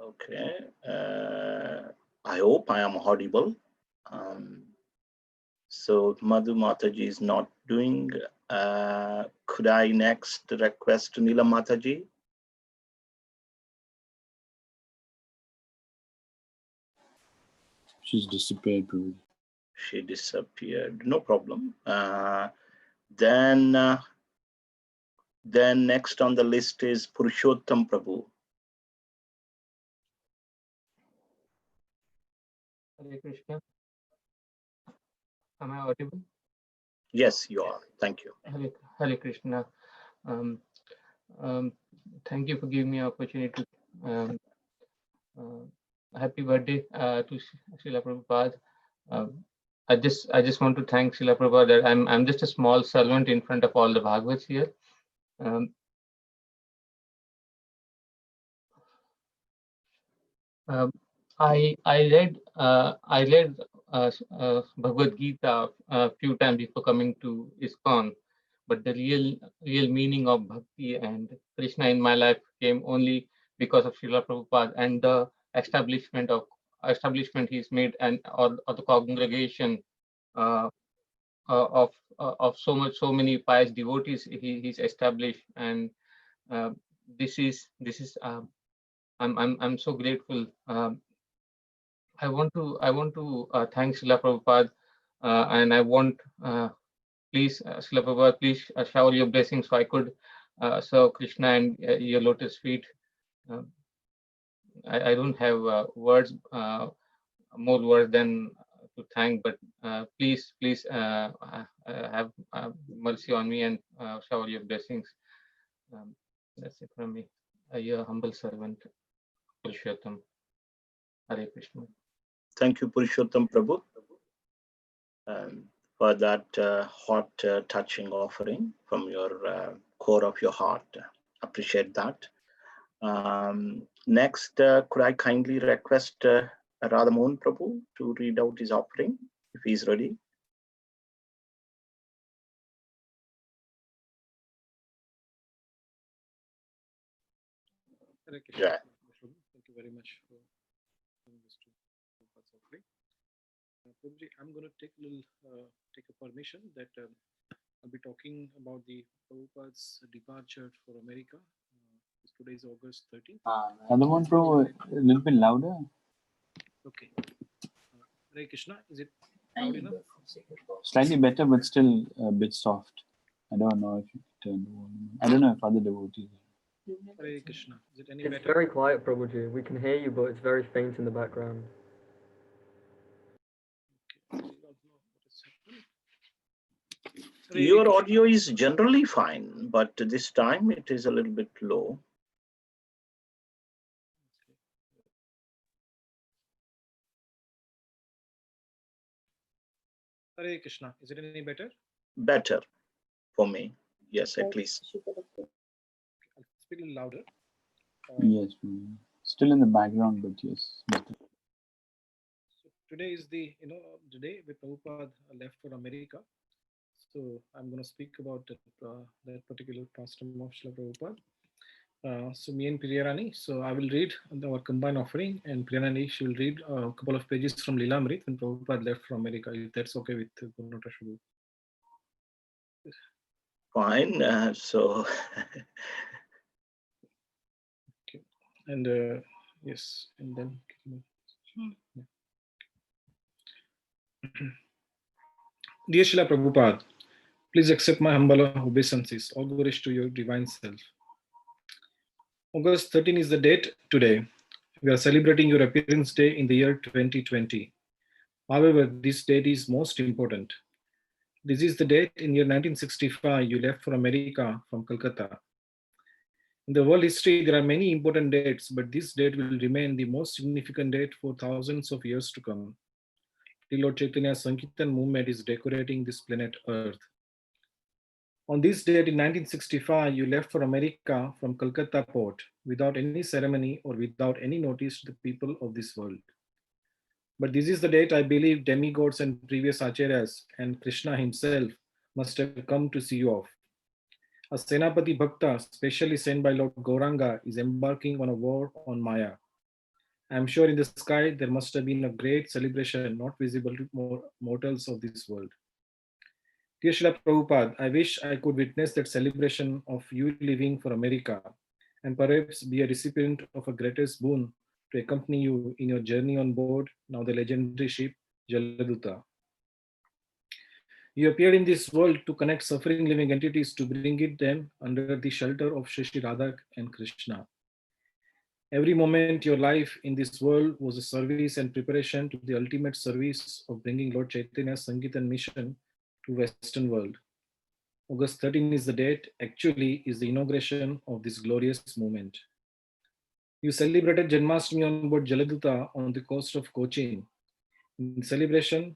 Speaker 1: Okay. I hope I am audible. So Madhu Mataji is not doing. Could I next request Nila Mataji?
Speaker 8: She's disappeared, Prabhu.
Speaker 1: She disappeared. No problem. Then next on the list is Purushottam Prabhu.
Speaker 18: Hare Krishna. Am I audible?
Speaker 1: Yes, you are. Thank you.
Speaker 18: Hare Krishna. Thank you for giving me an opportunity to happy birthday to Srila Prabhupada. I just want to thank Srila Prabhupada that I'm just a small servant in front of all the Bhagavats here. I read Bhagavad Gita a few times before coming to ISKCON, but the real meaning of bhakti and Krishna in my life came only because of Srila Prabhupada and the establishment he's made and or the congregation of so many pious devotees he's established, and this is I'm so grateful. I want to thank Srila Prabhupada, and I want please Srila Prabhupada, please shower your blessings so I could serve Krishna and your lotus feet. I don't have more words than to thank, but please have mercy on me and shower your blessings. That's it from me. Your humble servant, Purushottam. Hare Krishna.
Speaker 1: Thank you, Purushottam Prabhu, for that hot, touching offering from your core of your heart. Appreciate that. Next, could I kindly request Radhamohan Prabhu to read out his offering, if he's ready?
Speaker 4: Yeah. Thank you very much for doing this to Prabhupada's offering. Prabhuji, I'm going to take a permission that I'll be talking about the Prabhupada's departure for America. His Today is August 13th.
Speaker 8: Other one, bro, a little bit louder.
Speaker 4: Okay. Hare Krishna, is it loud enough?
Speaker 8: Slightly better, but still a bit soft. I don't know if you can turn the volume. I don't know if other devotees.
Speaker 4: Hare Krishna, is it any
Speaker 7: It's
Speaker 4: better?
Speaker 7: very quiet, Prabhuji. We can hear you, but it's very faint in the background.
Speaker 1: Your audio is generally fine, but this time it is a little bit low.
Speaker 4: Hare Krishna, is it any better?
Speaker 1: Better for me. Yes, at least.
Speaker 4: I'll speak a little louder.
Speaker 8: Yes, still in the background, but yes. Better.
Speaker 4: So today is the day when Prabhupada left for America. So I'm going to speak about that particular pastime of Srila Prabhupada. So me and Priyarani, so I will read our combined offering, and Priyarani, she will read a couple of pages from Lilamrit when Prabhupada left from America. If that's okay with Gunota Shubhu.
Speaker 1: Fine. So.
Speaker 4: Okay. And yes, and then. Yeah. Dear Srila Prabhupada, please accept my humble obeisances. All glories to your divine self. August 13 is the date today. We are celebrating your appearance day in the year 2020. However, this date is most important. This is the date in year 1965 you left for America from Calcutta. In the world history, there are many important dates, but this date will remain the most significant date for thousands of years to come. The Lord Chaitanya's Sankirtan movement is decorating this planet Earth. On this date in 1965, you left for America from Calcutta port without any ceremony or without any notice to the people of this world. But this is the date I believe demigods and previous acharyas and Krishna himself must have come to see you off. A Senapati Bhakta, specially sent by Lord Gauranga, is embarking on a war on Maya. I am sure in the sky there must have been a great celebration not visible to mortals of this world. Dear Srila Prabhupada, I wish I could witness that celebration of you leaving for America and perhaps be a recipient of a greatest boon to accompany you in your journey on board now the legendary ship Jaladuta. You appeared in this world to connect suffering living entities to bring it them under the shelter of Shri Radha and Krishna. Every moment your life in this world was a service and preparation to the ultimate service of bringing Lord Chaitanya's Sankirtan mission to Western world. August 13 is the date, actually is the inauguration of this glorious movement. You celebrated Janmashtami on board Jaladuta on the coast of Cochin. In the celebration,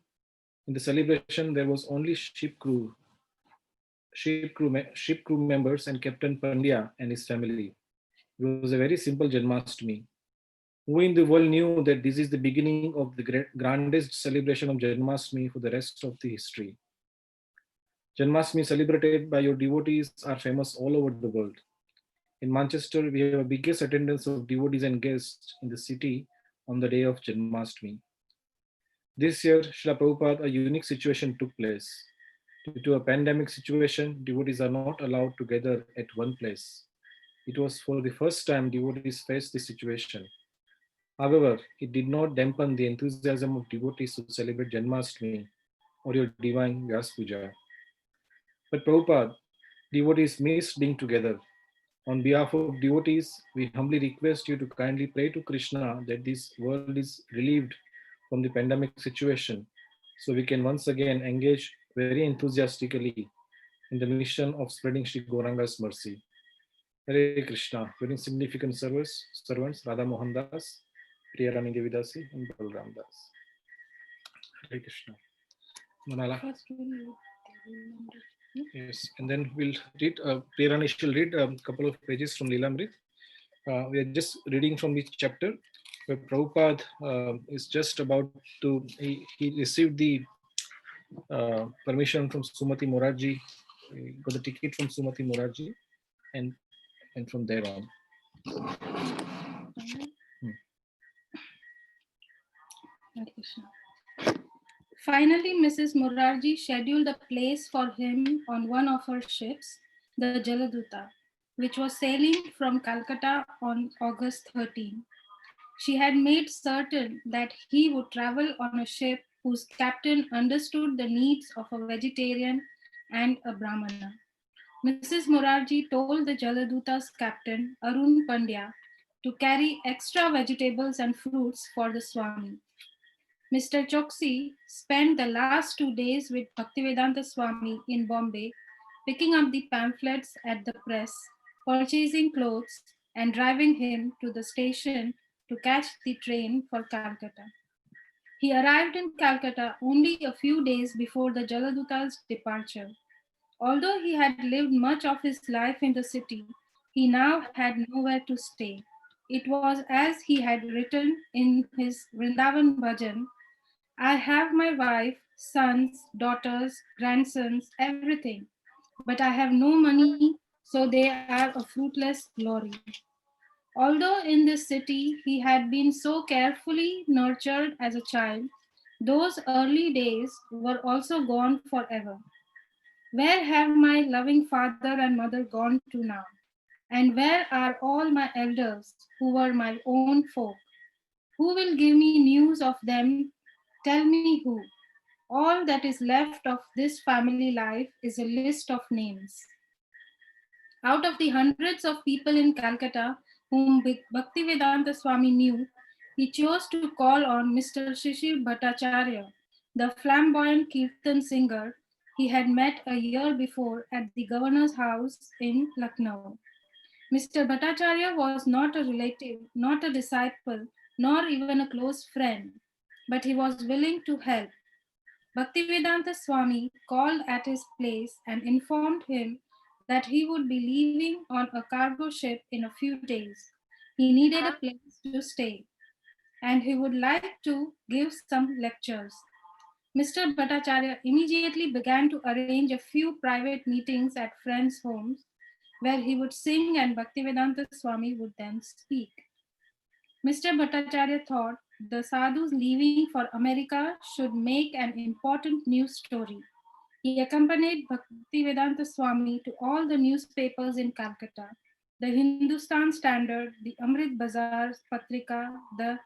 Speaker 4: there was only ship crew members and Captain Pandya and his family. It was a very simple Janmashtami. Who in the world knew that this is the beginning of the grandest celebration of Janmashtami for the rest of the history? Janmashtami celebrated by your devotees are famous all over the world. In Manchester, we have a biggest attendance of devotees and guests in the city on the day of Janmashtami. This year, Srila Prabhupada, a unique situation took place. Due to a pandemic situation, devotees are not allowed to gather at one place. It was for the first time devotees faced this situation. However, it did not dampen the enthusiasm of devotees to celebrate Janmashtami or your divine Vyas Puja. But Prabhupada, devotees missed being together. On behalf of devotees, we humbly request you to kindly pray to Krishna that this world is relieved from the pandemic situation, so we can once again engage very enthusiastically in the mission of spreading Sri Gauranga's mercy. Hare Krishna, very significant servants, Radha Mohan Das, Priyarani Devidasi, and Balram Das. Hare Krishna. Manala. Yes, and then we'll read, Priyarani shall read a couple of pages from Lilamrit. We are just reading from this chapter where Prabhupada is just about to, he received the permission from Sumati Morarji, he got the ticket from Sumati Morarji, and from there on.
Speaker 19: Finally, Mrs. Morarji scheduled a place for him on one of her ships, the Jaladuta, which was sailing from Calcutta on August 13. She had made certain that he would travel on a ship whose captain understood the needs of a vegetarian and a Brahmana. Mrs. Morarji told the Jaladuta's captain, Arun Pandya, to carry extra vegetables and fruits for the Swami. Mr. Choksi spent the last 2 days with Bhaktivedanta Swami in Bombay, picking up the pamphlets at the press, purchasing clothes, and driving him to the station to catch the train for Calcutta. He arrived in Calcutta only a few days before the Jaladuta's departure. Although he had lived much of his life in the city, he now had nowhere to stay. It was as he had written in his Vrindavan bhajan, I have my wife, sons, daughters, grandsons, everything, but I have no money, so they are a fruitless glory. Although in this city he had been so carefully nurtured as a child, those early days were also gone forever. Where have my loving father and mother gone to now? And where are all my elders who were my own folk? Who will give me news of them? Tell me who. All that is left of this family life is a list of names. Out of the hundreds of people in Calcutta whom Bhaktivedanta Swami knew, he chose to call on Mr. Shishir Bhattacharya, the flamboyant Kirtan singer he had met a year before at the governor's house in Lucknow. Mr. Bhattacharya was not a relative, not a disciple, nor even a close friend, but he was willing to help. Bhaktivedanta Swami called at his place and informed him that he would be leaving on a cargo ship in a few days. He needed a place to stay and he would like to give some lectures. Mr. Bhattacharya immediately began to arrange a few private meetings at friends' homes where he would sing and Bhaktivedanta Swami would then speak. Mr. Bhattacharya thought the sadhus leaving for America should make an important news story. He accompanied Bhaktivedanta Swami to all the newspapers in Calcutta, the Hindustan Standard, the Amrit Bazar Patrika, the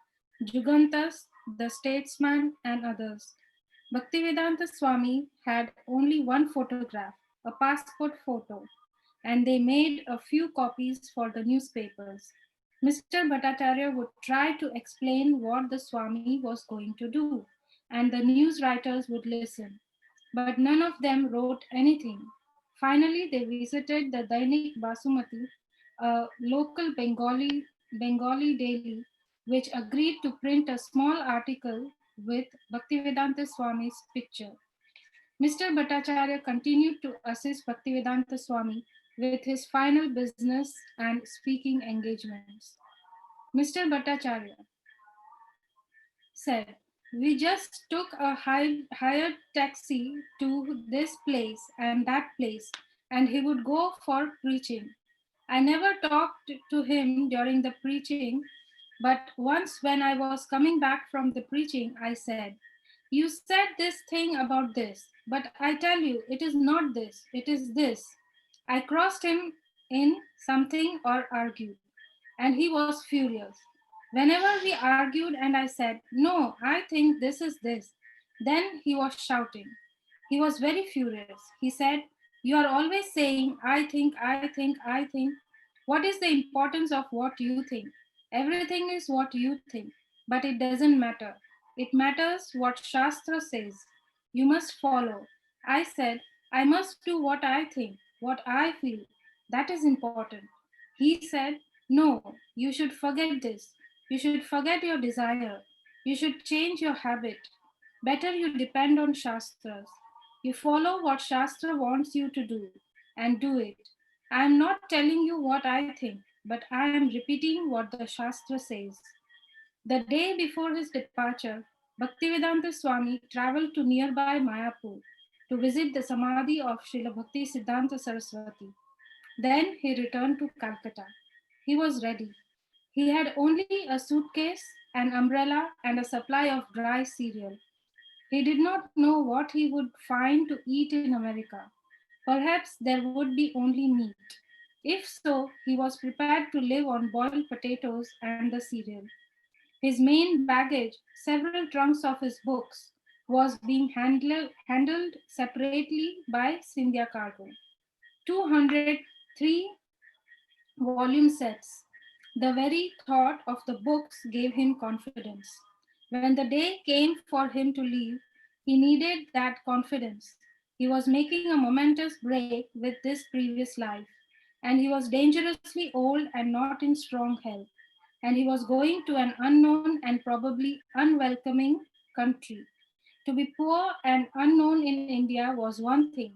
Speaker 19: Jugantas, the Statesman, and others. Bhaktivedanta Swami had only one photograph, a passport photo, and they made a few copies for the newspapers. Mr. Bhattacharya would try to explain what the Swami was going to do, and the news writers would listen. But none of them wrote anything. Finally, they visited the Dainik Basumati, a local Bengali daily, which agreed to print a small article with Bhaktivedanta Swami's picture. Mr. Bhattacharya continued to assist Bhaktivedanta Swami with his final business and speaking engagements. Mr. Bhattacharya said, we just took a hired taxi to this place and that place, and he would go for preaching. I never talked to him during the preaching, but once when I was coming back from the preaching, I said, you said this thing about this, but I tell you, it is not this, it is this. I crossed him in something or argued, and he was furious. Whenever we argued and I said, no, I think this is this, then he was shouting. He was very furious. He said, you are always saying, I think, I think, I think. What is the importance of what you think? Everything is what you think, but it doesn't matter. It matters what Shastra says. You must follow. I said, I must do what I think, what I feel. That is important. He said, no, you should forget this. You should forget your desire. You should change your habit. Better you depend on Shastras. You follow what Shastra wants you to do and do it. I am not telling you what I think, but I am repeating what the Shastra says. The day before his departure, Bhaktivedanta Swami traveled to nearby Mayapur to visit the Samadhi of Srila Bhakti Siddhanta Saraswati. Then he returned to Calcutta. He was ready. He had only a suitcase, an umbrella, and a supply of dry cereal. He did not know what he would find to eat in America. Perhaps there would be only meat. If so, he was prepared to live on boiled potatoes and the cereal. His main baggage, several trunks of his books, was being handled separately by Scindia Cargo. 203 volume sets. The very thought of the books gave him confidence. When the day came for him to leave, he needed that confidence. He was making a momentous break with this previous life, and he was dangerously old and not in strong health, and he was going to an unknown and probably unwelcoming country. To be poor and unknown in India was one thing.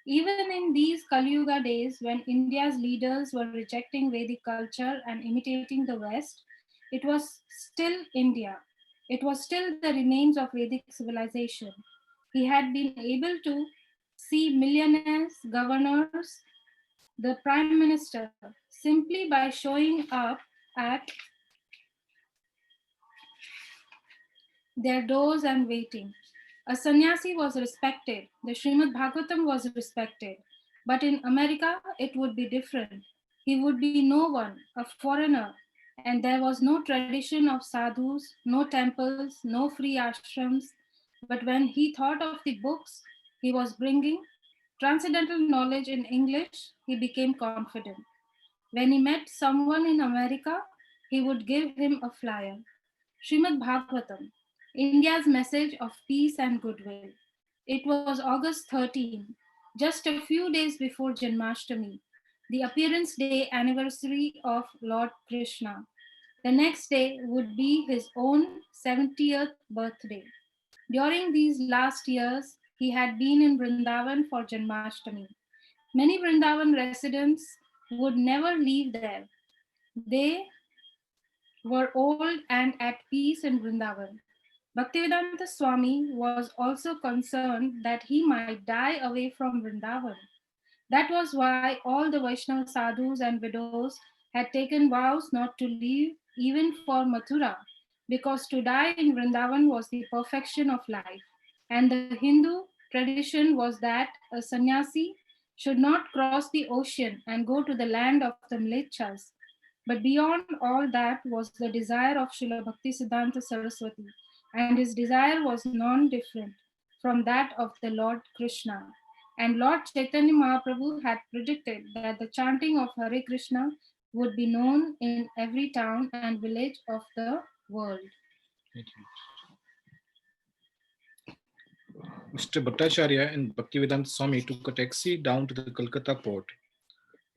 Speaker 19: Even in these Kali Yuga days, when India's leaders were rejecting Vedic culture and imitating the West, it was still India. It was still the remains of Vedic civilization. He had been able to see millionaires, governors, the prime minister, simply by showing up at their doors and waiting. A sannyasi was respected. The Srimad Bhagavatam was respected. But in America, it would be different. He would be no one, a foreigner, and there was no tradition of sadhus, no temples, no free ashrams. But when he thought of the books he was bringing, transcendental knowledge in English, he became confident. When he met someone in America, he would give him a flyer. Srimad Bhagavatam, India's message of peace and goodwill. It was August 13, just a few days before Janmashtami, the appearance day anniversary of Lord Krishna. The next day would be his own 70th birthday. During these last years, he had been in Vrindavan for Janmashtami. Many Vrindavan residents would never leave there. They were old and at peace in Vrindavan. Bhaktivedanta Swami was also concerned that he might die away from Vrindavan. That was why all the Vaishnava sadhus and widows had taken vows not to leave even for Mathura, because to die in Vrindavan was the perfection of life. And the Hindu tradition was that a sannyasi should not cross the ocean and go to the land of the Mlechas. But beyond all that was the desire of Srila Bhaktisiddhanta Saraswati, and his desire was non-different from that of the Lord Krishna. And Lord Chaitanya Mahaprabhu had predicted that the chanting of Hare Krishna would be known in every town and village of the world.
Speaker 4: Thank you. Mr. Bhattacharya and Bhaktivedanta Swami took a taxi down to the Calcutta port.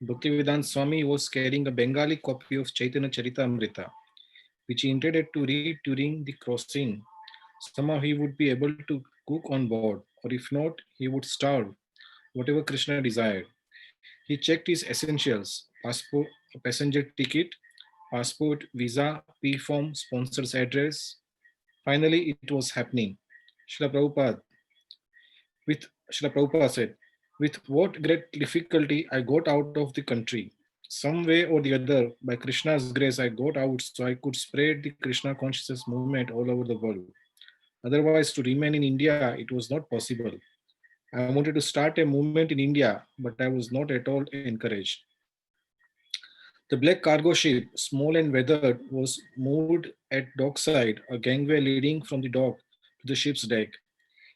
Speaker 4: Bhaktivedanta Swami was carrying a Bengali copy of Chaitanya Charitamrita, which he intended to read during the crossing. Somehow he would be able to cook on board, or if not, he would starve, whatever Krishna desired. He checked his essentials: passport, a passenger ticket, passport, visa, P-form, sponsor's address. Finally, it was happening. Srila Prabhupada said, with what great difficulty I got out of the country. Some way or the other, by Krishna's grace, I got out so I could spread the Krishna consciousness movement all over the world. Otherwise, to remain in India, it was not possible. I wanted to start a movement in India, but I was not at all encouraged. The black cargo ship, small and weathered, was moored at dockside, a gangway leading from the dock to the ship's deck.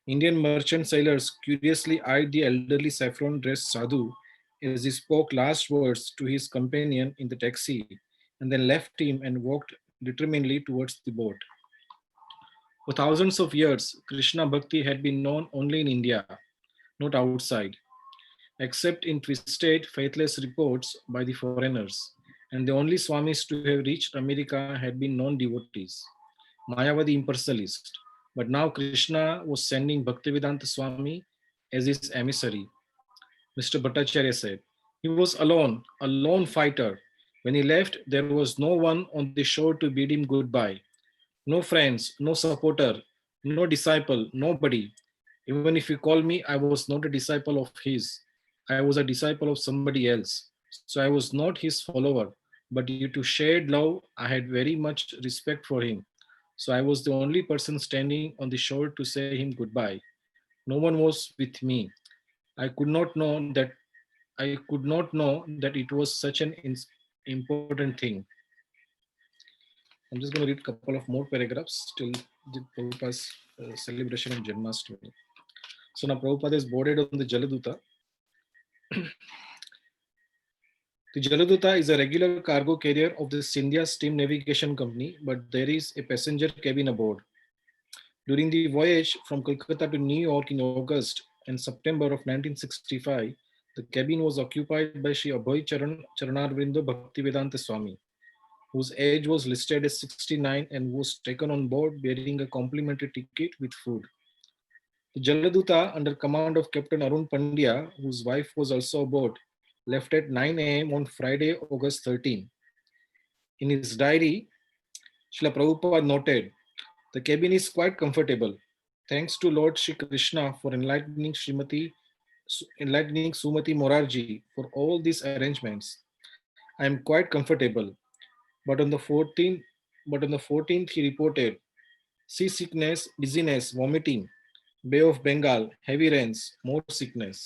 Speaker 4: Indian merchant sailors curiously eyed the elderly saffron-dressed sadhu as he spoke last words to his companion in the taxi, and then left him and walked determinedly towards the boat. For thousands of years, Krishna Bhakti had been known only in India, not outside, except in twisted, faithless reports by the foreigners. And the only Swamis to have reached America had been non-devotees, Mayavadi impersonalist. But now Krishna was sending Bhaktivedanta Swami as his emissary. Mr. Bhattacharya said, he was alone, a lone fighter. When he left, there was no one on the shore to bid him goodbye. No friends, no supporter, no disciple, nobody. Even if you call me, I was not a disciple of his. I was a disciple of somebody else. So I was not his follower, but due to shared love, I had very much respect for him. So I was the only person standing on the shore to say him goodbye. No one was with me. I could not know that I could not know that it was such an important thing. I'm just going to read a couple of more paragraphs till the Prabhupada's celebration of Janmashtami. So now Prabhupada is boarded on the Jaladuta. The Jaladuta is a regular cargo carrier of the Scindia Steam Navigation Company, but there is a passenger cabin aboard. During the voyage from Kolkata to New York in August and September of 1965, the cabin was occupied by Sri Abhay Charanarvindo Bhaktivedanta Swami, whose age was listed as 69 and was taken on board bearing a complimentary ticket with food. The Jaladuta, under command of Captain Arun Pandya, whose wife was also aboard, left at 9 a.m. on Friday, August 13. In his diary, Srila Prabhupada noted, the cabin is quite comfortable. Thanks to Lord Shri Krishna for enlightening Sumati Morarji for all these arrangements. I am quite comfortable. But on the 14th, he reported seasickness, dizziness, vomiting, Bay of Bengal, heavy rains, more sickness.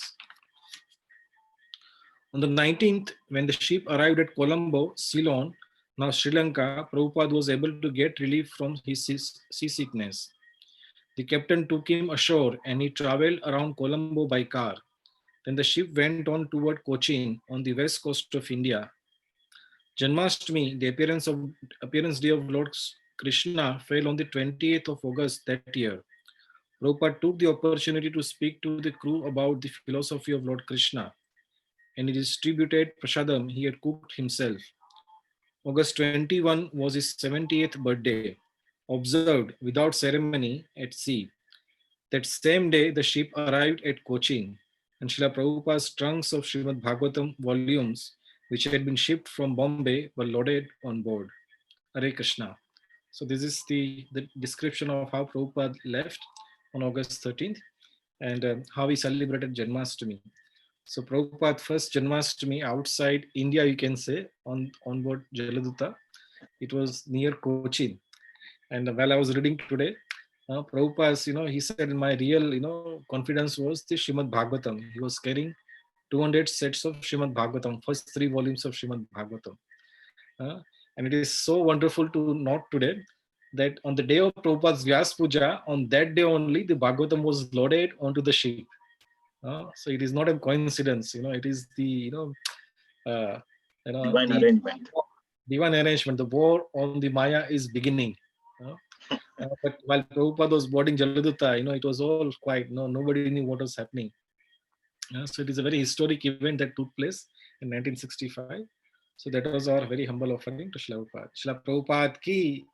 Speaker 4: On the 19th, when the ship arrived at Colombo, Ceylon, now Sri Lanka, Prabhupada was able to get relief from his seasickness. The captain took him ashore and he traveled around Colombo by car. Then the ship went on toward Cochin on the west coast of India. Janmashtami, the appearance day of Lord Krishna, fell on the 28th of August that year. Prabhupada took the opportunity to speak to the crew about the philosophy of Lord Krishna, and he distributed prasadam he had cooked himself. August 21 was his 70th birthday, observed without ceremony at sea. That same day, the ship arrived at Cochin, and Srila Prabhupada's trunks of Srimad Bhagavatam volumes, which had been shipped from Bombay, were loaded on board. Hare Krishna. So this is the description of how Prabhupada left on August 13th and how he celebrated Janmashtami. So Prabhupada's first Janmashtami outside India, you can say, on board Jaladuta. It was near Cochin. And while I was reading today, Prabhupada's, he said, my real, confidence was the Srimad Bhagavatam. He was carrying 200 sets of Srimad Bhagavatam, first 3 volumes of Srimad Bhagavatam. And it is so wonderful to note today that on the day of Prabhupada's Vyas Puja, on that day only, the Bhagavatam was loaded onto the ship. So it is not a coincidence, it is the,
Speaker 1: divine arrangement.
Speaker 4: Divine arrangement. The war on the Maya is beginning. But while Prabhupada was boarding Jaladuta, it was all quiet. Nobody knew what was happening. So it is a very historic event that took place in 1965. So that was our very humble offering to Srila Prabhupada. Srila Prabhupada ki.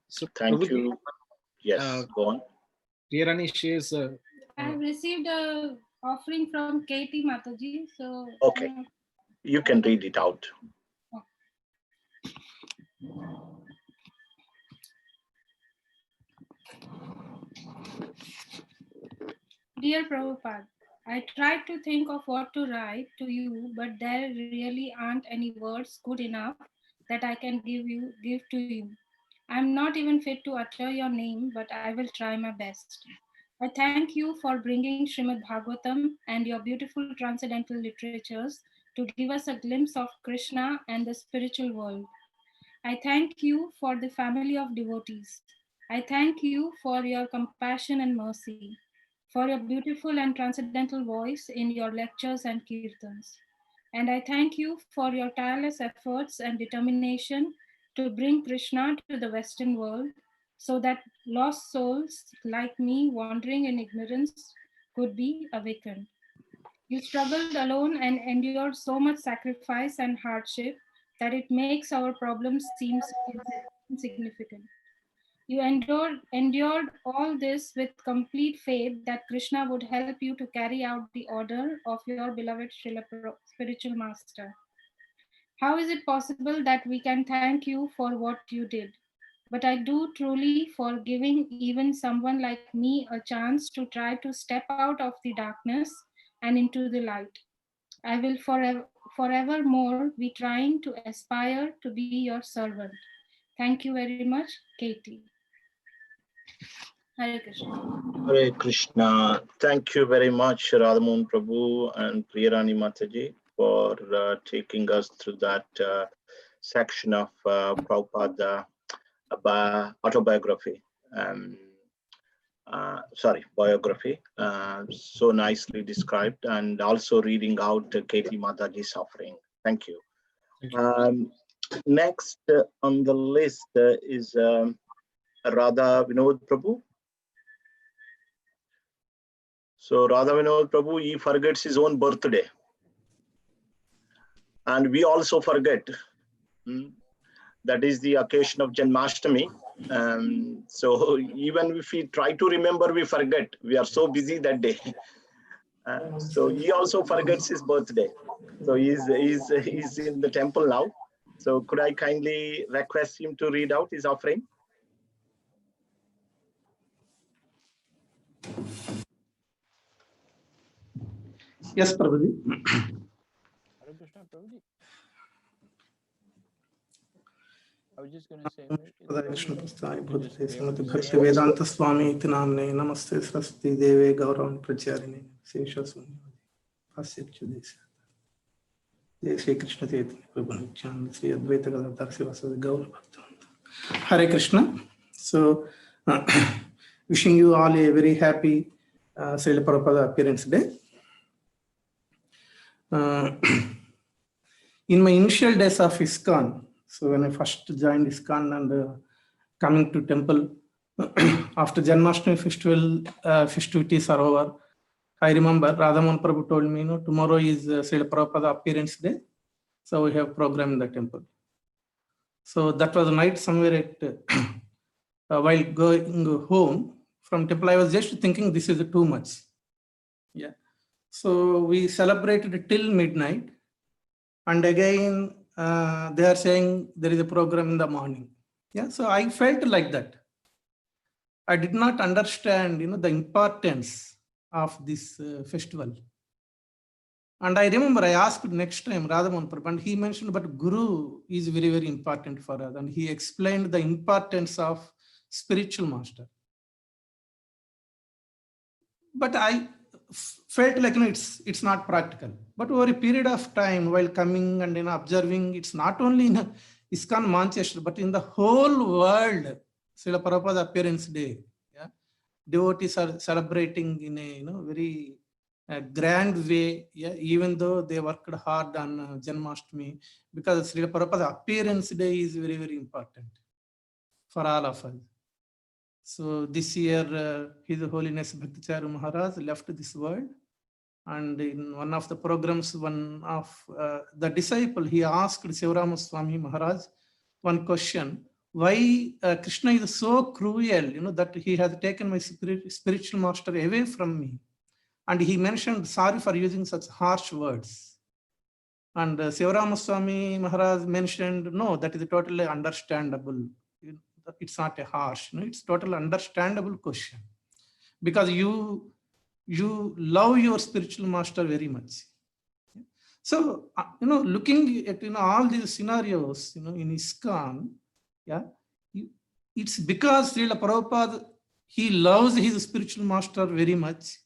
Speaker 4: So
Speaker 1: thank you. Yes, go on.
Speaker 4: Priyarani shares.
Speaker 19: I have received a offering from Katie Mataji. So
Speaker 1: okay, you can read it out.
Speaker 19: Dear Prabhupada, I tried to think of what to write to you, but there really aren't any words good enough that I can give to you. I'm not even fit to utter your name, but I will try my best. I thank you for bringing Srimad Bhagavatam and your beautiful transcendental literatures to give us a glimpse of Krishna and the spiritual world. I thank you for the family of devotees. I thank you for your compassion and mercy, for your beautiful and transcendental voice in your lectures and kirtans. And I thank you for your tireless efforts and determination to bring Krishna to the Western world so that lost souls like me wandering in ignorance could be awakened. You struggled alone and endured so much sacrifice and hardship that it makes our problems seem insignificant. You endured all this with complete faith that Krishna would help you to carry out the order of your beloved spiritual master. How is it possible that we can thank you for what you did? But I do truly for giving even someone like me a chance to try to step out of the darkness and into the light. I will forevermore be trying to aspire to be your servant. Thank you very much, Katie. Hare Krishna.
Speaker 1: Hare Krishna. Thank you very much, Radhamohan Prabhu and Priyarani Mataji, for taking us through that section of Prabhupada autobiography. Biography. So nicely described, and also reading out Katie Mataji's offering. Thank you. Next on the list is Radha Vinod Prabhu. So Radha Vinod Prabhu, he forgets his own birthday. And we also forget. That is the occasion of Janmashtami. So even if we try to remember, we forget. We are so busy that day. So he also forgets his birthday. So he's in the temple now. So could I kindly request him to read out his offering?
Speaker 10: Yes, Prabhuji.
Speaker 8: I was just going to say,
Speaker 10: Bhakti Vedanta Swami iti namne namaste Saraswati Deve Gauram Pracharine Seshaswani Pasyachudesa Jai Shri Krishna Chaitanya Prabhu Nityananda Sri Advaita Gadadhar Sivasadi Gaura Bhaktivinoda. Hare Krishna. So wishing you all a very happy Srila Prabhupada appearance day. In my initial days of ISKCON, so when I first joined ISKCON and coming to temple after Janmashtami festival festivities are over, I remember Radhamohan Prabhu told me, tomorrow is Srila Prabhupada appearance day, so we have program in the temple. So that was night somewhere at while going home from temple, I was just thinking this is too much. Yeah. So we celebrated till midnight. And again, they are saying there is a program in the morning. Yeah, so I felt like that. I did not understand, the importance of this festival. And I remember I asked next time Radhamohan Prabhu, and he mentioned, but Guru is very, very important for us. And he explained the importance of spiritual master. But I felt like it's not practical. But over a period of time, while coming and observing, it's not only in ISKCON Manchester, but in the whole world, Srila Prabhupada appearance day. Yeah, devotees are celebrating in a very grand way. Yeah, even though they worked hard on Janmashtami, because Srila Prabhupada appearance day is very, very important for all of us. So this year, His Holiness Bhakticharu Maharaj left this world. And in one of the programs, one of the disciple, he asked Sivarama Swami Maharaj one question: why Krishna is so cruel, that he has taken my spiritual master away from me? And he mentioned, sorry for using such harsh words. And Sivarama Swami Maharaj mentioned, no, that is totally understandable. It's not a harsh, it's totally understandable question, because you love your spiritual master very much. So looking at all these scenarios in ISKCON, yeah, it's because Srila Prabhupada, he loves his spiritual master very much.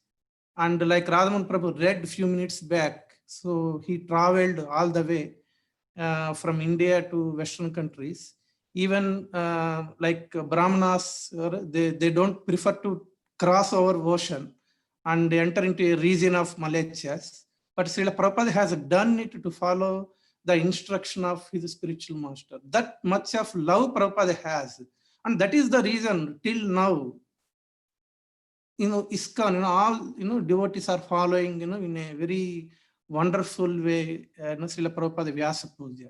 Speaker 10: And like Radhamohan Prabhu read a few minutes back, so he traveled all the way from India to Western countries. Even like Brahmanas, they don't prefer to cross over ocean and enter into a region of Malaysias. But Srila Prabhupada has done it to follow the instruction of his spiritual master. That much of love Prabhupada has. And that is the reason till now, ISKCON, all, devotees are following, in a very wonderful way, Srila Prabhupada Vyasa Puja.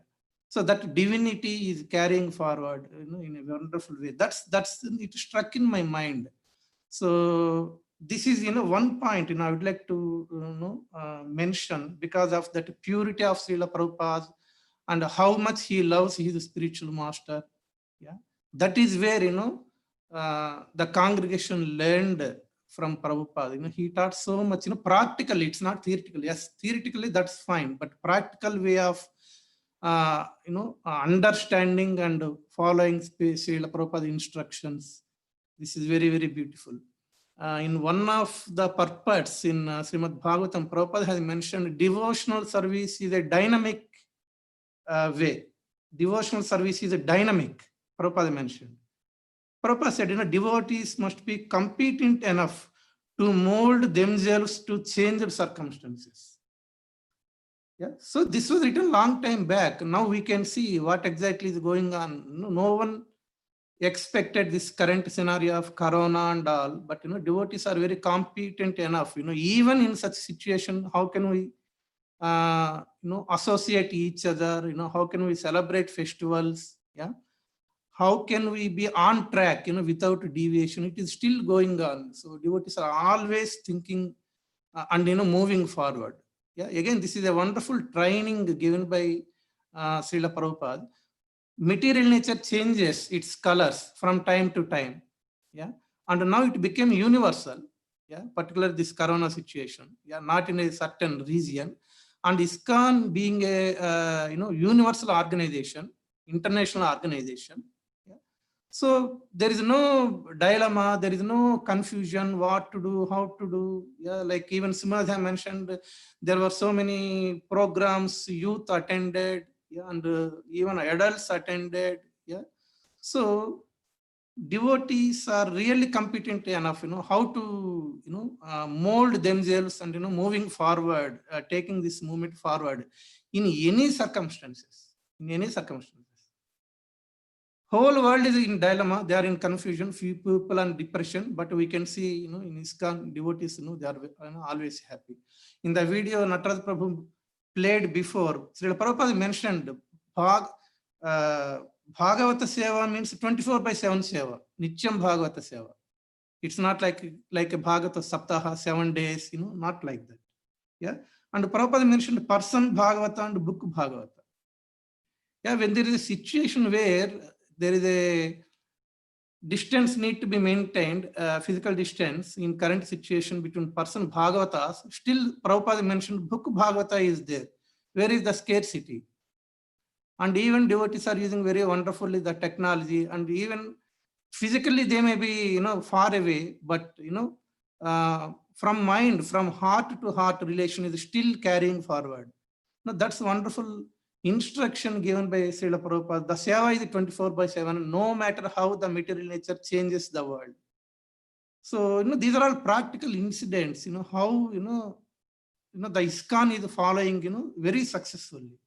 Speaker 10: So that divinity is carrying forward, in a wonderful way. That's it struck in my mind. So this is, one point, I would like to, mention, because of that purity of Srila Prabhupada and how much he loves his spiritual master. Yeah, that is where, the congregation learned from Prabhupada. He taught so much, practically. It's not theoretically. Yes, theoretically that's fine, but practical way of understanding and following Srila Prabhupada instructions. This is very, very beautiful. In one of the purports in Srimad Bhagavatam, Prabhupada has mentioned devotional service is a dynamic way. Devotional service is a dynamic, Prabhupada mentioned. Prabhupada said, devotees must be competent enough to mold themselves to changed circumstances. Yeah. So this was written long time back. Now we can see what exactly is going on. No one expected this current scenario of corona and all, but devotees are very competent enough. Even in such situation, how can we associate each other? How can we celebrate festivals? Yeah. How can we be on track? Without deviation, it is still going on. So devotees are always thinking and moving forward. Yeah. Again, this is a wonderful training given by Srila Prabhupada. Material nature changes its colors from time to time. Yeah. And now it became universal. Yeah. Particularly this corona situation. Yeah. Not in a certain region. And ISKCON being a universal organization, international organization. Yeah. So there is no dilemma, there is no confusion what to do, how to do. Yeah. Like even Simadha mentioned, there were so many programs youth attended. Yeah, and even adults attended. Yeah, so devotees are really competent enough, how to, mold themselves and moving forward, taking this movement forward in any circumstances. In any circumstances, whole world is in dilemma. They are in confusion. Few people are in depression, but we can see, in ISKCON devotees, they are always happy. In the video Nataraj Prabhu played before, Srila Prabhupada mentioned Bhagavata Seva means 24/7 Seva, Nityam Bhagavata Seva. It's not like a Bhagavata Saptaha, 7 days, not like that. Yeah. And Prabhupada mentioned person Bhagavata and book Bhagavata. Yeah, when there is a situation where there is a distance need to be maintained, physical distance in current situation between person Bhagavatas, still Prabhupada mentioned book Bhagavata is there. Where is the scarcity? And even devotees are using very wonderfully the technology, and even physically they may be far away, but from mind, from heart to heart relation is still carrying forward. Now that's wonderful instruction given by Srila Prabhupada. The seva is 24/7, no matter how the material nature changes the world. So these are all practical incidents. How the ISKCON is following very successfully.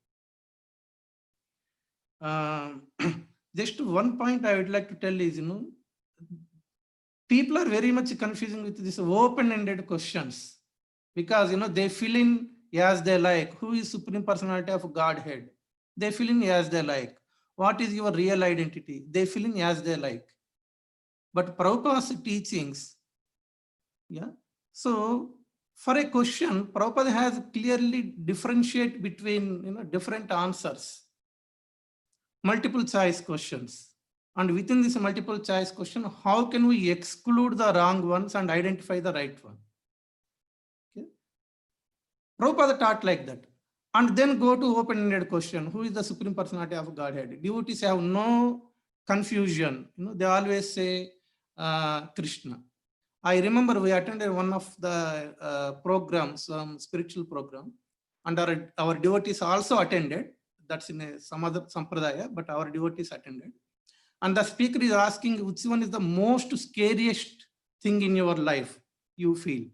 Speaker 10: Just one point I would like to tell is, people are very much confusing with this open-ended questions, because they fill in as they like. Who is Supreme Personality of Godhead? They fill in as they like. What is your real identity? They fill in as they like. But Prabhupada's teachings, yeah. So for a question, Prabhupada has clearly differentiate between different answers. Multiple choice questions. And within this multiple choice question, how can we exclude the wrong ones and identify the right one? Okay. Prabhupada taught like that. And then go to open-ended question. Who is the Supreme Personality of Godhead? Devotees have no confusion. They always say Krishna. I remember we attended one of the programs, spiritual program, and our devotees also attended. That's in some other sampradaya, but our devotees attended. And the speaker is asking, which one is the most scariest thing in your life you feel?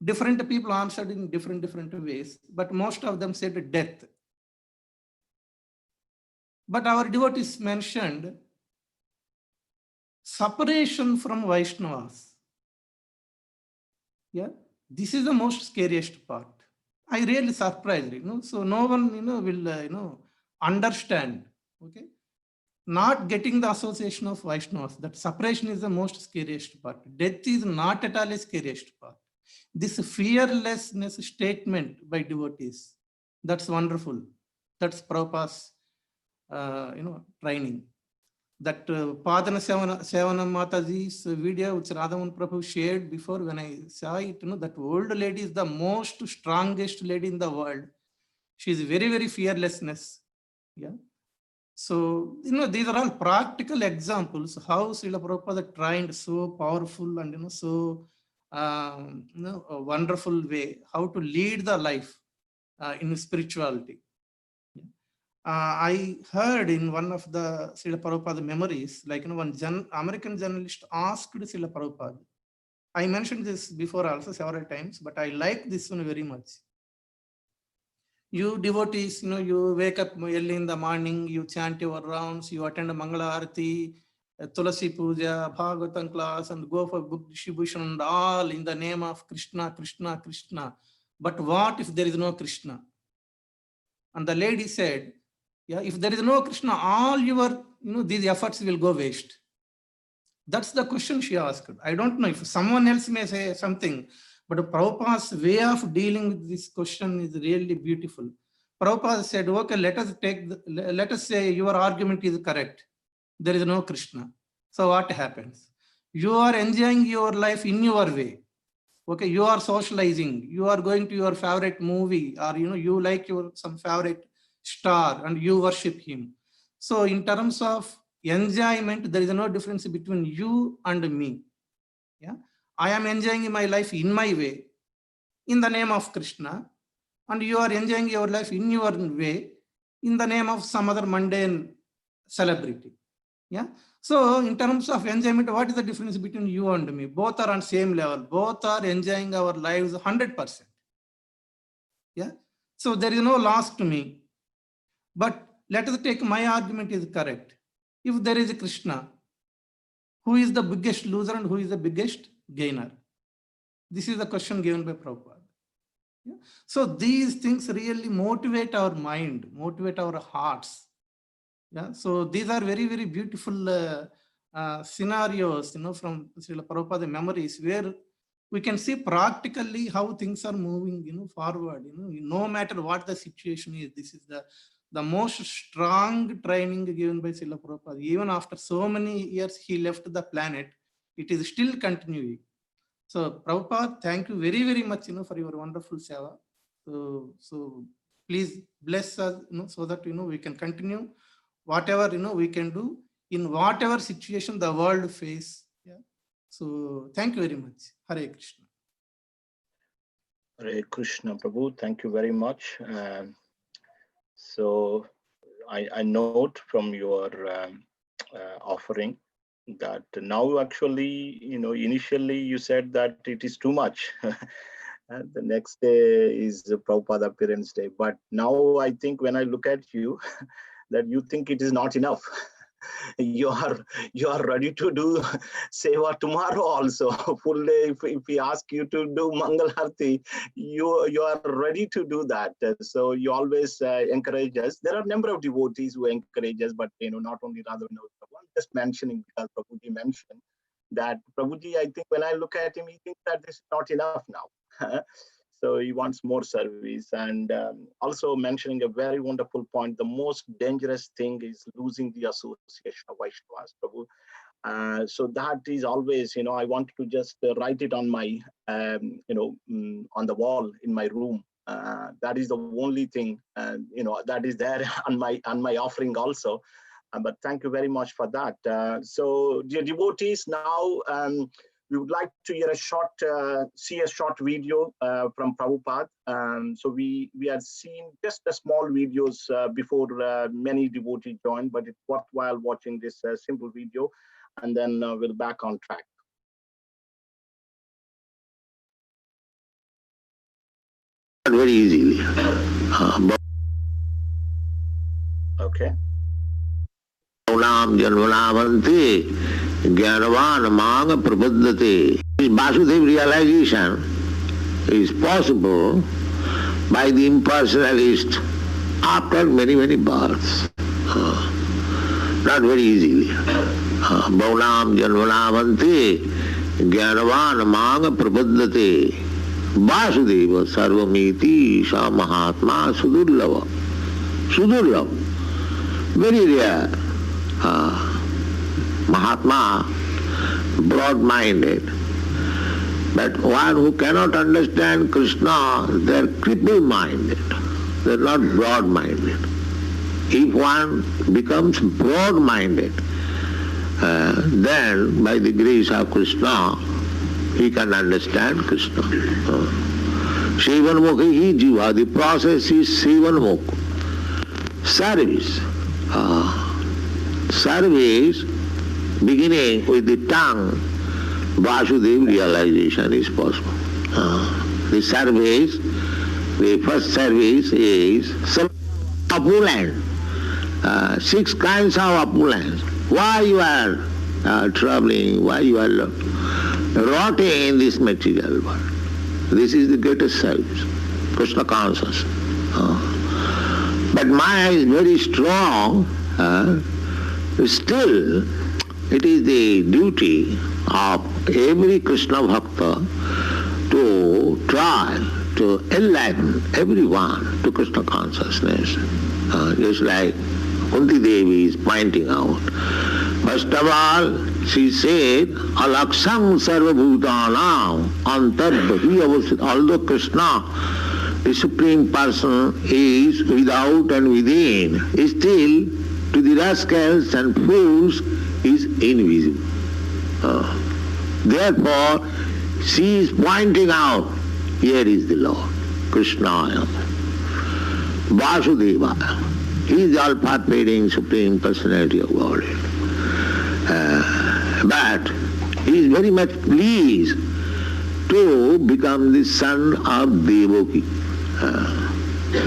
Speaker 10: Different people answered in different ways, but most of them said death. But our devotees mentioned separation from Vaishnavas. Yeah, this is the most scariest part. I really surprised, so no one, will, understand, okay? Not getting the association of Vaishnavas, that separation is the most scariest part. Death is not at all a scariest part. This fearlessness statement by devotees, that's wonderful. That's Prabhupada's, training. That Padana Sevana Mataji's video, which Radhamohan Prabhu shared before, when I saw it, that old lady is the most strongest lady in the world. She is very, very fearlessness. Yeah. So, these are all practical examples how Srila Prabhupada trained so powerful and, so, a wonderful way, how to lead the life in spirituality. I heard in one of the Srila Prabhupada memories, like, one American journalist asked Srila Prabhupada. I mentioned this before also several times, but I like this one very much. You devotees, you wake up early in the morning, you chant your rounds, you attend Mangala Arati, Tulasi Puja, Bhagavatam class, and go for book distribution and all in the name of Krishna, Krishna, Krishna. But what if there is no Krishna? And the lady said, yeah, if there is no Krishna, all your, these efforts will go waste. That's the question she asked. I don't know if someone else may say something, but Prabhupada's way of dealing with this question is really beautiful. Prabhupada said, okay, let us say your argument is correct. There is no Krishna. So what happens? You are enjoying your life in your way. Okay, you are socializing. You are going to your favorite movie, or you like some favorite star and you worship him. So in terms of enjoyment, there is no difference between you and me. Yeah, I am enjoying my life in my way, in the name of Krishna, and you are enjoying your life in your way, in the name of some other mundane celebrity. Yeah. So in terms of enjoyment, what is the difference between you and me? Both are on same level. Both are enjoying our lives 100%. Yeah. So there is no loss to me. But let us take my argument is correct. If there is a Krishna, who is the biggest loser and who is the biggest gainer? This is the question given by Prabhupada. Yeah? So these things really motivate our mind, motivate our hearts. Yeah, so these are very, very beautiful scenarios, from Srila Prabhupada memories, where we can see practically how things are moving, forward. No matter what the situation is, this is the most strong training given by Srila Prabhupada. Even after so many years he left the planet, it is still continuing. So Prabhupada, thank you very, very much, for your wonderful seva. So please bless us, so that we can continue whatever we can do in whatever situation the world face. Yeah. So thank you very much. Hare Krishna.
Speaker 1: Hare Krishna, Prabhu. Thank you very much. So I note from your offering that now actually, initially you said that it is too much. The next day is Prabhupada appearance day. But now I think when I look at you, that you think it is not enough. You are ready to do seva tomorrow also, full day. If we ask you to do Mangal Harti, you are ready to do that. So you always encourage us. There are a number of devotees who encourage us, but not only Radha Vinod, just mentioning, because Prabhuji mentioned that Prabhuji, I think when I look at him, he thinks that this is not enough now. So he wants more service, and also mentioning a very wonderful point. The most dangerous thing is losing the association of Vaishnavas, Prabhu. So that is always, I want to just write it on my, on the wall in my room. That is the only thing, that is there on my offering also. But thank you very much for that. So dear devotees, now we would like to hear see a short video from Prabhupada. So we are seeing just a small videos before many devotees join, but it's worthwhile watching this simple video, and then we'll back on track.
Speaker 3: Very easily.
Speaker 1: Okay.
Speaker 3: Jnanavan Manga Prabhuddhate. Vasudeva realization is possible by the impersonalist after many, many births. Not very easily. Bhaunam Janvanavante Jnanavan Manga Prabhuddhate Vasudeva Sarvamiti Sa Mahatma Sudurlava. Sudurlava. Very rare. Mahatma, broad-minded. But one who cannot understand Krishna, they are cripple-minded. They are not broad-minded. if one becomes broad-minded, then by the grace of Krishna, he can understand Krishna. Sevanmukha hi jiva, the process is sevanmukha. Service. Service beginning with the tongue, Vasudev realization is possible. The service, the first service is opulent. 6 kinds of opulence. Why you are troubling, why you are rotting in this material world? This is the greatest service, Krishna consciousness. But Maya is very strong. Still, it is the duty of every Krishna Bhakta to try to enlighten everyone to Krishna consciousness. Just like Kunti Devi is pointing out. First of all, she said, Alaksam sarvabhutanam antarbhahi avasthita. Although Krishna, the Supreme Person, is without and within, still to the rascals and fools is invisible. Therefore, she is pointing out, here is the Lord, Krishna, Vasudeva. He is the all-pervading Supreme Personality of Godhead. But he is very much pleased to become the son of Devaki.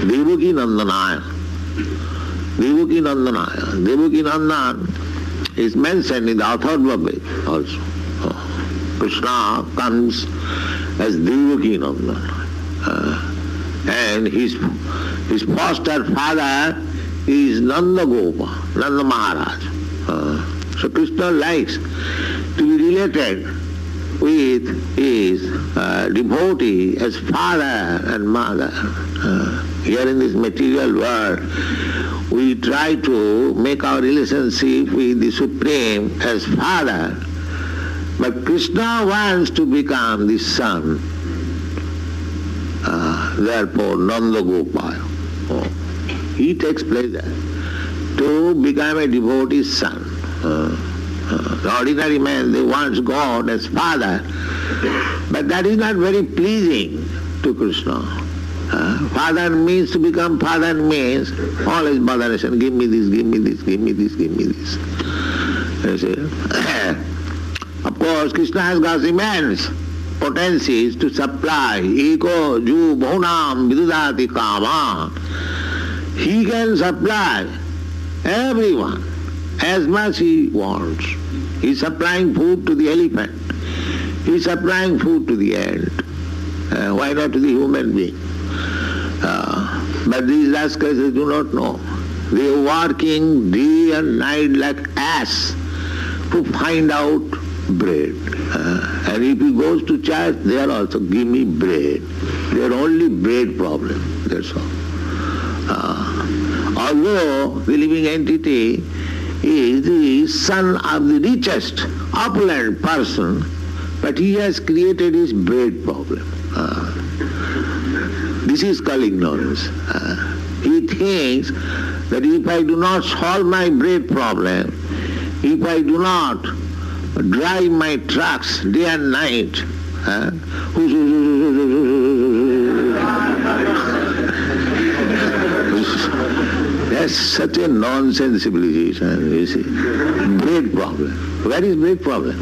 Speaker 3: Devaki Nandanaya. Devaki Nandanaya. Devaki Nandan is mentioned in the Atharva Veda also. Krishna comes as Devaki Nandanaya. And his foster father is Nanda Gopa, Nanda Maharaj. So Krishna likes to be related with his devotee as father and mother. Here in this material world, we try to make our relationship with the Supreme as father, but Krishna wants to become the son. Therefore, Nanda Gopal. He takes pleasure to become a devotee's son. The ordinary man, they want God as father, but that is not very pleasing to Krishna. Father means to become father means always botheration, give me this, give me this, give me this, give me this. You see? Of course, Krishna has got immense potencies to supply. Eko ju bhunam vidudati kama. He can supply everyone as much he wants. He is supplying food to the elephant. He is supplying food to the ant. Why not to the human being? But these rascals do not know. They are working day and night like ass to find out bread. And if he goes to church, they are also, give me bread. They are only bread problem, that's all. Although the living entity is the son of the richest, opulent person, but he has created his bread problem. This is called ignorance. He thinks that if I do not solve my bread problem, if I do not drive my trucks day and night, that's such a nonsense civilization, you see. Bread problem. Where is bread problem?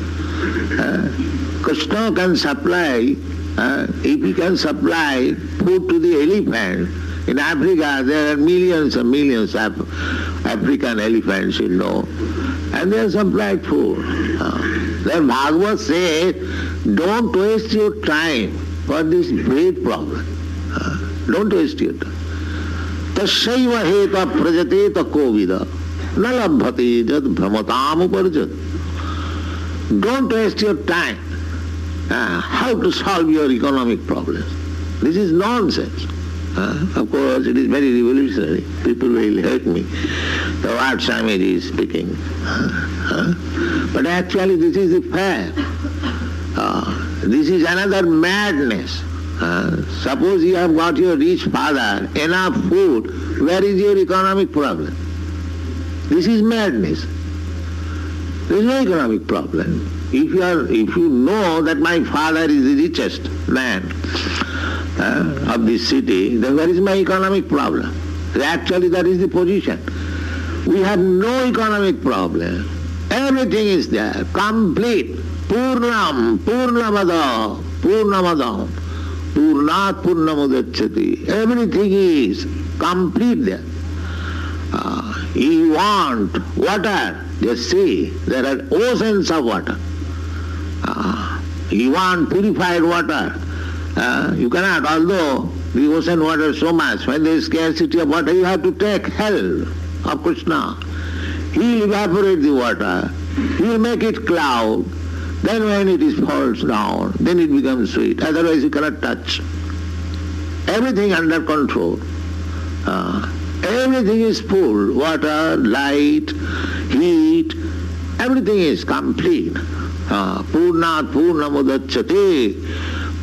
Speaker 3: Krishna can supply, if he can supply food to the elephant, in Africa there are millions and millions of African elephants, you know, and they are supplied food. Then Bhagavad says, don't waste your time for this bread problem. Don't waste your time. Tasyaiva heta prajateta kovida na labhati jad bhramatam uparjat. Don't waste your time. How to solve your economic problems. This is nonsense. Of course, it is very revolutionary. People will hate me. The what Swamiji is speaking. But actually, this is the fact. This is another madness. Suppose you have got your rich father, enough food, where is your economic problem? This is madness. There is no economic problem. If you know that my father is the richest man of this city, then where is my economic problem? Actually, that is the position. We have no economic problem. Everything is there, complete. Purnam, Purnamada, Purnamadam, Purnat Purnamudachyati. Everything is complete there. You want water, just see, there are oceans of water. You want purified water, you cannot, although the ocean water is so much, when there is scarcity of water, you have to take help of Krishna. He will evaporate the water, he will make it cloud, then when it falls down, then it becomes sweet, otherwise you cannot touch. Everything under control. Everything is full, water, light, heat, everything is complete. Purnat Purnamudachyate,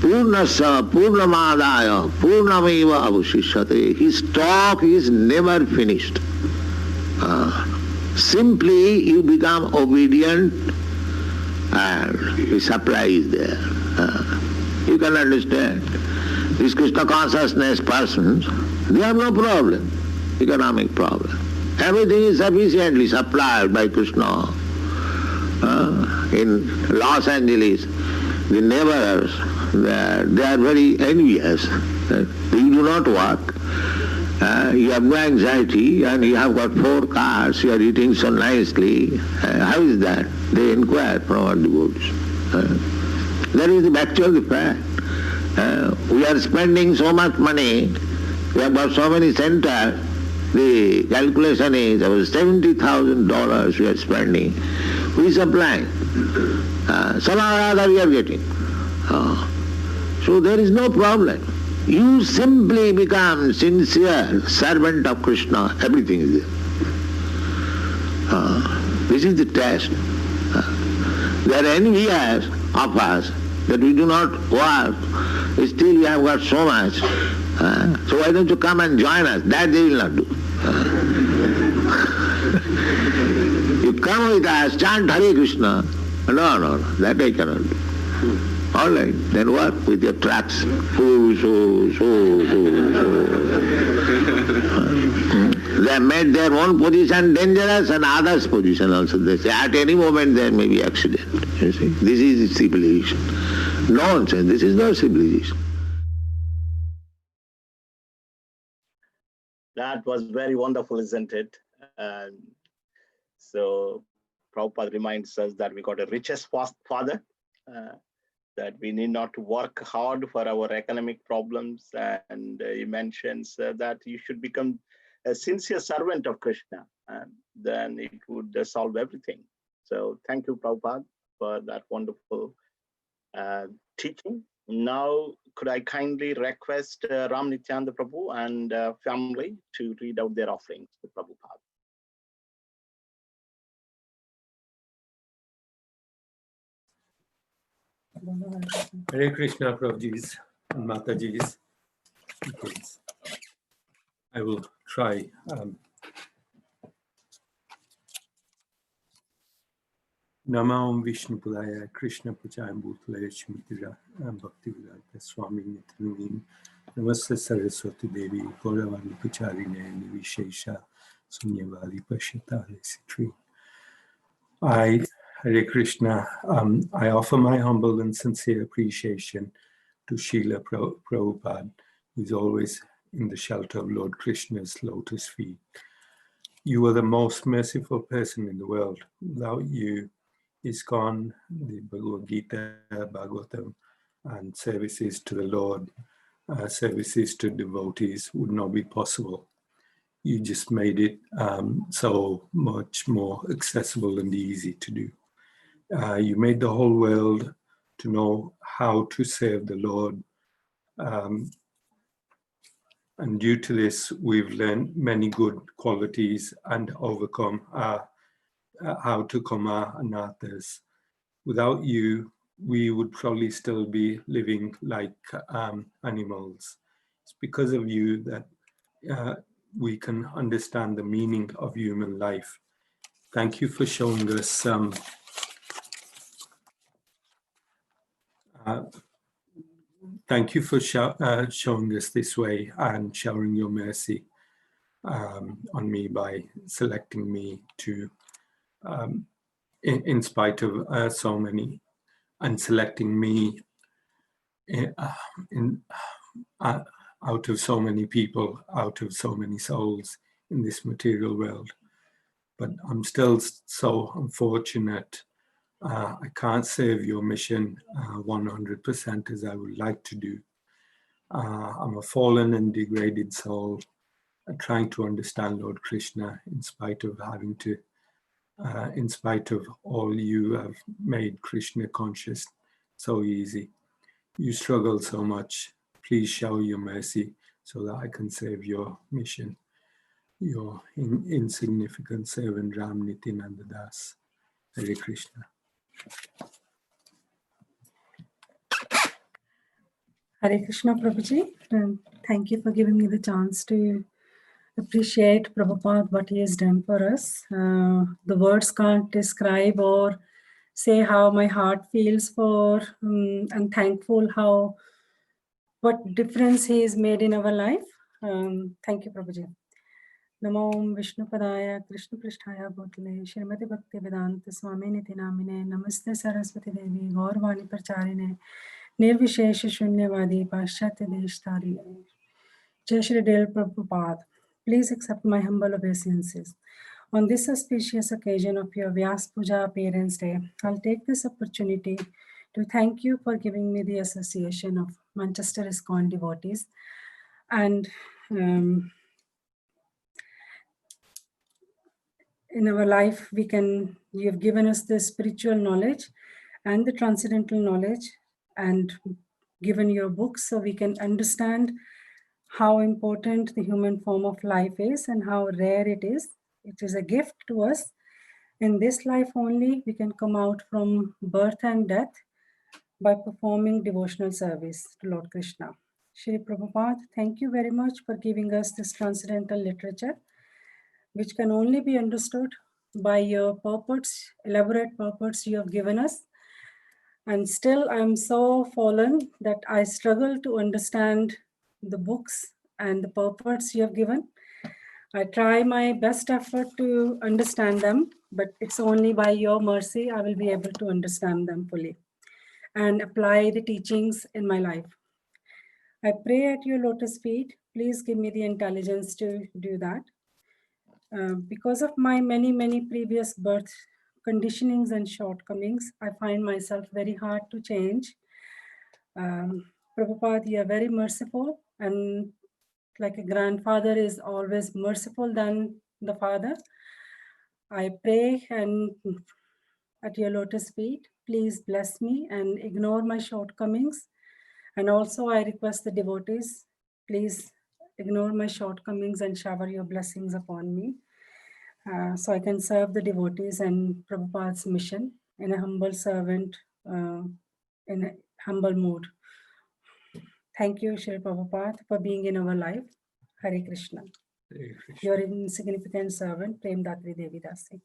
Speaker 3: Purnasa Purnamadaya, Purnameva avashishyate. His talk is never finished. Simply you become obedient and be surprised there. You can understand. These Krishna consciousness persons, they have no problem, economic problem. Everything is sufficiently supplied by Krishna. In Los Angeles, the neighbors, they are very envious. You do not work, you have no anxiety, and you have got 4 cars, you are eating so nicely. How is that? They inquire from our devotees. That is the actual fact. We are spending so much money, we have got so many centers, the calculation is about $70,000 we are spending. Who is supplying? Somehow or other we are getting. So there is no problem. You simply become sincere servant of Krishna, everything is there. This is the test. They are envious of us that we do not work, still we have got so much. So why don't you come and join us? That they will not do. You come with us, chant Hare Krishna. No, that I cannot do. All right, then what with your tracks? They have made their own position dangerous and others' position also. They say at any moment there may be accident. You see, this is civilization. Nonsense, this is not civilization.
Speaker 1: That was very wonderful, isn't it? So Prabhupada reminds us that we got a richest father, that we need not to work hard for our economic problems. And he mentions that you should become a sincere servant of Krishna, and then it would solve everything. So thank you, Prabhupada, for that wonderful teaching. Now, could I kindly request Ram Nityananda Prabhu and family to read out their offerings to Prabhupada.
Speaker 20: Hare Krishna, Prabhujis and Matajis. I will try. Namam Vishnu Pudaya Krishna Pachayam Bhutale Shmitira Bhakti Vedanta Swami Nityanand Namaste Saraswati Devi Gauravani Pacharine Nivishesha Sunyavali Pashatale Sitri. Hare Krishna, I offer my humble and sincere appreciation to Srila Prabhupada, who is always in the shelter of Lord Krishna's lotus feet. You are the most merciful person in the world. Without you, ISKCON, the Bhagavad Gita, Bhagavatam, and services to the Lord, services to devotees would not be possible. You just made it so much more accessible and easy to do. You made the whole world to know how to serve the Lord. And due to this, we've learned many good qualities and overcome how to come our anathas. Without you, we would probably still be living like animals. It's because of you that we can understand the meaning of human life thank you for showing us thank you for showing us this way and showering your mercy on me by selecting me to, in spite of so many, and selecting me out of so many people, out of so many souls in this material world. But I'm still so unfortunate. I can't serve your mission 100% as I would like to do. I'm a fallen and degraded soul trying to understand Lord Krishna in spite of having to, in spite of all you have made Krishna conscious so easy. You struggle so much. Please show your mercy so that I can serve your mission. Your insignificant servant Ram Nityananda Das. Hare Krishna.
Speaker 21: Hare Krishna, Prabhuji. And thank you for giving me the chance to appreciate Prabhupada, what he has done for us. The words can't describe or say how my heart feels for and thankful how what difference he has made in our life. Thank you, Prabhuji. Namo Vishnu Padaya Krishna Pristhaya Bhutale Srimati Bhakti Vedanta Swami Niti Namine Namaste Saraswati Devi Gaurvani Pracharine Nirvishesha Shunyavadi Paschatya Deshtari. Jai Shri Dale Prabhupada, please accept my humble obeisances. On this auspicious occasion of your Vyas Puja Parents' Day, I'll take this opportunity to thank you for giving me the association of Manchester ISKCON devotees. And in our life, you have given us the spiritual knowledge and the transcendental knowledge and given your books so we can understand how important the human form of life is and how rare it is. It is a gift to us. In this life only, we can come out from birth and death by performing devotional service to Lord Krishna. Shri Prabhupada, thank you very much for giving us this transcendental literature, which can only be understood by your purports, elaborate purports you have given us. And still I'm so fallen that I struggle to understand the books and the purports you have given. I try my best effort to understand them, but it's only by your mercy I will be able to understand them fully and apply the teachings in my life. I pray at your lotus feet, please give me the intelligence to do that. Because of my many previous birth conditionings and shortcomings, I find myself very hard to change. Prabhupada, you are very merciful, and like a grandfather is always merciful than the father. I pray and at your lotus feet, please bless me and ignore my shortcomings. And also I request the devotees, please ignore my shortcomings and shower your blessings upon me. So I can serve the devotees and Prabhupada's mission in a humble servant, in a humble mood. Thank you, Shri Prabhupada, for being in our life. Hare Krishna.
Speaker 20: Hare Krishna.
Speaker 21: Your insignificant servant, Prem Datri Devi Dasi.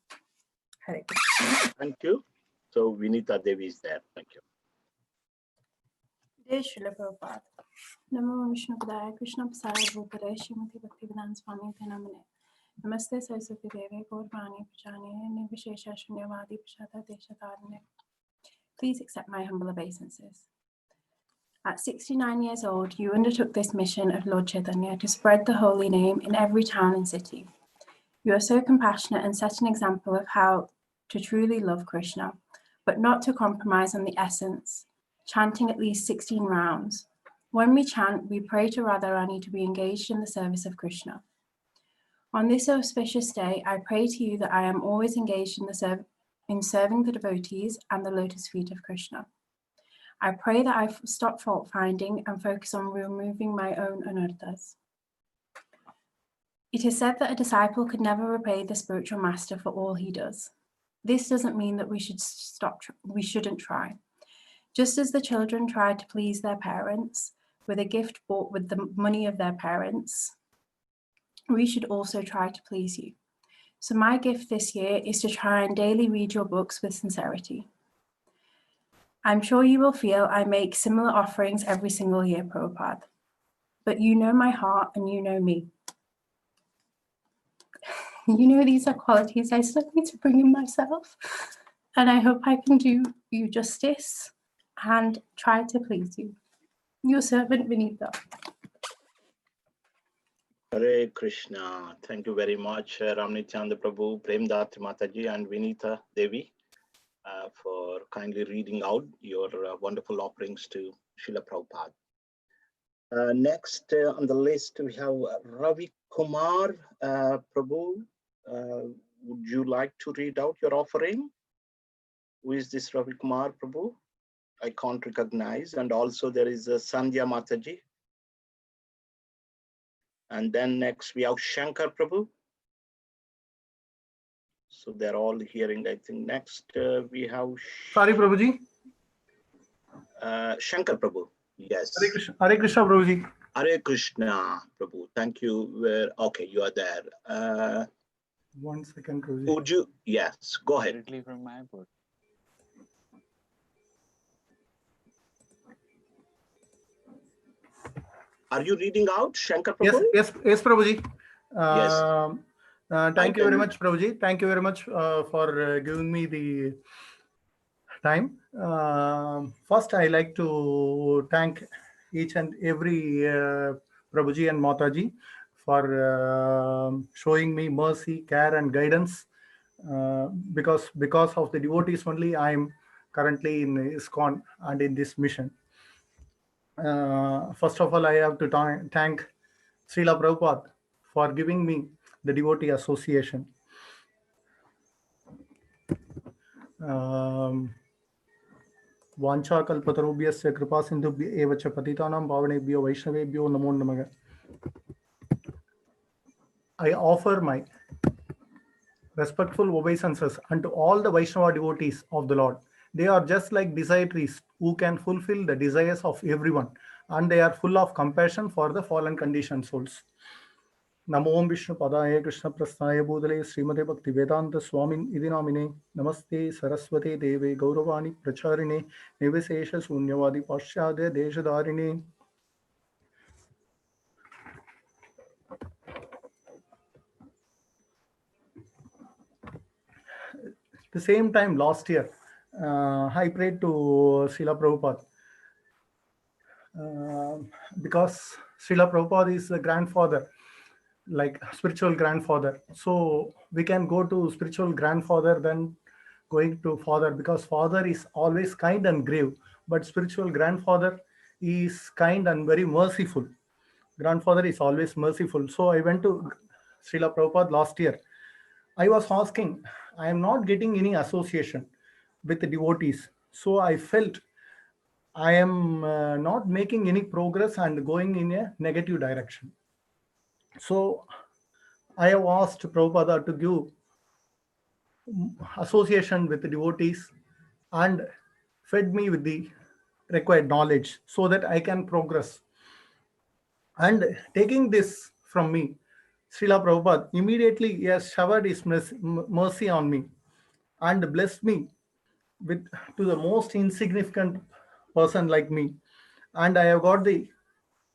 Speaker 21: Hare Krishna.
Speaker 1: Thank you. So Vinita Devi is there. Thank you.
Speaker 22: Jai Srila Prabhupada. Namo Vishnu Padaya Krishna Prasaya Bhutale Srimati Bhakti Vedanta Swami Namine. Namaste Saraswati Devi Gaurvani Pracharine Nirvishesha Shunyavadi Prashata Deshatarine. Please accept my humble obeisances. At 69 years old, you undertook this mission of Lord Chaitanya to spread the holy name in every town and city. You are so compassionate and set an example of how to truly love Krishna, but not to compromise on the essence, chanting at least 16 rounds. When we chant, we pray to Radharani to be engaged in the service of Krishna. On this auspicious day, I pray to you that I am always engaged in serving the devotees and the lotus feet of Krishna. I pray that I stop fault finding and focus on removing my own anarthas. It is said that a disciple could never repay the spiritual master for all he does. This doesn't mean that we shouldn't try. Just as the children try to please their parents with a gift bought with the money of their parents, we should also try to please you. So my gift this year is to try and daily read your books with sincerity. I'm sure you will feel I make similar offerings every single year, Prabhupada. But you know my heart and you know me. You know these are qualities I still need to bring in myself. And I hope I can do you justice and try to please you. Your servant, Vinita.
Speaker 1: Hare Krishna. Thank you very much, Ramnityananda Prabhu, Premdati Mataji, and Vinita Devi for kindly reading out your wonderful offerings to Srila Prabhupada. Next on the list, we have Ravi Kumar Prabhu. Would you like to read out your offering? Who is this Ravi Kumar Prabhu? I can't recognize. And also there is Sandhya Mataji. And then next we have Shankar Prabhu. So they're all hearing, I think. Next we have...
Speaker 2: Sorry, Prabhuji.
Speaker 1: Shankar Prabhu. Yes.
Speaker 2: Hare Krishna, Prabhuji.
Speaker 1: Hare Krishna, Prabhu. Thank you. Okay, you are there.
Speaker 2: 1 second, Prabhuji.
Speaker 1: Would you? Yes, go ahead.
Speaker 6: From my board.
Speaker 1: Are you reading out, Shankar Prabhu?
Speaker 2: Yes, Prabhuji.
Speaker 1: Yes.
Speaker 2: Thank you very much, Prabhuji. Thank you very much for giving me the time. First, I like to thank each and every Prabhuji and Mataji for showing me mercy, care, and guidance. Because of the devotees only, I am currently in ISKCON and in this mission. First of all, I have to thank Srila Prabhupada for giving me the devotee association. Vancha kalpatarubhyasya kripa sindhubhya eva cha patitanam pavanebhyo vaishnavebhyo namo namaha. I offer my respectful obeisances unto all the Vaishnava devotees of the Lord. They are just like desire trees who can fulfill the desires of everyone, and they are full of compassion for the fallen conditioned souls. Namo Om Vishnu Padaya Krishna Prasthaya Bhudale Srimate Bhakti Vedanta Swamin Idhi Namine Namaste Saraswate Deve Gauravani Pracharine Nivesesha Sunyavadi Paschadya Deshadarine. The same time last year, I prayed to Srila Prabhupada because Srila Prabhupada is the grandfather, like spiritual grandfather. So we can go to spiritual grandfather than going to father, because father is always kind and grave, but spiritual grandfather is kind and very merciful. Grandfather is always merciful. So I went to Srila Prabhupada last year. I was asking, I am not getting any association with the devotees. So I felt I am not making any progress and going in a negative direction. So I have asked Prabhupada to give association with the devotees and fed me with the required knowledge so that I can progress. And taking this from me, Srila Prabhupada immediately has showered his mercy on me and blessed me with to the most insignificant person like me. And I have got the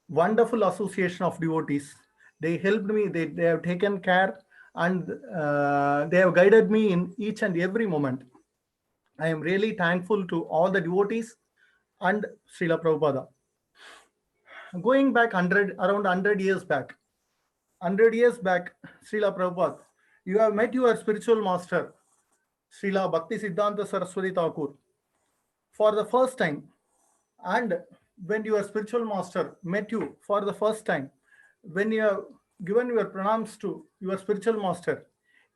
Speaker 2: wonderful association of devotees. They helped me, they have taken care, and they have guided me in each and every moment. I am really thankful to all the devotees and Srila Prabhupada. Going back around 100 years back, 100 years back, Srila Prabhupada, you have met your spiritual master, Srila Bhakti Siddhanta Saraswati Thakur, for the first time. And when your spiritual master met you for the first time, when you have given your pranams to your spiritual master,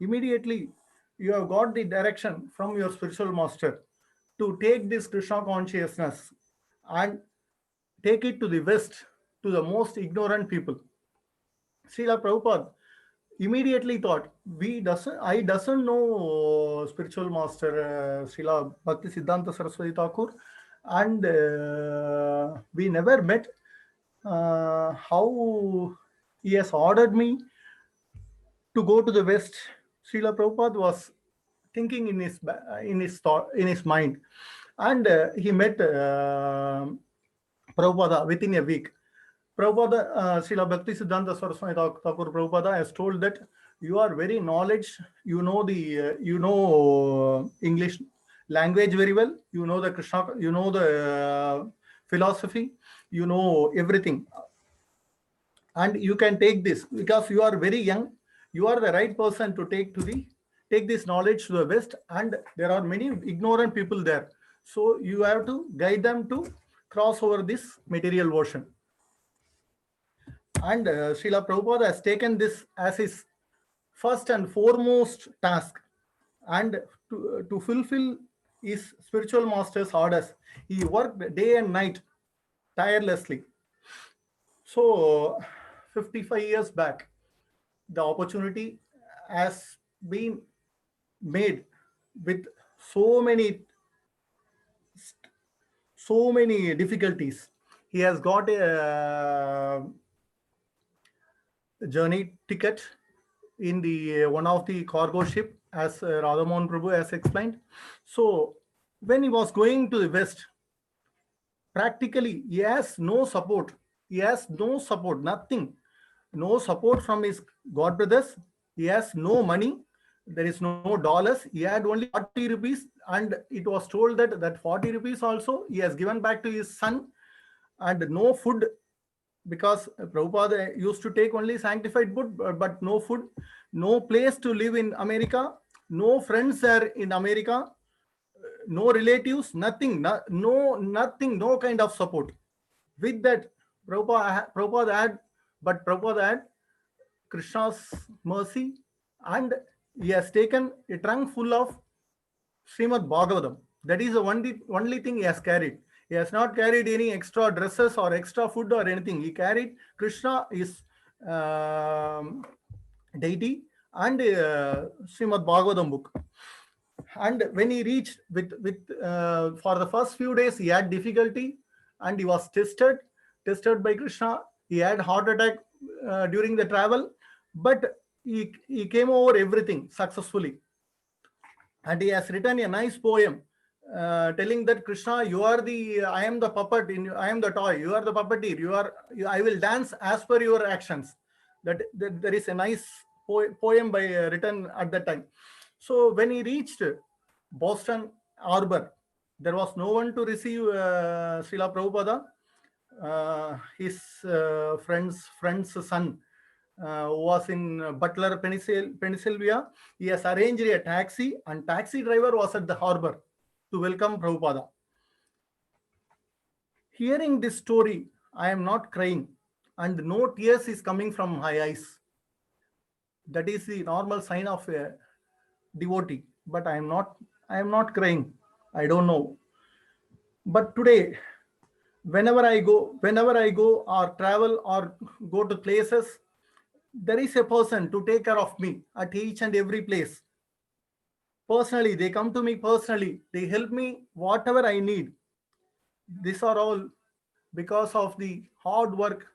Speaker 2: immediately you have got the direction from your spiritual master to take this Krishna consciousness and take it to the West, to the most ignorant people. Srila Prabhupada immediately thought, I doesn't know spiritual master Srila Bhakti Siddhanta Saraswati Thakur, and we never met. How he has ordered me to go to the West Srila Prabhupada was thinking in his thought, in his mind, and he met Prabhupada within a week. Prabhupada, Srila Bhakti Siddhanta Saraswati Thakur Prabhupada has told that you are very knowledge, you know the English language very well, you know the Krishna, you know the philosophy, you know everything, and you can take this because you are very young. You are the right person to take this knowledge to the West, and there are many ignorant people there. So you have to guide them to cross over this material version. And Srila Prabhupada has taken this as his first and foremost task, and to fulfill his spiritual master's orders, he worked day and night tirelessly. So 55 years back, the opportunity has been made with so many difficulties. He has got a journey ticket in the one of the cargo ship, as Radhamohan Prabhu has explained. So when he was going to the West, practically he has no support. He has no support, nothing. No support from his god brothers. He has no money. There is no dollars. He had only 40 rupees, and it was told that 40 rupees also he has given back to his son, and no food, because Prabhupada used to take only sanctified food, but no food, no place to live in America, no friends there in America, no relatives, nothing, no kind of support. With that, Prabhupada had Krishna's mercy, and he has taken a trunk full of Srimad Bhagavatam. That is the only thing he has carried. He has not carried any extra dresses or extra food or anything. He carried Krishna, his deity, and Srimad Bhagavatam book. And when he reached for the first few days, he had difficulty, and he was tested by Krishna. He had heart attack during the travel, but he came over everything successfully. And he has written a nice poem telling that Krishna, I am the puppet, I am the toy, you are the puppeteer, I will dance as per your actions. That there is a nice poem written at that time. So when he reached Boston Harbor, there was no one to receive Srila Prabhupada. His friend's son who was in Butler, Pennsylvania, he has arranged a taxi, and taxi driver was at the harbor to welcome Prabhupada. Hearing this story, I am not crying, and no tears is coming from my eyes. That is the normal sign of a devotee, but I am not crying. I don't know. But today, whenever I go or travel or go to places, there is a person to take care of me at each and every place. Personally, they come to me personally. They help me whatever I need. These are all because of the hard work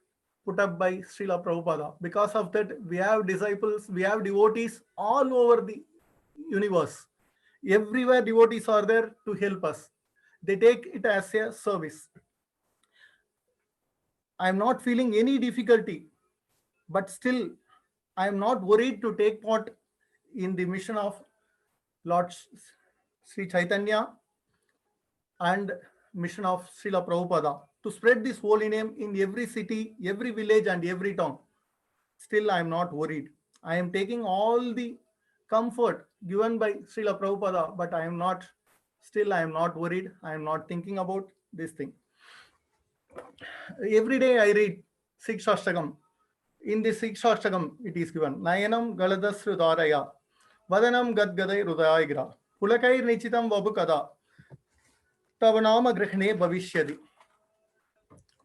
Speaker 2: put up by Srila Prabhupada. Because of that, we have disciples, we have devotees all over the universe. Everywhere devotees are there to help us. They take it as a service. I am not feeling any difficulty, but still I am not worried to take part in the mission of Lord Sri Chaitanya and mission of Srila Prabhupada to spread this holy name in every city, every village, and every town. Still, I am not worried. I am taking all the comfort given by Srila Prabhupada, but I am not worried. I am not thinking about this thing. Every day I read Sikshastakam. In this Sikshastakam, it is given Nayanam Galadasrudaraya, Vadanam Gadgadai Rudaigra, Pulakai Nichitam Vabukada, Tavanama Grihne Bhavishyadi.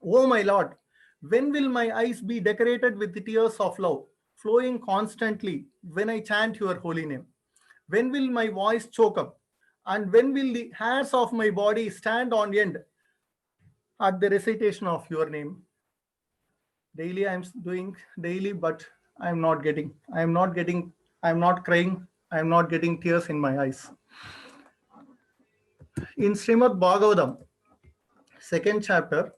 Speaker 2: Oh my Lord, when will my eyes be decorated with the tears of love, flowing constantly when I chant your holy name? When will my voice choke up? And when will the hairs of my body stand on end at the recitation of your name? Daily I am doing daily, but I am not crying. I am not getting tears in my eyes. In Srimad Bhagavatam, second chapter,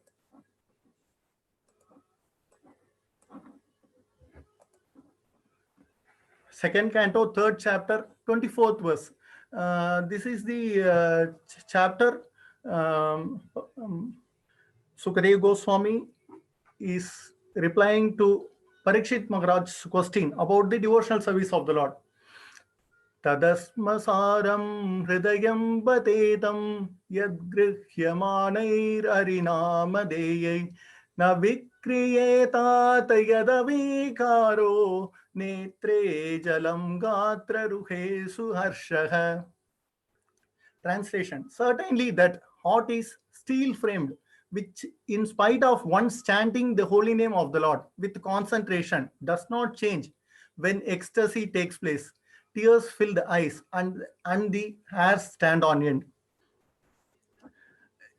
Speaker 2: second canto, third chapter, 24th verse. This is the chapter Sukadeva Goswami is replying to Parikshit Maharaj's question about the devotional service of the Lord. Tadasmasaram hridayam batetam yadgrihyamanair arinamadeyai na vikriyeta tayadavikaro netre jalam gatra ruhesu harshaha. Translation: certainly that heart is steel framed, which in spite of once chanting the holy name of the Lord with concentration does not change when ecstasy takes place. Tears fill the eyes and the hairs stand on end.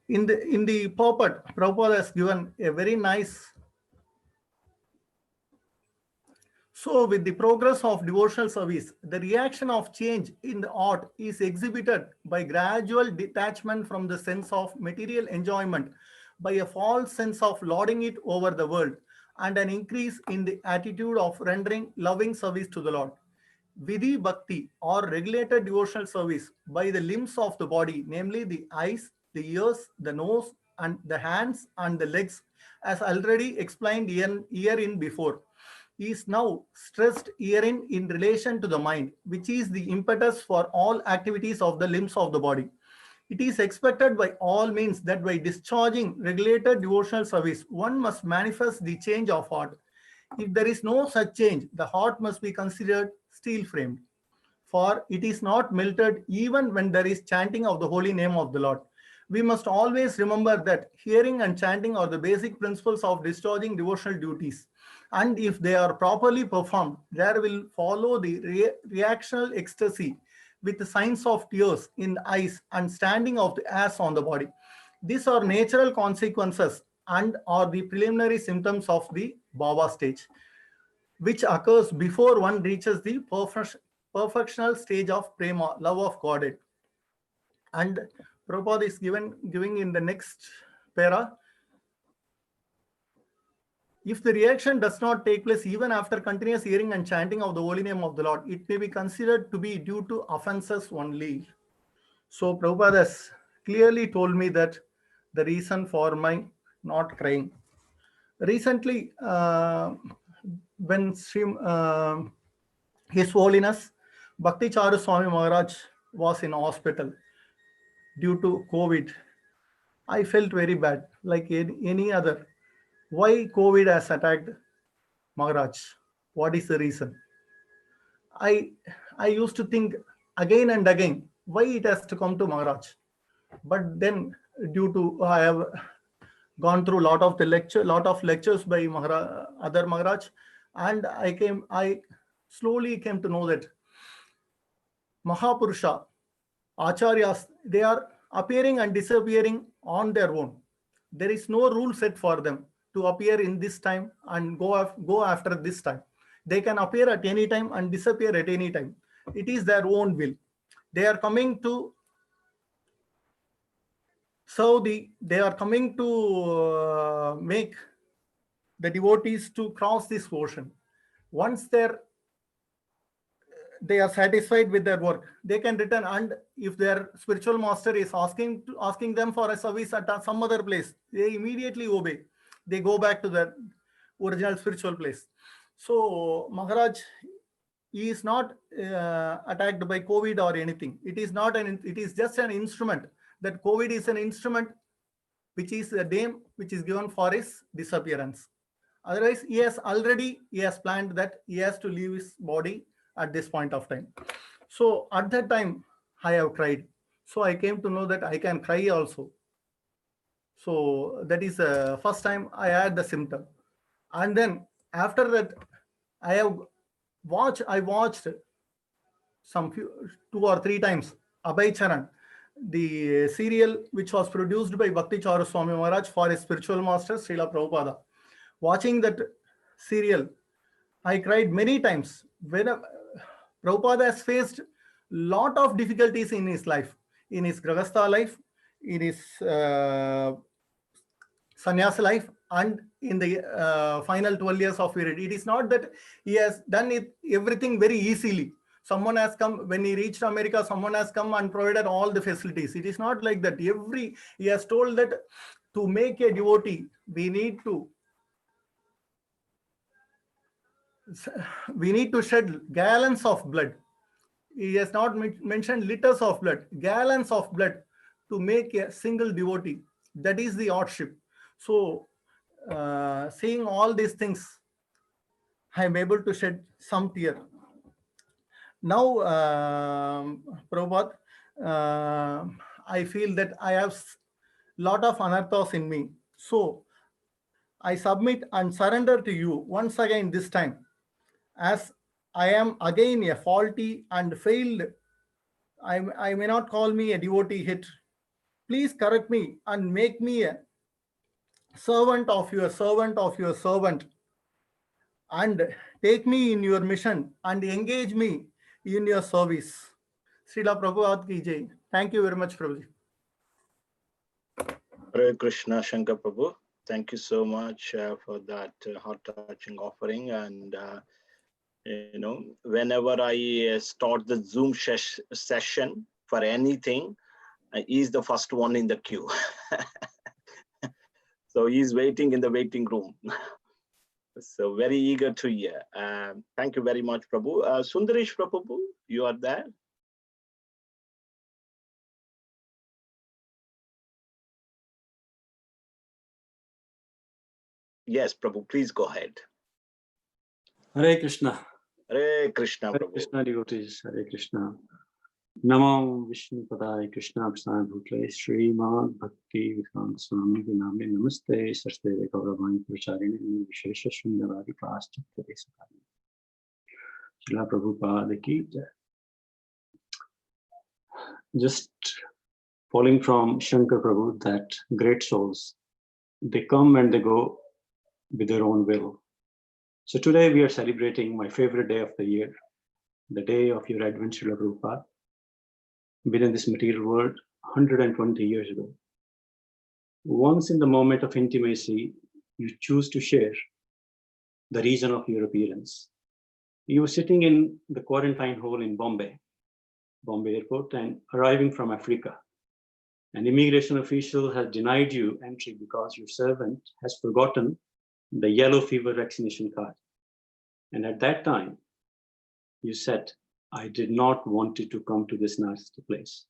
Speaker 2: In the purport, Prabhupada has given a very nice. So with the progress of devotional service, the reaction of change in the heart is exhibited by gradual detachment from the sense of material enjoyment, by a false sense of lording it over the world, and an increase in the attitude of rendering loving service to the Lord. Vidhi Bhakti, or regulated devotional service by the limbs of the body, namely the eyes, the ears, the nose, and the hands and the legs, as already explained herein before, is now stressed herein in relation to the mind, which is the impetus for all activities of the limbs of the body. It is expected by all means that by discharging regulated devotional service, one must manifest the change of heart. If there is no such change, the heart must be considered steel framed, for it is not melted even when there is chanting of the holy name of the Lord. We must always remember that hearing and chanting are the basic principles of discharging devotional duties. And if they are properly performed, there will follow the reactional ecstasy with the signs of tears in the eyes and standing of the hairs on the body. These are natural consequences and are the preliminary symptoms of the Bhava stage, which occurs before one reaches the perfectional stage of prema, love of Godhead. And Prabhupada is giving in the next para, if the reaction does not take place even after continuous hearing and chanting of the holy name of the Lord, it may be considered to be due to offenses only. So Prabhupada has clearly told me that the reason for my not crying. Recently, when His Holiness Bhakti Charu Swami Maharaj was in hospital due to COVID, I felt very bad, like any other. Why COVID has attacked Maharaj? What is the reason? I used to think again and again, why it has to come to Maharaj? But then, due to I have gone through lot of lectures by other Maharaj, and I slowly came to know that Mahapurusha, Acharyas, they are appearing and disappearing on their own. There is no rule set for them to appear in this time and go after this time. They can appear at any time and disappear at any time. It is their own will. They are coming to they are coming to make the devotees to cross this ocean. Once they are satisfied with their work, they can return, and if their spiritual master is asking them for a service at some other place, they immediately obey. They go back to their original spiritual place. So Maharaj is not attacked by COVID or anything. It is just an instrument. That COVID is an instrument which is a name which is given for his disappearance. Otherwise, he has planned that he has to leave his body at this point of time. So at that time, I have cried. So I came to know that I can cry also. So that is the first time I had the symptom. And then after that, I watched some 2 or 3 times Abhay Charan, the serial which was produced by Bhakti Charu Swami Maharaj for his spiritual master Srila Prabhupada. Watching that serial, I cried many times. Prabhupada has faced lot of difficulties in his life, in his Grahastha life, in his sannyasa life, and in the final 12 years of period. It is not that he has done everything very easily. Someone has come, when he reached America, someone has come and provided all the facilities. It is not like that. He has told that to make a devotee, we need to shed gallons of blood. He has not mentioned liters of blood, gallons of blood to make a single devotee. That is the hardship. So, seeing all these things, I am able to shed some tear. Now, Prabhupada, I feel that I have lot of anarthas in me. So, I submit and surrender to you once again this time, as I am again a faulty and failed. I may not call me a devotee hit. Please correct me and make me a servant of your servant, and take me in your mission and engage me in your service. Srila Prabhupada ki jai. Thank you very much, Prabhuji.
Speaker 1: Hare Krishna, Shankar Prabhu. Thank you so much for that heart-touching offering. And whenever I start the Zoom session for anything, he's the first one in the queue. So he's waiting in the waiting room. So very eager to hear. Thank you very much, Prabhu. Sundaresh Prabhu, you are there? Yes, Prabhu, please go ahead.
Speaker 6: Hare Krishna.
Speaker 1: Hare Krishna,
Speaker 6: Hare
Speaker 1: Prabhu.
Speaker 6: Krishna devotees. Hare Krishna. Namo Vishnu Padaya Krishna Prasad Bhutle Srimad Bhakti Vedanta Swami Name Namaste Saraswati Gauravani Pracharine Vishesha Sundari Plastic Sakari. Srila Prabhupada ki jai. Just following from Shankar Prabhu, that great souls, they come and they go with their own will. So today we are celebrating my favorite day of the year, the day of your advent, Srila Prabhupada, within this material world 120 years ago. Once in the moment of intimacy, you choose to share the reason of your appearance. You were sitting in the quarantine hole in Bombay airport, and arriving from Africa. An immigration official has denied you entry because your servant has forgotten the yellow fever vaccination card. And at that time, you said, I did not want you to come to this nasty place.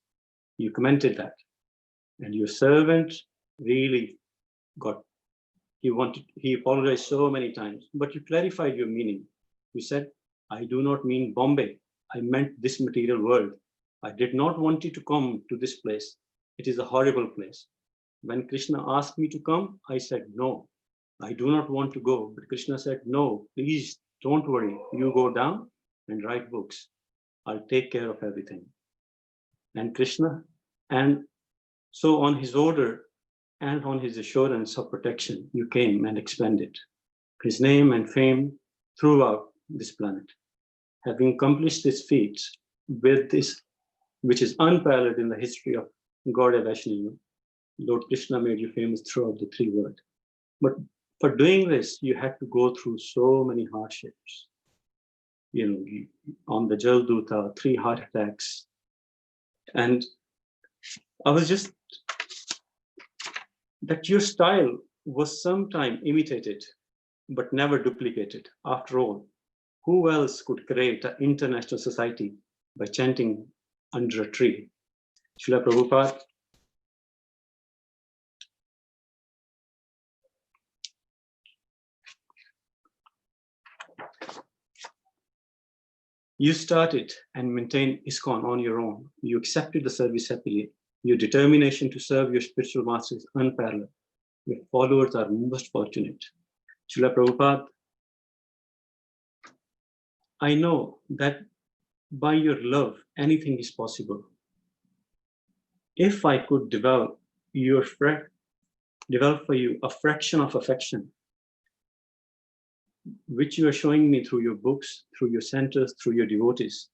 Speaker 6: You commented that. And your servant really he apologized so many times, but you clarified your meaning. You said, I do not mean Bombay. I meant this material world. I did not want you to come to this place. It is a horrible place. When Krishna asked me to come, I said, no, I do not want to go. But Krishna said, no, please don't worry. You go down and write books. I'll take care of everything. And Krishna, and so on his order and on his assurance of protection, you came and expanded his name and fame throughout this planet. Having accomplished this feat with this, which is unparalleled in the history of Gaudiya Vaishnava, Lord Krishna made you famous throughout the three worlds. But for doing this, you had to go through so many hardships. On the Jalduta, 3 heart attacks. And I was just, that your style was sometime imitated, but never duplicated. After all, who else could create an international society by chanting under a tree? Srila Prabhupada, you started and maintained ISKCON on your own. You accepted the service happily. Your determination to serve your spiritual master is unparalleled. Your followers are most fortunate. Srila Prabhupada, I know that by your love, anything is possible. If I could develop for you a fraction of affection, which you are showing me through your books, through your centers, through your devotees,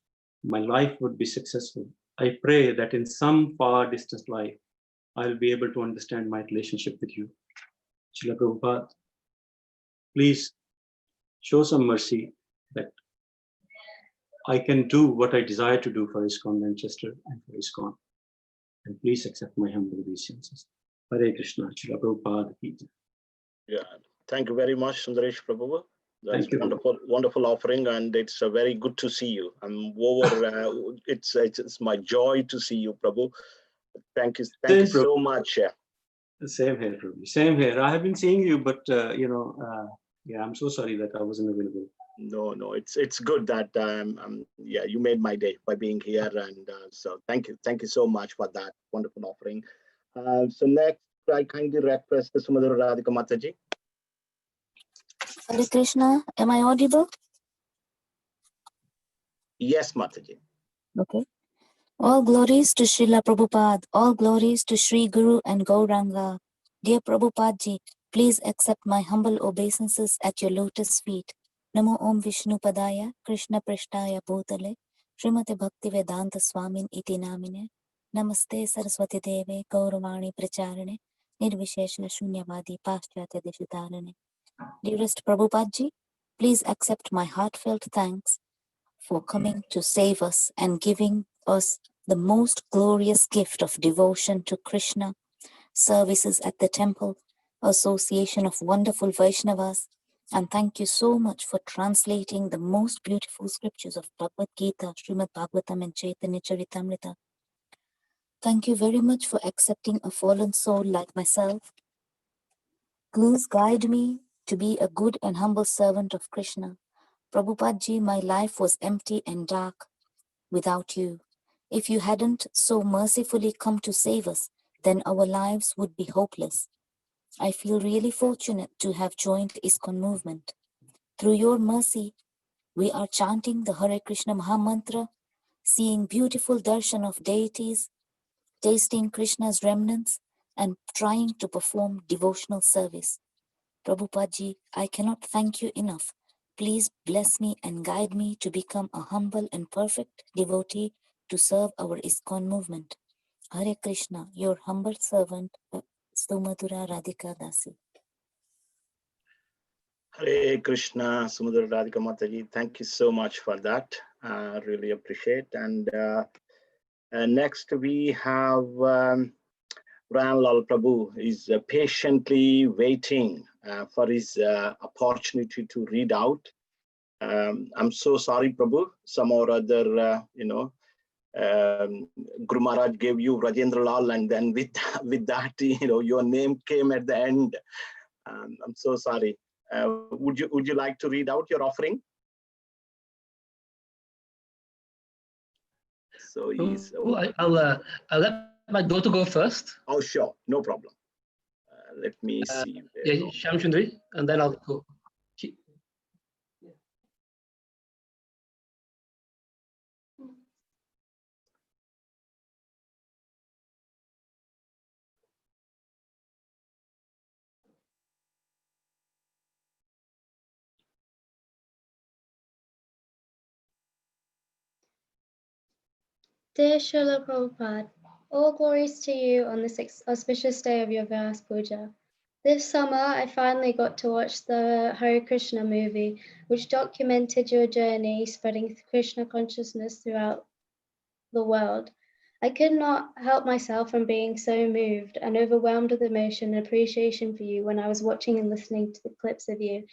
Speaker 6: my life would be successful. I pray that in some far distant life, I'll be able to understand my relationship with you. Srila Prabhupada, please show some mercy that I can do what I desire to do for ISKCON Manchester and for ISKCON. And please accept my humble obeisances. Hare Krishna, Srila Prabhupada ki jai.
Speaker 1: Yeah, thank you very much, Sundaresh Prabhu. That's
Speaker 6: Thank you.
Speaker 1: wonderful, wonderful offering, and it's very good to see you. I'm over. It's my joy to see you, Prabhu. Thank you so much. Yeah.
Speaker 6: Same here, Prabhu. Same here. I have been seeing you, but yeah, I'm so sorry that I wasn't available.
Speaker 1: No, it's good that yeah, you made my day by being here, and so thank you so much for that wonderful offering. So next, I kindly request the Sumadura Radhika Mataji.
Speaker 9: Hare Krishna, am I audible?
Speaker 1: Yes, Mataji.
Speaker 9: Okay. All glories to Srila Prabhupada, all glories to Sri Guru and Gauranga. Dear Prabhupada, please accept my humble obeisances at your lotus feet. Namo Om Vishnu Padaya, Krishna Prishtaya Bhutale, Srimate Bhakti Vedanta Swamin iti namine, Namaste Saraswati Deve, Gauravani Pracharane, Nirvishesha Shunyavadi Paschatya Deshitarane. Dearest Prabhupada, please accept my heartfelt thanks for coming to save us and giving us the most glorious gift of devotion to Krishna, services at the temple, association of wonderful Vaishnavas, and thank you so much for translating the most beautiful scriptures of Bhagavad Gita, Srimad Bhagavatam and Chaitanya Charitamrita. Thank you very much for accepting a fallen soul like myself. Please guide me to be a good and humble servant of Krishna. Prabhupada, my life was empty and dark without you. If you hadn't so mercifully come to save us, then our lives would be hopeless. I feel really fortunate to have joined ISKCON movement. Through your mercy, we are chanting the Hare Krishna Mahamantra, seeing beautiful darshan of deities, tasting Krishna's remnants, and trying to perform devotional service. Prabhupada, I cannot thank you enough. Please bless me and guide me to become a humble and perfect devotee to serve our ISKCON movement. Hare Krishna, your humble servant, Sumadura Radhika Dasi.
Speaker 1: Hare Krishna, Sumadura Radhika Mataji. Thank you so much for that. Really appreciate. And next we have Ranlal Prabhu is patiently waiting for his opportunity to read out. I'm so sorry, Prabhu. Some or other, Guru Maharaj gave you Rajendra Lal, and then with that, your name came at the end. I'm so sorry. Would you like to read out your offering? So he's.
Speaker 11: I'll let my daughter go first.
Speaker 1: Oh, sure, no problem. Let me see.
Speaker 11: Yeah, Shamsundri, and then I'll go.
Speaker 12: Dear Srila Prabhupada, all glories to you on this auspicious day of your Vyas Puja. This summer, I finally got to watch the Hare Krishna movie, which documented your journey spreading Krishna consciousness throughout the world. I could not help myself from being so moved and overwhelmed with emotion and appreciation for you when I was watching and listening to the clips of you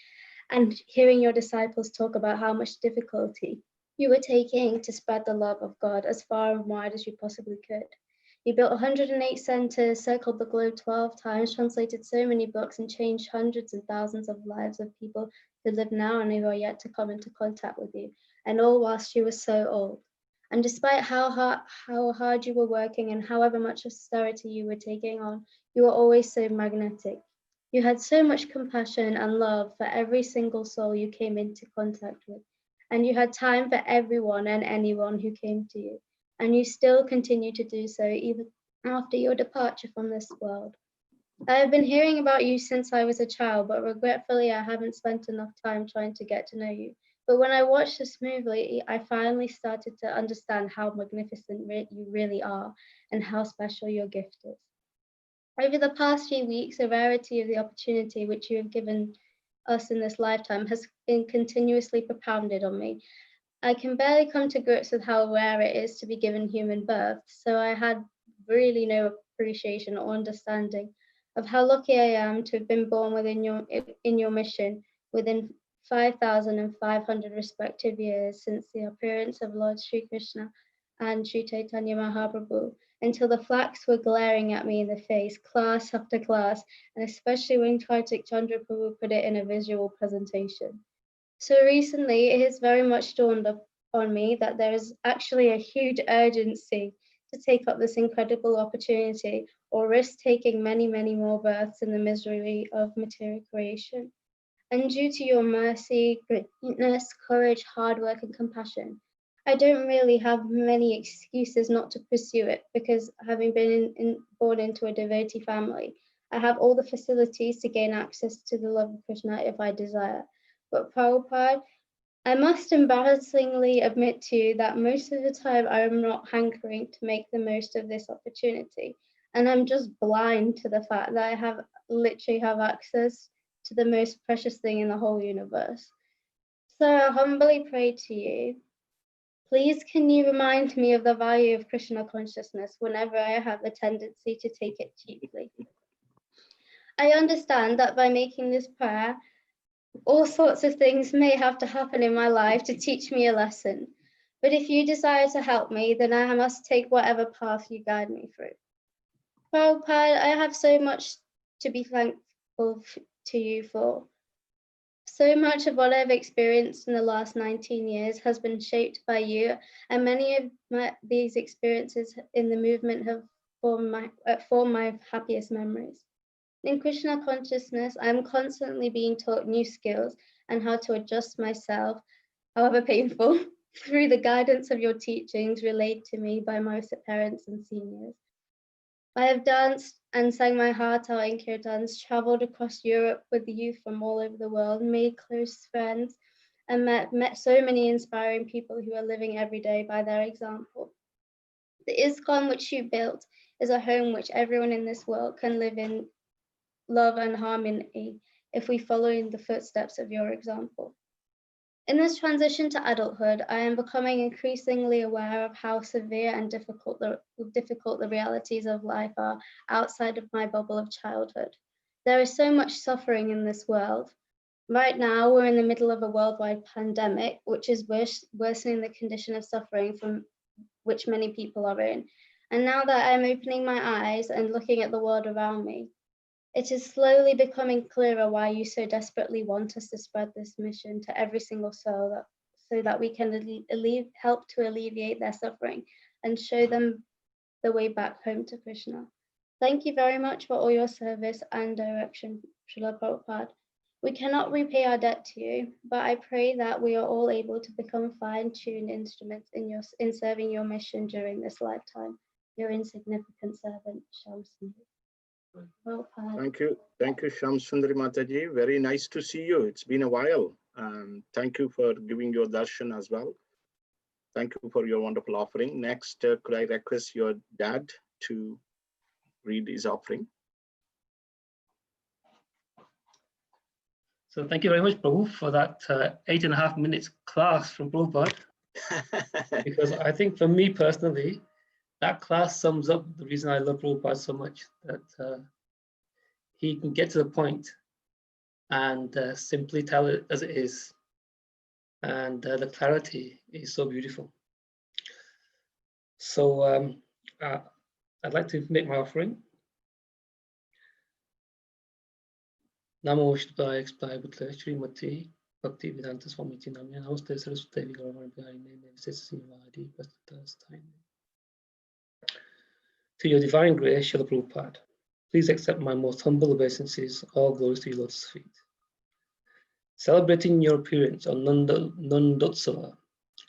Speaker 12: and hearing your disciples talk about how much difficulty you were taking to spread the love of God as far and wide as you possibly could. You built 108 centers, circled the globe 12 times, translated so many books, and changed hundreds and thousands of lives of people who live now and who are yet to come into contact with you, and all whilst you were so old. And despite how hard you were working and however much austerity you were taking on, you were always so magnetic. You had so much compassion and love for every single soul you came into contact with, and you had time for everyone and anyone who came to you, and you still continue to do so even after your departure from this world. I have been hearing about you since I was a child, but regretfully I haven't spent enough time trying to get to know you
Speaker 5: But when I watched this movie, I finally started to understand how magnificent you really are and how special your gift is. Over the past few weeks, the rarity of the opportunity which you have given us in this lifetime has been continuously propounded on me. I can barely come to grips with how rare it is to be given human birth, so I had really no appreciation or understanding of how lucky I am to have been born within your mission within 5,500 respective years since the appearance of Lord Sri Krishna and Sri Chaitanya Mahaprabhu, until the flax were glaring at me in the face, class after class, and especially when Kartik Chandra Prabhu put it in a visual presentation. So recently, it has very much dawned on me that there is actually a huge urgency to take up this incredible opportunity or risk taking many, many more births in the misery of material creation. And due to your mercy, greatness, courage, hard work, and compassion, I don't really have many excuses not to pursue it, because having been born into a devotee family, I have all the facilities to gain access to the love of Krishna if I desire. But Prabhupada, I must embarrassingly admit to you that most of the time I am not hankering to make the most of this opportunity, and I'm just blind to the fact that I literally have access to the most precious thing in the whole universe. So I humbly pray to you, please can you remind me of the value of Krishna consciousness whenever I have a tendency to take it cheaply. I understand that by making this prayer, all sorts of things may have to happen in my life to teach me a lesson. But if you desire to help me, then I must take whatever path you guide me through. Prabhupada, I have so much to be thankful to you for. So much of what I've experienced in the last 19 years has been shaped by you, and many of these experiences in the movement have formed my happiest memories. In Krishna consciousness, I am constantly being taught new skills and how to adjust myself, however painful, through the guidance of your teachings relayed to me by my parents and seniors. I have danced and sang my heart out in kirtans, traveled across Europe with youth from all over the world, made close friends, and met so many inspiring people who are living every day by their example. The ISKCON which you built is a home which everyone in this world can live in love and harmony if we follow in the footsteps of your example. In this transition to adulthood, I am becoming increasingly aware of how severe and difficult the realities of life are outside of my bubble of childhood. There is so much suffering in this world. Right now, we're in the middle of a worldwide pandemic, which is worsening the condition of suffering from which many people are in. And now that I'm opening my eyes and looking at the world around me, it is slowly becoming clearer why you so desperately want us to spread this mission to every single soul, so that we can help to alleviate their suffering and show them the way back home to Krishna. Thank you very much for all your service and direction, Srila Prabhupada. We cannot repay our debt to you, but I pray that we are all able to become fine-tuned instruments in serving your mission during this lifetime. Your insignificant servant, Shamsi.
Speaker 1: Thank you, Shamsundari Mataji. Very nice to see you. It's been a while. Thank you for giving your darshan as well. Thank you for your wonderful offering. Next, could I request your dad to read his offering?
Speaker 11: So thank you very much, Prabhu, for that 8.5 minutes class from Prabhupada. Because I think for me personally, that class sums up the reason I love Prabhupada so much, that he can get to the point and simply tell it as it is. And the clarity is so beautiful. So I'd like to make my offering. Namo Shivaya Explaya Srimati Bhakti Vedanta Swami Namya Namaste Saraswati To your divine grace, Srila Prabhupada, please accept my most humble obeisances. All glories to your lotus feet. Celebrating your appearance on Nandotsava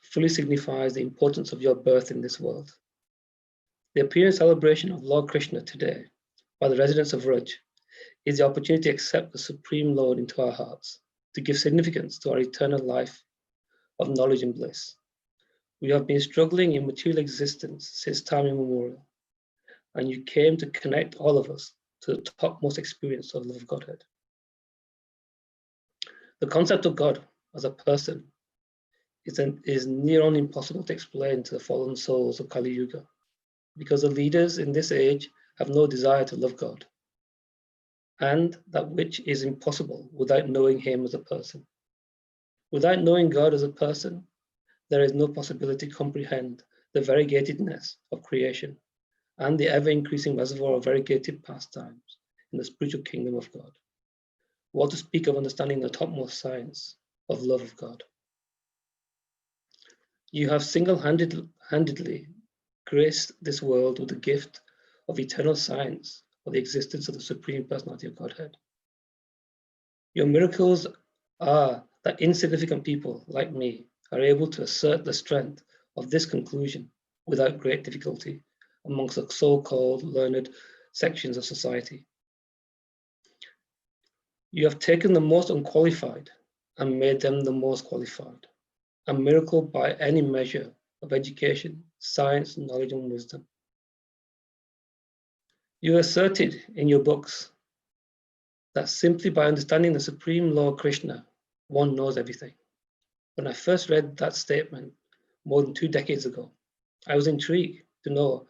Speaker 11: fully signifies the importance of your birth in this world. The appearance celebration of Lord Krishna today by the residents of Raj is the opportunity to accept the Supreme Lord into our hearts, to give significance to our eternal life of knowledge and bliss. We have been struggling in material existence since time immemorial, and you came to connect all of us to the topmost experience of love of Godhead. The concept of God as a person is near on impossible to explain to the fallen souls of Kali Yuga, because the leaders in this age have no desire to love God, and that which is impossible without knowing Him as a person. Without knowing God as a person, there is no possibility to comprehend the variegatedness of creation and the ever-increasing reservoir of variegated pastimes in the spiritual kingdom of God. What to speak of understanding the topmost science of love of God. You have single-handedly graced this world with the gift of eternal science of the existence of the Supreme Personality of Godhead. Your miracles are that insignificant people like me are able to assert the strength of this conclusion without great difficulty amongst the so-called learned sections of society. You have taken the most unqualified and made them the most qualified, a miracle by any measure of education, science, knowledge, and wisdom. You asserted in your books that simply by understanding the Supreme Lord Krishna, one knows everything. When I first read that statement more than 2 decades ago, I was intrigued to know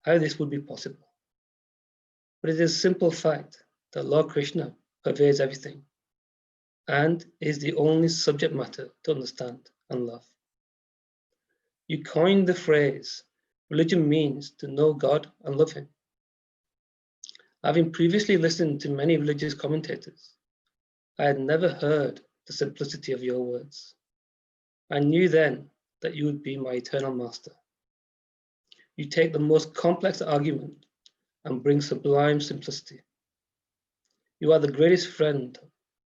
Speaker 11: how this would be possible. But it is a simple fact that Lord Krishna pervades everything and is the only subject matter to understand and love. You coined the phrase, religion means to know God and love Him. Having previously listened to many religious commentators, I had never heard the simplicity of your words. I knew then that you would be my eternal master. You take the most complex argument and bring sublime simplicity. You are the greatest friend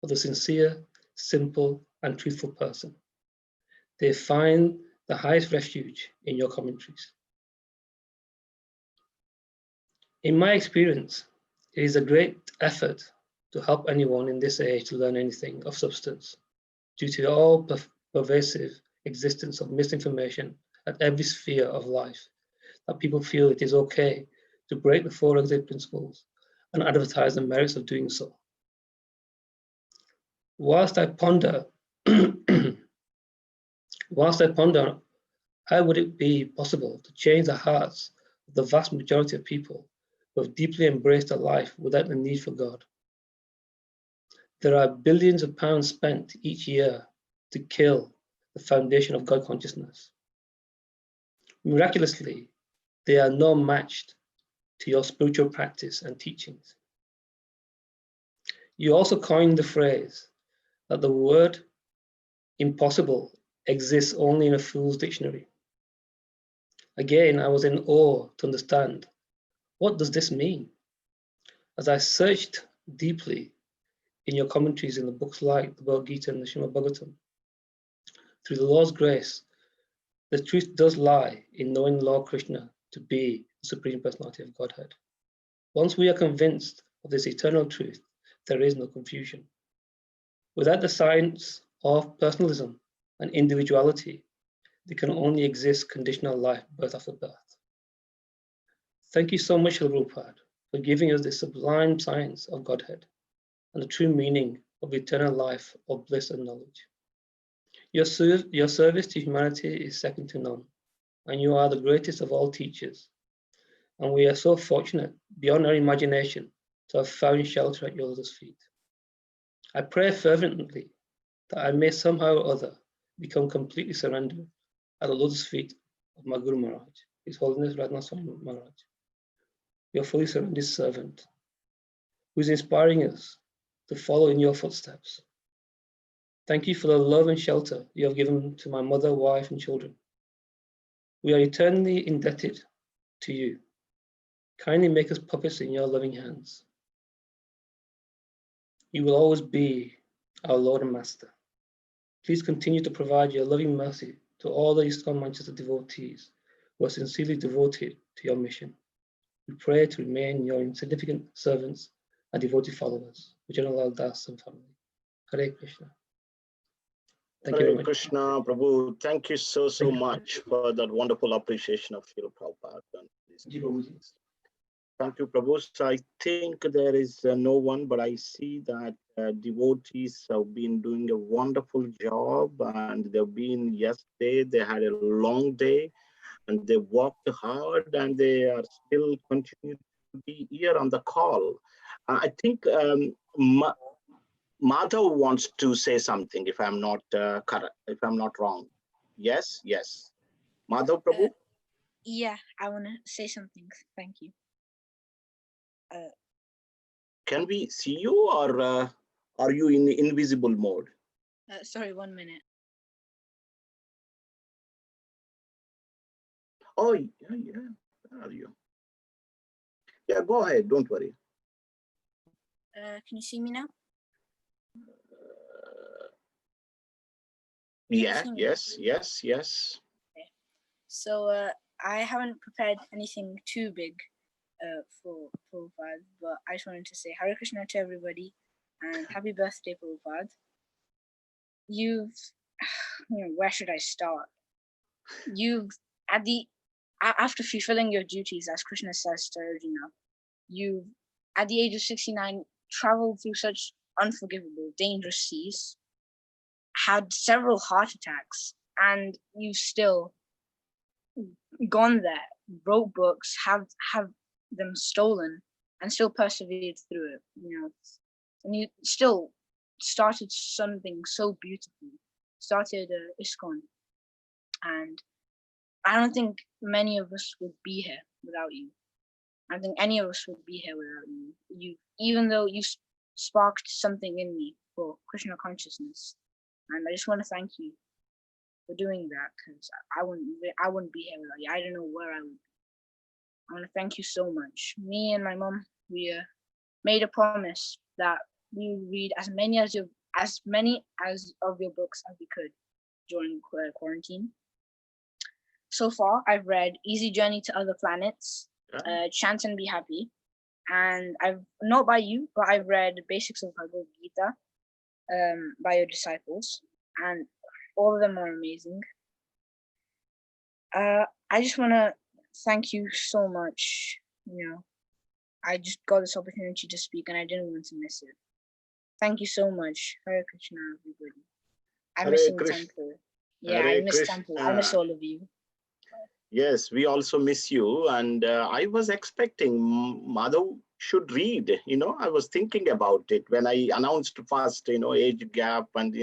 Speaker 11: of the sincere, simple, and truthful person. They find the highest refuge in your commentaries. In my experience, it is a great effort to help anyone in this age to learn anything of substance due to the all-pervasive existence of misinformation at every sphere of life, that people feel it is okay to break the four exit principles and advertise the merits of doing so. Whilst I ponder how would it be possible to change the hearts of the vast majority of people who have deeply embraced a life without the need for God. There are billions of pounds spent each year to kill the foundation of God consciousness. Miraculously, they are no matched to your spiritual practice and teachings. You also coined the phrase that the word impossible exists only in a fool's dictionary. Again, I was in awe to understand, what does this mean? As I searched deeply in your commentaries in the books like the Bhagavad Gita and the Srimad Bhagavatam, through the Lord's grace, the truth does lie in knowing Lord Krishna to be the Supreme Personality of Godhead. Once we are convinced of this eternal truth, there is no confusion. Without the science of personalism and individuality, there can only exist conditional life, birth after birth. Thank you so much, Srila Prabhupada, for giving us this sublime science of Godhead and the true meaning of eternal life of bliss and knowledge. Your service to humanity is second to none, and you are the greatest of all teachers. And we are so fortunate, beyond our imagination, to have found shelter at your lotus feet. I pray fervently that I may somehow or other become completely surrendered at the lotus feet of my Guru Maharaj, His Holiness Radha Swami Maharaj, your fully surrendered servant, who is inspiring us to follow in your footsteps. Thank you for the love and shelter you have given to my mother, wife, and children. We are eternally indebted to you. Kindly make us puppets in your loving hands. You will always be our Lord and Master. Please continue to provide your loving mercy to all the ISKCON Manchester devotees who are sincerely devoted to your mission. We pray to remain your insignificant servants and devoted followers, Vijayalal Das and family. Hare Krishna. Thank you very
Speaker 1: Hare
Speaker 11: much.
Speaker 1: Krishna, Prabhu. Thank you so much for that wonderful appreciation of Srila Prabhupada. Thank you, Prabhu. So I think there is no one, but I see that devotees have been doing a wonderful job, and they've been yesterday. They had a long day, and they worked hard, and they are still continuing to be here on the call. I think Madhav wants to say something, if I'm not correct, if I'm not wrong. Yes. Madhav, Prabhu?
Speaker 13: Yeah, I want to say something. Thank you.
Speaker 1: Can we see you, or are you in invisible mode?
Speaker 13: Sorry, 1 minute.
Speaker 1: Oh, yeah. Where are you? Yeah, go ahead. Don't worry.
Speaker 13: Can you see me now?
Speaker 1: Yeah, yes.
Speaker 13: Okay. So I haven't prepared anything too big for Prabhupada, but I just wanted to say Hare Krishna to everybody and happy birthday, Prabhupada. Where should I start? After fulfilling your duties, as Krishna says to Arjuna, you, at the age of 69, traveled through such unforgivable, dangerous seas, had several heart attacks, and you've still gone there, wrote books, have them stolen, and still persevered through it. And you still started something so beautiful, started ISKCON, and I don't think many of us would be here without you. I don't think any of us would be here without you. Even though you sparked something in me for Krishna consciousness, and I just want to thank you for doing that, because I wouldn't be here without you. I don't know where I would be. I want to thank you so much. Me and my mom, we made a promise that we would read as many of your books as we could during quarantine. So far, I've read Easy Journey to Other Planets, Chant and Be Happy, and I've not by you, but I've read Basics of Bhagavad Gita by your disciples, and all of them are amazing. I just want to thank you so much. I just got this opportunity to speak, and I didn't want to miss it. Thank you so much. Hare Krishna, everybody. I'm missing Temple. Yeah, I miss Temple. I miss all of you.
Speaker 1: Yes, we also miss you. And I was expecting Madhav should read. I was thinking about it when I announced first, age gap, and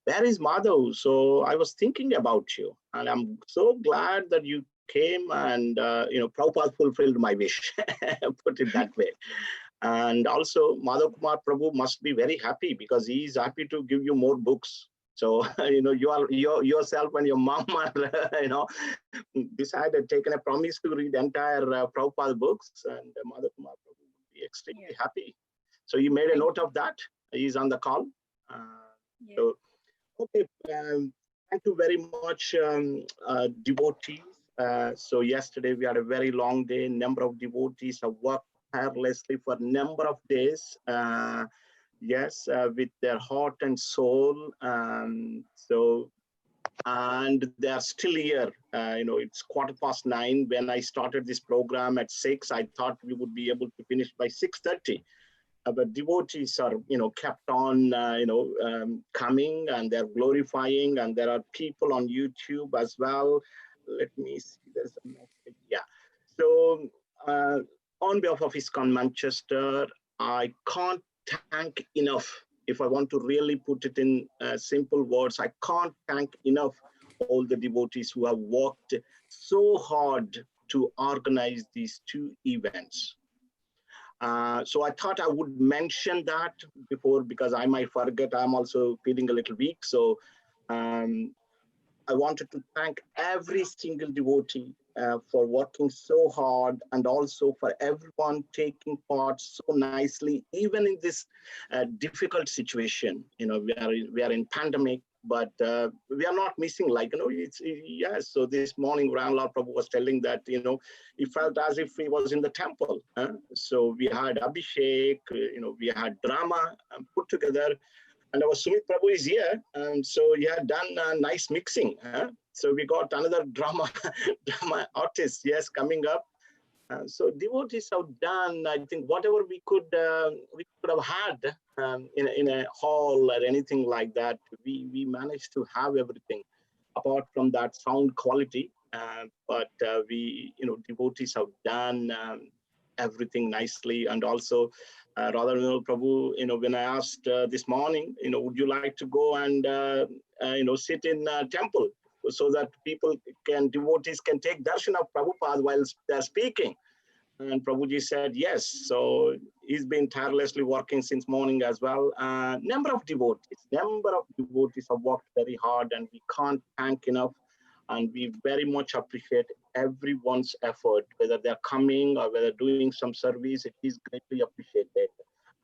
Speaker 1: where is Madhav? So I was thinking about you, and I'm so glad that you came, and Prabhupada fulfilled my wish, put it that way. And also Madhav Kumar Prabhu must be very happy, because he is happy to give you more books. So you are yourself and your mom are decided, taken a promise to read entire Prabhupada books, and Madhav Kumar Prabhu will be extremely happy. So you made a note of that. He's on the call. So okay, thank you very much, devotees. So yesterday we had a very long day. Number of devotees have worked tirelessly for a number of days. With their heart and soul. And they are still here. It's 9:15. When I started this program at 6, I thought we would be able to finish by 6:30. But devotees are, kept on, coming, and they're glorifying, and there are people on YouTube as well. Let me see, there's a message. Yeah. So on behalf of ISKCON Manchester, I can't thank enough. If I want to really put it in simple words, I can't thank enough all the devotees who have worked so hard to organize these two events. So I thought I would mention that before, because I might forget. I'm also feeling a little weak. So I wanted to thank every single devotee for working so hard, and also for everyone taking part so nicely, even in this difficult situation. We are in pandemic, but we are not missing. So this morning, Ramlal Prabhu was telling that he felt as if he was in the temple. So we had Abhishek, we had drama put together. And our Sumit Prabhu is here, and so he had done a nice mixing. So we got another drama artist, yes, coming up. So devotees have done, I think, whatever we could have had in a hall or anything like that. We managed to have everything, apart from that sound quality. But devotees have done everything nicely. And also, Radha Prabhu, when I asked this morning, would you like to go and sit in a temple so that devotees can take darshan of Prabhupada while they're speaking? And Prabhuji said yes. So he's been tirelessly working since morning as well. Number of devotees have worked very hard, and we can't thank enough. And we very much appreciate everyone's effort, whether they're coming or whether doing some service. It is greatly appreciated.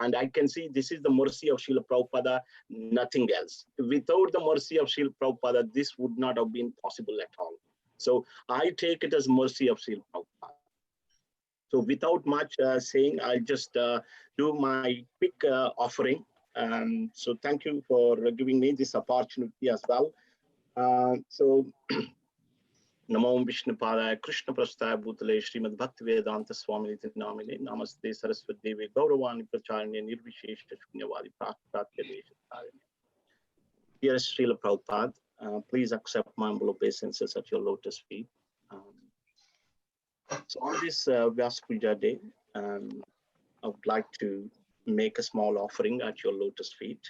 Speaker 1: And I can see this is the mercy of Srila Prabhupada, nothing else. Without the mercy of Srila Prabhupada, this would not have been possible at all. So I take it as mercy of Srila Prabhupada. So without much saying, I'll just do my quick offering. So thank you for giving me this opportunity as well. So Namo Vishnupadaya Krishna Prastaya Bhutale Srimad Bhakti Vedanta Swami Niti Namine Namaste Saraswati Devi Gauravani Pracharya Nirvishesha Shunyavadi Prakratya Deshatharine. Dear Srila Prabhupada, please accept my humble obeisances at your lotus feet. So on this Vyasa Puja day, I would like to make a small offering at your lotus feet.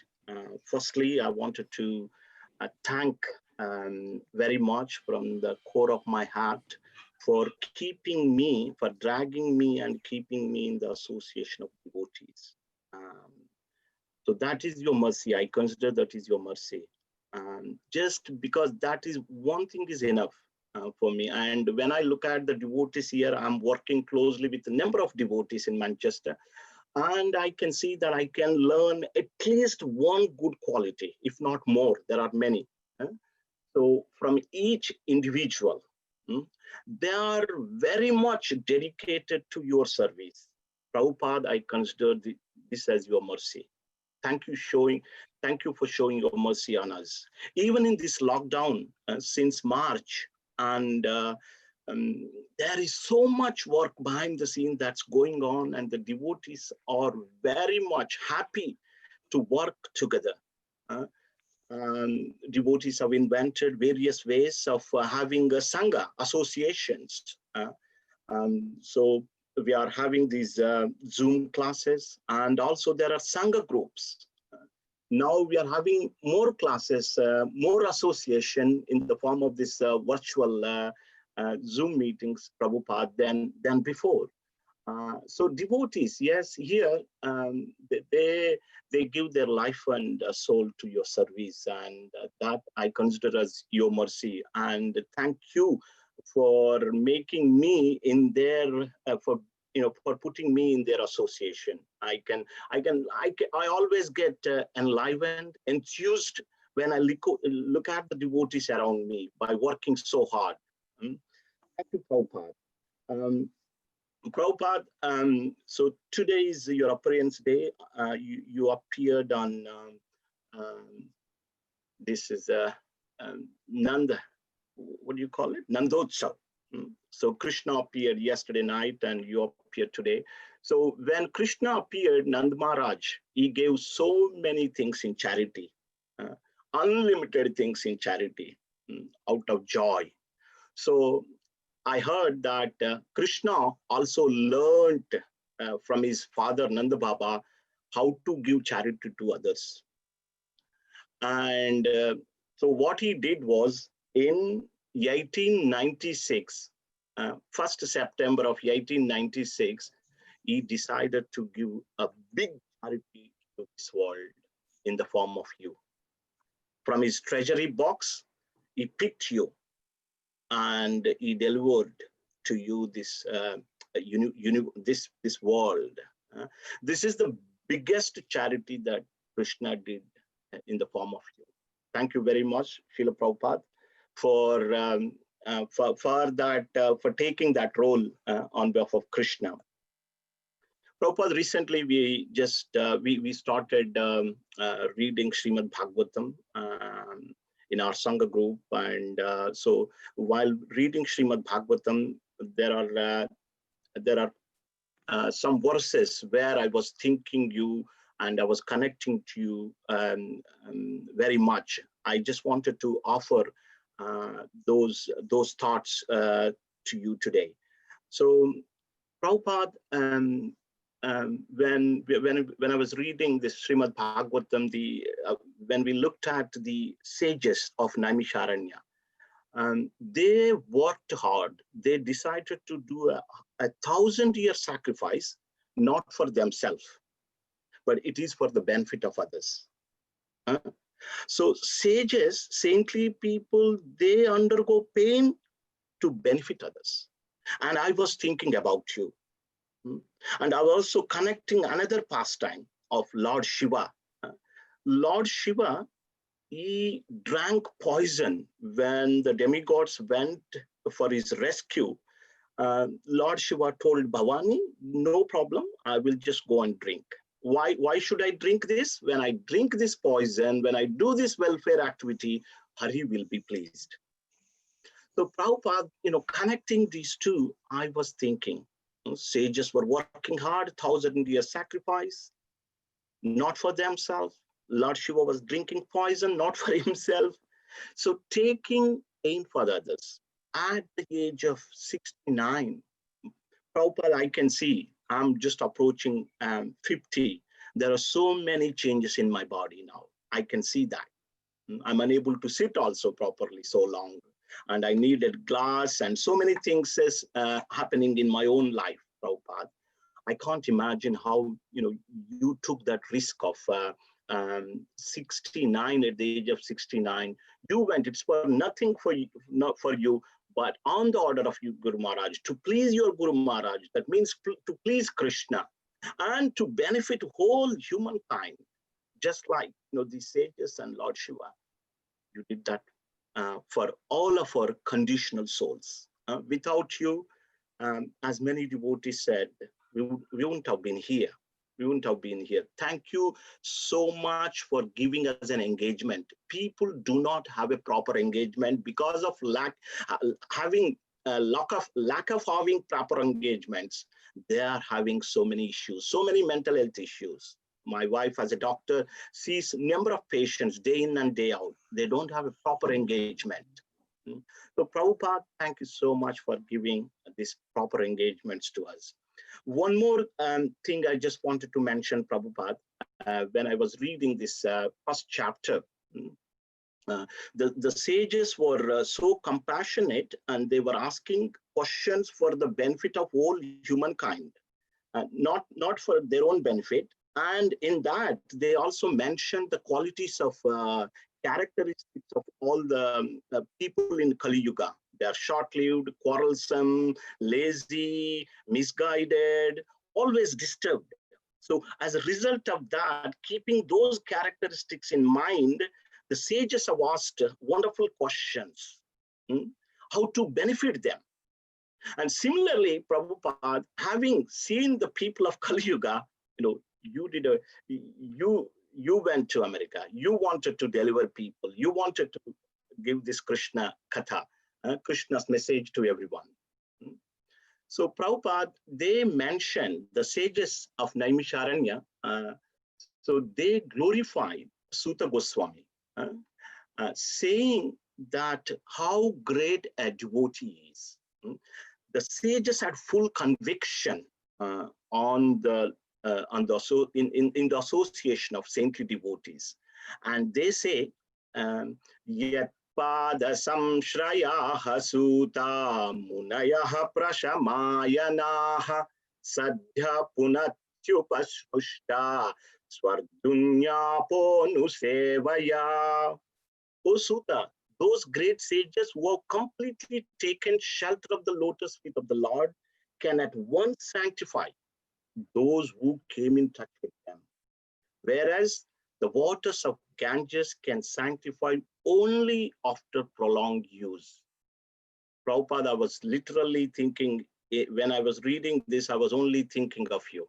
Speaker 1: Firstly, I wanted to thank very much from the core of my heart for keeping me, for dragging me and keeping me in the association of devotees. So that is your mercy. I consider that is your mercy. Just because that is one thing is enough for me. And when I look at the devotees here, I'm working closely with a number of devotees in Manchester. And I can see that I can learn at least one good quality, if not more. There are many. So from each individual, they are very much dedicated to your service. Prabhupada, I consider this as your mercy. Thank you for showing your mercy on us. Even in this lockdown since March, and there is so much work behind the scenes that's going on, and the devotees are very much happy to work together. Devotees have invented various ways of having Sangha associations. So we are having these Zoom classes, and also there are Sangha groups. Now we are having more classes, more association in the form of this virtual Zoom meetings, Prabhupada, than before. So devotees, yes, here they give their life and soul to your service, and that I consider as your mercy. And thank you for making me in their for putting me in their association. I always get enlivened, enthused when I look at the devotees around me by working so hard. Thank you, Prabhupada. Prabhupada, so today is your appearance day. You appeared on, this is Nanda, what do you call it? Nandotsav. So Krishna appeared yesterday night and you appeared today. So when Krishna appeared, Nand Maharaj, he gave so many things in charity, unlimited things in charity, out of joy. So I heard that Krishna also learned from his father Nanda Baba how to give charity to others. And so what he did was in 1896, 1st September of 1896, he decided to give a big charity to this world in the form of you. From his treasury box, he picked you and he delivered to you this this world. This is the biggest charity that Krishna did in the form of you. Thank you very much, Srila Prabhupada, for taking that role on behalf of Krishna. Prabhupada, recently we just we started reading Srimad Bhagavatam in our Sangha group, and so while reading Srimad Bhagavatam, there are some verses where I was thinking you and I was connecting to you very much. I just wanted to offer those thoughts to you today. So, Prabhupada, when I was reading this Srimad Bhagavatam, when we looked at the sages of Naimisharanya, they worked hard. They decided to do a 1,000-year sacrifice, not for themselves, but it is for the benefit of others. So sages, saintly people, they undergo pain to benefit others. And I was thinking about you. And I was also connecting another pastime of Lord Shiva. Lord Shiva, he drank poison when the demigods went for his rescue. Lord Shiva told Bhavani, no problem, I will just go and drink. Why should I drink this? When I drink this poison, when I do this welfare activity, Hari will be pleased. So Prabhupada, connecting these two, I was thinking, sages were working hard, 1,000-year sacrifice, not for themselves. Lord Shiva was drinking poison, not for himself. So taking pain for others. At the age of 69, Prabhupada, I can see I'm just approaching 50. There are so many changes in my body now. I can see that. I'm unable to sit also properly so long. And I needed glass and so many things is happening in my own life, Prabhupada. I can't imagine how, you took that risk of 69, at the age of 69. You went, it's for nothing for you, not for you, but on the order of you, Guru Maharaj, to please your Guru Maharaj, that means to please Krishna and to benefit whole humankind, just like, the sages and Lord Shiva. You did that for all of our conditional souls. Without you, as many devotees said, we wouldn't have been here. We wouldn't have been here. Thank you so much for giving us an engagement. People do not have a proper engagement because of lack of having proper engagements. They are having so many issues, so many mental health issues. My wife, as a doctor, sees a number of patients day in and day out. They don't have a proper engagement. So Prabhupada, thank you so much for giving these proper engagements to us. One more thing I just wanted to mention, Prabhupada, when I was reading this first chapter, the sages were so compassionate and they were asking questions for the benefit of all humankind, not for their own benefit. And in that, they also mentioned the qualities of characteristics of all the people in Kali Yuga. They are short-lived, quarrelsome, lazy, misguided, always disturbed. So as a result of that, keeping those characteristics in mind, the sages have asked wonderful questions, how to benefit them. And similarly, Prabhupada, having seen the people of Kali Yuga, you went to America, you wanted to deliver people, you wanted to give this Krishna Katha, Krishna's message to everyone. So Prabhupada, they mentioned the sages of Naimisharanya, so they glorified Suta Goswami, saying that how great a devotee is. The sages had full conviction in the association of saintly devotees, and they say, "Yat pada samshrayaha suta munayaha prashamayanaha sadhya punatyupasrushta swardunyapo nusevaya." O Suta, those great sages who have completely taken shelter of the lotus feet of the Lord can at once sanctify those who came in touch with them. Whereas the waters of Ganges can sanctify only after prolonged use. Prabhupada, I was literally thinking, when I was reading this, I was only thinking of you.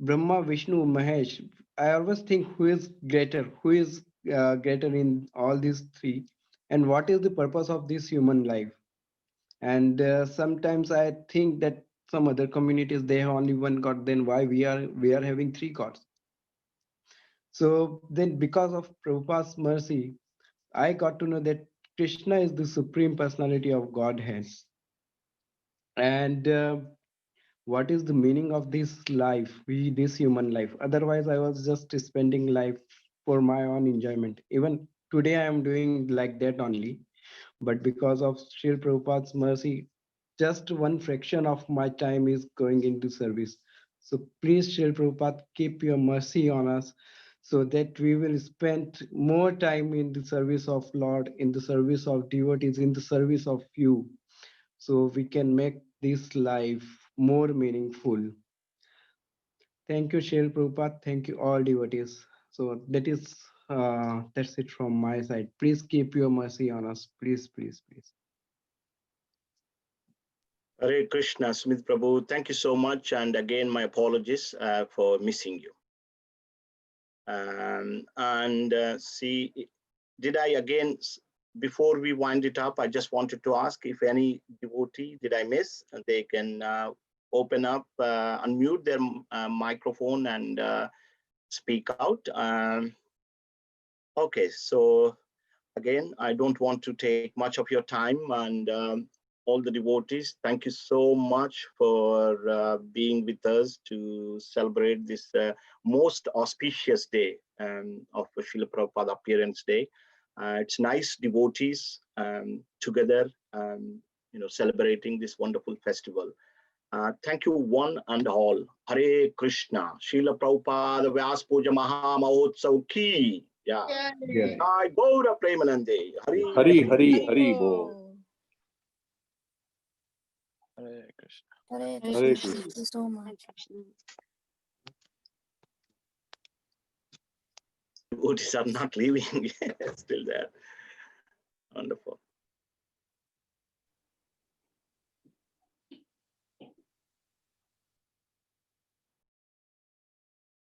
Speaker 14: Brahma, Vishnu, Mahesh. I always think who is greater, greater in all these three, and what is the purpose of this human life. And sometimes I think that some other communities, they have only one god, then why we are having three gods? So then because of Prabhupada's mercy, I got to know that Krishna is the supreme personality of Godhead. And what is the meaning of this life, this human life? Otherwise, I was just spending life for my own enjoyment. Even today, I am doing like that only. But because of Srila Prabhupada's mercy, just one fraction of my time is going into service. So please, Srila Prabhupada, keep your mercy on us so that we will spend more time in the service of Lord, in the service of devotees, in the service of you, so we can make this life more meaningful. Thank you, Srila Prabhupada. Thank you, all devotees. So that's it from my side. Please keep your mercy on us. Please, please, please.
Speaker 1: Hare Krishna, Smith Prabhu. Thank you so much. And again, my apologies for missing you. See, did I again, before we wind it up, I just wanted to ask if any devotee did I miss, they can open up, unmute their microphone and speak out. Okay, so again, I don't want to take much of your time, and all the devotees, thank you so much for being with us to celebrate this most auspicious day of Srila Prabhupada Appearance Day. It's nice devotees together, celebrating this wonderful festival. Thank you one and all. Hare Krishna. Srila Prabhupada Vyas Puja Maha Mahotsav Ki. Yeah. Jai Gaura Premanande.
Speaker 15: Hari Bo.
Speaker 9: Hare Krishna.
Speaker 15: Hare
Speaker 9: Thank
Speaker 15: Krishna.
Speaker 9: you so much.
Speaker 1: Devotees are not leaving. Still there. Wonderful.